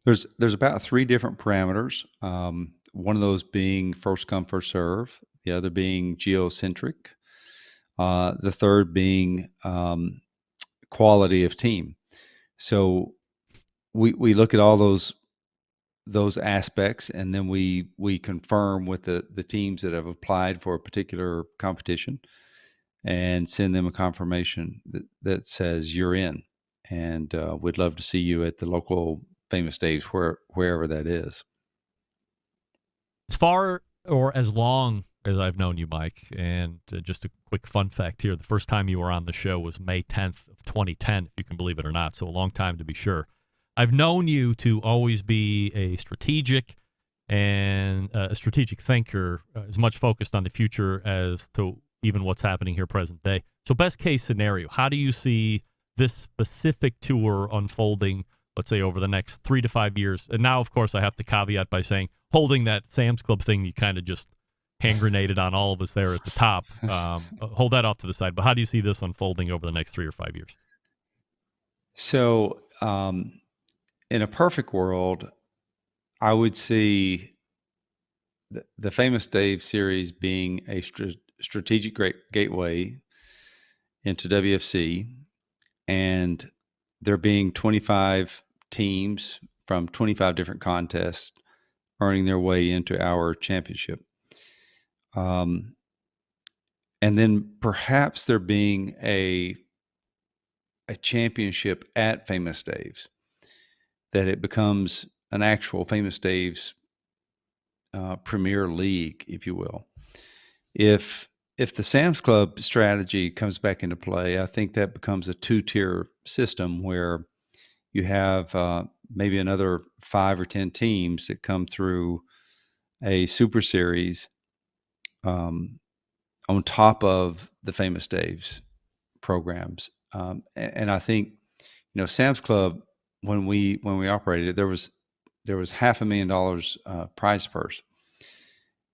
[SPEAKER 16] There's about 3 different parameters. One of those being first come, first serve. The other being geocentric. The third being quality of team. So we look at all those aspects, and then we confirm with the teams that have applied for a particular competition, and send them a confirmation that says you're in, and we'd love to see you at the local Famous Dave's, wherever that is.
[SPEAKER 3] As far or as long as I've known you, Mike, and just a quick fun fact here, the first time you were on the show was May 10th of 2010, if you can believe it or not, so a long time to be sure. I've known you to always be a strategic and a strategic thinker, as much focused on the future as to even what's happening here present day. So best case scenario, how do you see this specific tour unfolding, let's say, over the next 3 to 5 years? And now, of course, I have to caveat by saying, holding that Sam's Club thing you kind of just hand grenaded on all of us there at the top. Hold that off to the side. But how do you see this unfolding over the next 3 or 5 years?
[SPEAKER 16] So in a perfect world, I would see the Famous Dave series being a strategic gateway into WFC, and there being 25 teams from 25 different contests earning their way into our championship. And then perhaps there being a championship at Famous Dave's, that it becomes an actual Famous Dave's Premier League, if you will. If the Sam's Club strategy comes back into play, I think that becomes a 2-tier system where you have maybe another 5 or 10 teams that come through a Super Series on top of the Famous Dave's programs. And I think, Sam's Club, when we operated it, there was $500,000 prize purse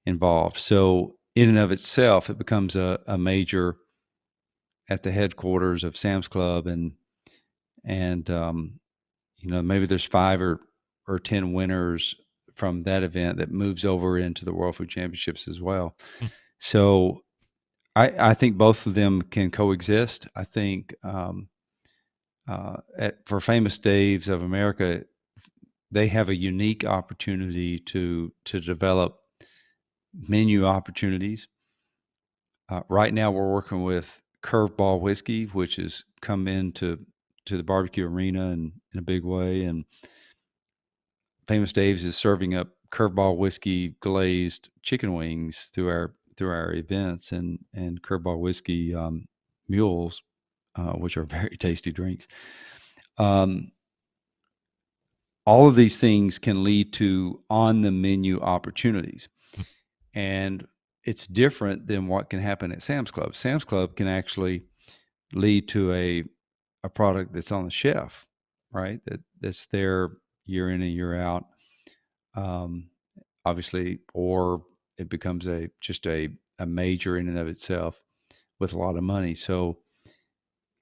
[SPEAKER 16] involved. So in and of itself, it becomes a major at the headquarters of Sam's Club, and maybe there's 5 or 10 winners from that event that moves over into the World Food Championships as well. So I think both of them can coexist. I think for Famous Dave's of America, they have a unique opportunity to develop menu opportunities. Right now, we're working with Curveball Whiskey, which has come into the barbecue arena in a big way, and Famous Dave's is serving up Curveball Whiskey glazed chicken wings through our events, and Curveball Whiskey mules, which are very tasty drinks. All of these things can lead to on the menu opportunities, and it's different than what can happen at Sam's Club. Sam's Club can actually lead to a product that's on the shelf, right? That's there year in and year out. Obviously, or it becomes just a major in and of itself with a lot of money. So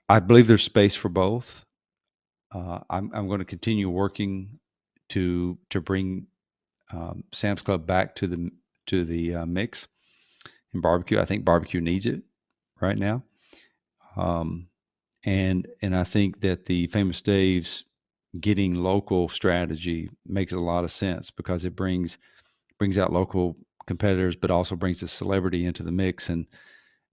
[SPEAKER 16] I believe there's space for both. I'm going to continue working to bring Sam's Club back to the mix in barbecue. I think barbecue needs it right now, and I think that the Famous Dave's getting local strategy makes a lot of sense because it brings out local competitors, but also brings the celebrity into the mix, and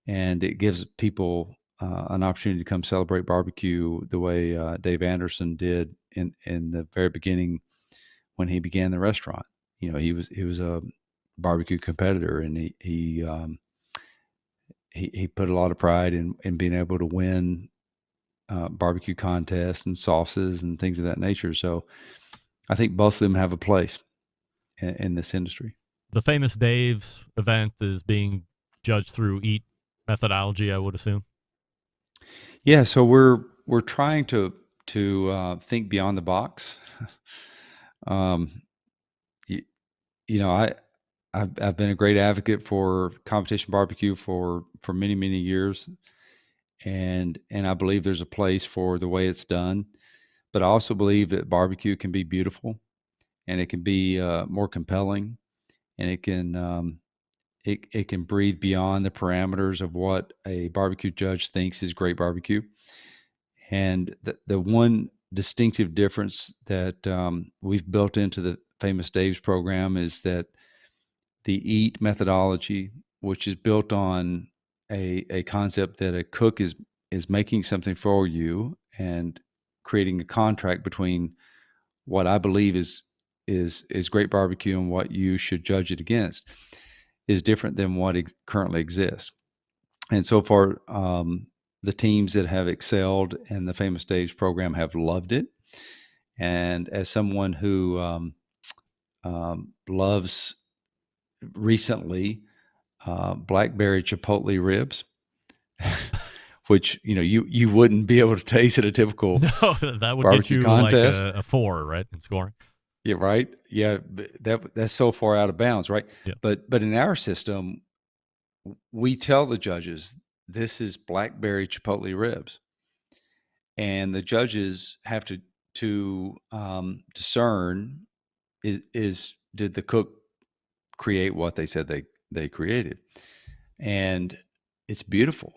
[SPEAKER 16] it gives people an opportunity to come celebrate barbecue the way Dave Anderson did in the very beginning when he began the restaurant. You know, he was a barbecue competitor, and he put a lot of pride in being able to win barbecue contests and sauces and things of that nature. So I think both of them have a place in this industry.
[SPEAKER 3] The Famous Dave's event is being judged through EAT methodology, I would assume.
[SPEAKER 16] Yeah, so we're trying to think beyond the box. You know, I've been a great advocate for competition barbecue for many, many years, and I believe there's a place for the way it's done, but I also believe that barbecue can be beautiful, and it can be more compelling, and it can it can breathe beyond the parameters of what a barbecue judge thinks is great barbecue. And the one distinctive difference that we've built into the Famous Dave's program is that the EAT methodology, which is built on a concept that a cook is making something for you and creating a contract between what I believe is great barbecue and what you should judge it against, is different than what currently exists. And so far, the teams that have excelled in the Famous Dave's program have loved it. And as someone who loves recently blackberry chipotle ribs, which you wouldn't be able to taste at a typical
[SPEAKER 3] that would get you
[SPEAKER 16] contest.
[SPEAKER 3] Like a 4, right, in scoring.
[SPEAKER 16] Yeah, right. Yeah, that's so far out of bounds, right?
[SPEAKER 3] Yeah.
[SPEAKER 16] But in our system, we tell the judges this is blackberry chipotle ribs, and the judges have to discern is did the cook create what they said they created, and it's beautiful.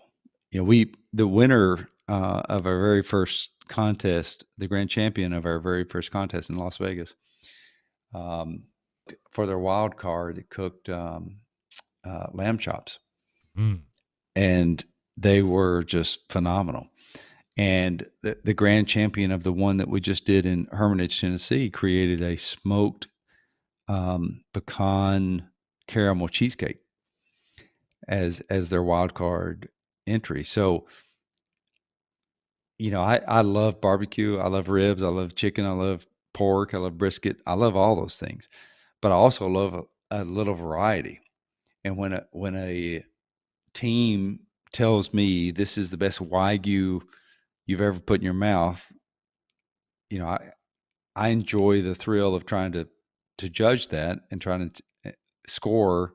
[SPEAKER 16] The winner of our very first contest, the grand champion of our very first contest in Las Vegas, for their wild card, it cooked lamb chops, and they were just phenomenal. And the grand champion of the one that we just did in Hermitage, Tennessee, created a smoked pecan caramel cheesecake as their wild card entry. So, I love barbecue. I love ribs. I love chicken. I love pork. I love brisket. I love all those things, but I also love a little variety. And when a team tells me this is the best Wagyu you've ever put in your mouth, I enjoy the thrill of trying to judge that and trying to score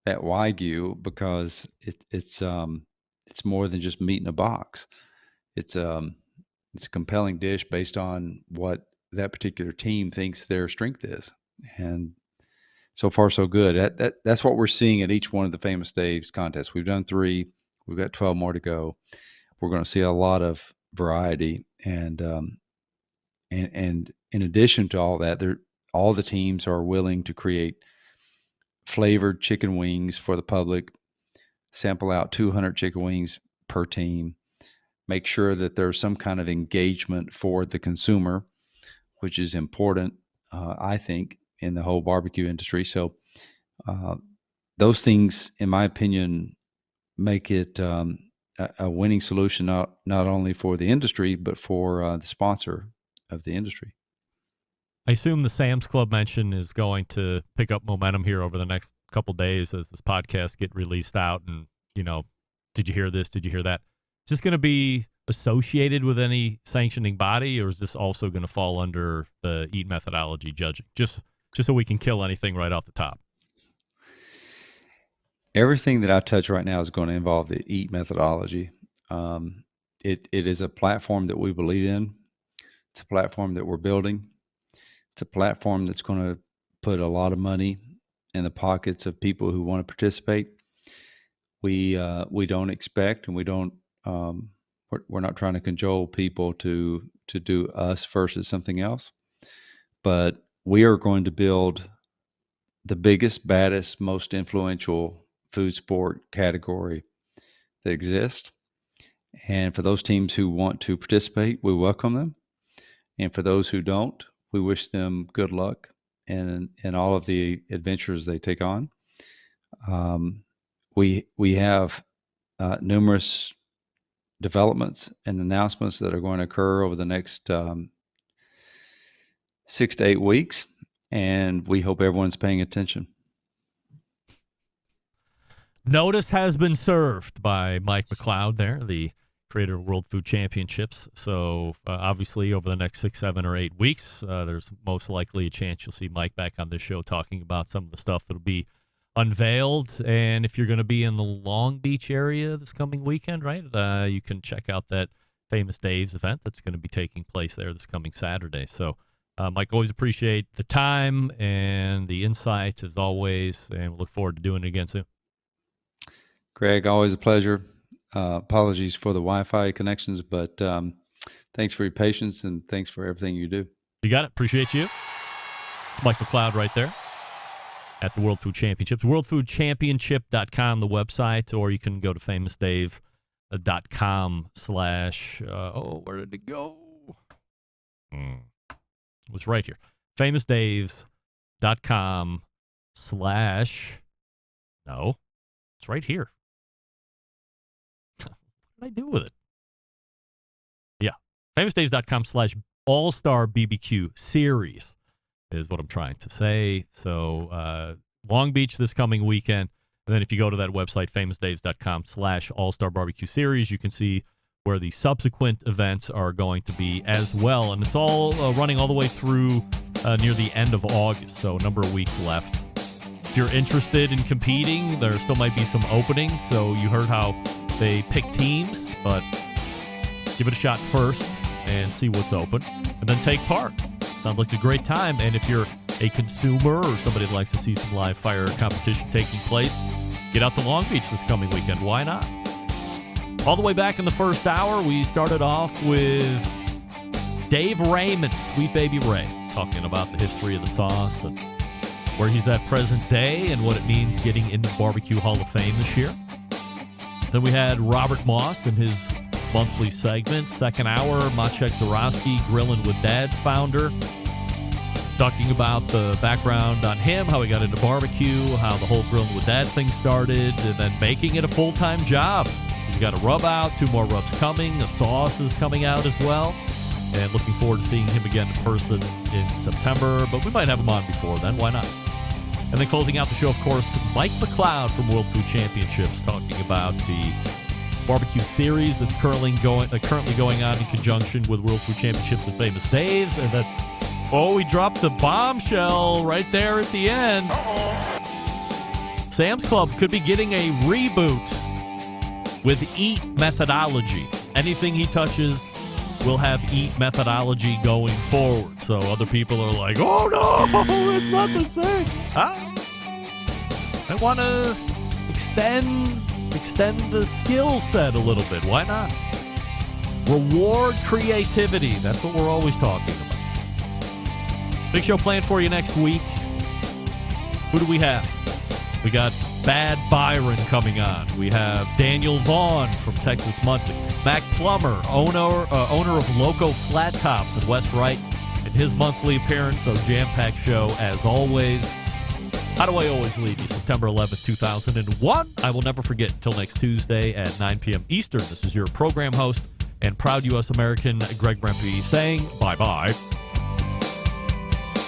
[SPEAKER 16] that Wagyu, because it's more than just meat in a box. It's a compelling dish based on what that particular team thinks their strength is. And so far, so good. That's what we're seeing at each one of the Famous Dave's contests. We've done 3. We've got 12 more to go. We're going to see a lot of variety. And in addition to all that, all the teams are willing to create flavored chicken wings for the public, sample out 200 chicken wings per team, make sure that there's some kind of engagement for the consumer, which is important, I think, in the whole barbecue industry. So those things, in my opinion, make it a winning solution, not only for the industry, but for the sponsor of the industry.
[SPEAKER 3] I assume the Sam's Club mention is going to pick up momentum here over the next couple days as this podcast get released out. And, did you hear this? Did you hear that? Is this going to be associated with any sanctioning body, or is this also going to fall under the EAT methodology judging? Just so we can kill anything right off the top.
[SPEAKER 16] Everything that I touch right now is going to involve the EAT methodology. It is a platform that we believe in. It's a platform that we're building. It's a platform that's going to put a lot of money in the pockets of people who want to participate. We don't expect, and we don't. We're not trying to cajole people to do us versus something else, but we are going to build the biggest, baddest, most influential food sport category that exists. And for those teams who want to participate, we welcome them. And for those who don't, we wish them good luck in all of the adventures they take on. We have numerous developments and announcements that are going to occur over the next 6 to 8 weeks, and we hope everyone's paying attention.
[SPEAKER 3] Notice has been served by Mike McLeod there, the creator of World Food Championships. So obviously over the next 6, 7, or 8 weeks, there's most likely a chance you'll see Mike back on this show talking about some of the stuff that'll be unveiled. And if you're going to be in the Long Beach area this coming weekend, right, you can check out that Famous Dave's event that's going to be taking place there this coming Saturday. So Mike, always appreciate the time and the insight as always, and we look forward to doing it again soon.
[SPEAKER 16] Greg, always a pleasure. Apologies for the Wi-Fi connections, but thanks for your patience and thanks for everything you do.
[SPEAKER 3] You got it. Appreciate you. It's Mike McLeod right there at the World Food Championships. WorldFoodChampionship.com, the website, or you can go to famousdave.com / where did it go? It was right here. famousdave.com / no, it's right here. What did I do with it? Yeah. famousdaves.com / all-star BBQ series is what I'm trying to say. So Long Beach this coming weekend. And then if you go to that website, famousdaves.com / all-star barbecue series, you can see where the subsequent events are going to be as well. And it's all running all the way through near the end of August. So a number of weeks left. If you're interested in competing, there still might be some openings. So you heard how they pick teams, but give it a shot first and see what's open, and then take part. Sounds like a great time. And if you're a consumer or somebody that likes to see some live fire competition taking place, get out to Long Beach this coming weekend. Why not? All the way back in the first hour, we started off with Dave Raymond, Sweet Baby Ray, talking about the history of the sauce and where he's at present day and what it means getting into the BBQ Hall of Fame this year. Then we had Robert Moss in his monthly segment. Second hour, Maciek Zurawski, Grillin With Dad founder, talking about the background on him, how he got into barbecue, how the whole Grillin With Dad thing started, and then making it a full-time job. He's got a rub out, 2 more rubs coming, the sauce is coming out as well, and looking forward to seeing him again in person in September, but we might have him on before then, why not? And then closing out the show, of course, Mike McLeod from World Food Championships, talking about the barbecue series that's currently going on in conjunction with World Food Championships and Famous Dave's. And that, he dropped a bombshell right there at the end. Sam's Club could be getting a reboot with EAT methodology. Anything he touches we'll have EAT methodology going forward. So other people are like, oh no, it's not the same. I want to extend the skill set a little bit. Why not? Reward creativity. That's what we're always talking about. Big show planned for you next week. Who do we have? We got Bad Byron coming on. We have Daniel Vaughn from Texas Muncie. Mac Plummer, owner of Loco Flat Tops in West Wright, in his monthly appearance. So jam-packed show as always. How do I always leave you? September 11th, 2001. I will never forget until next Tuesday at 9 p.m. Eastern. This is your program host and proud U.S. American Greg Rempe saying bye-bye.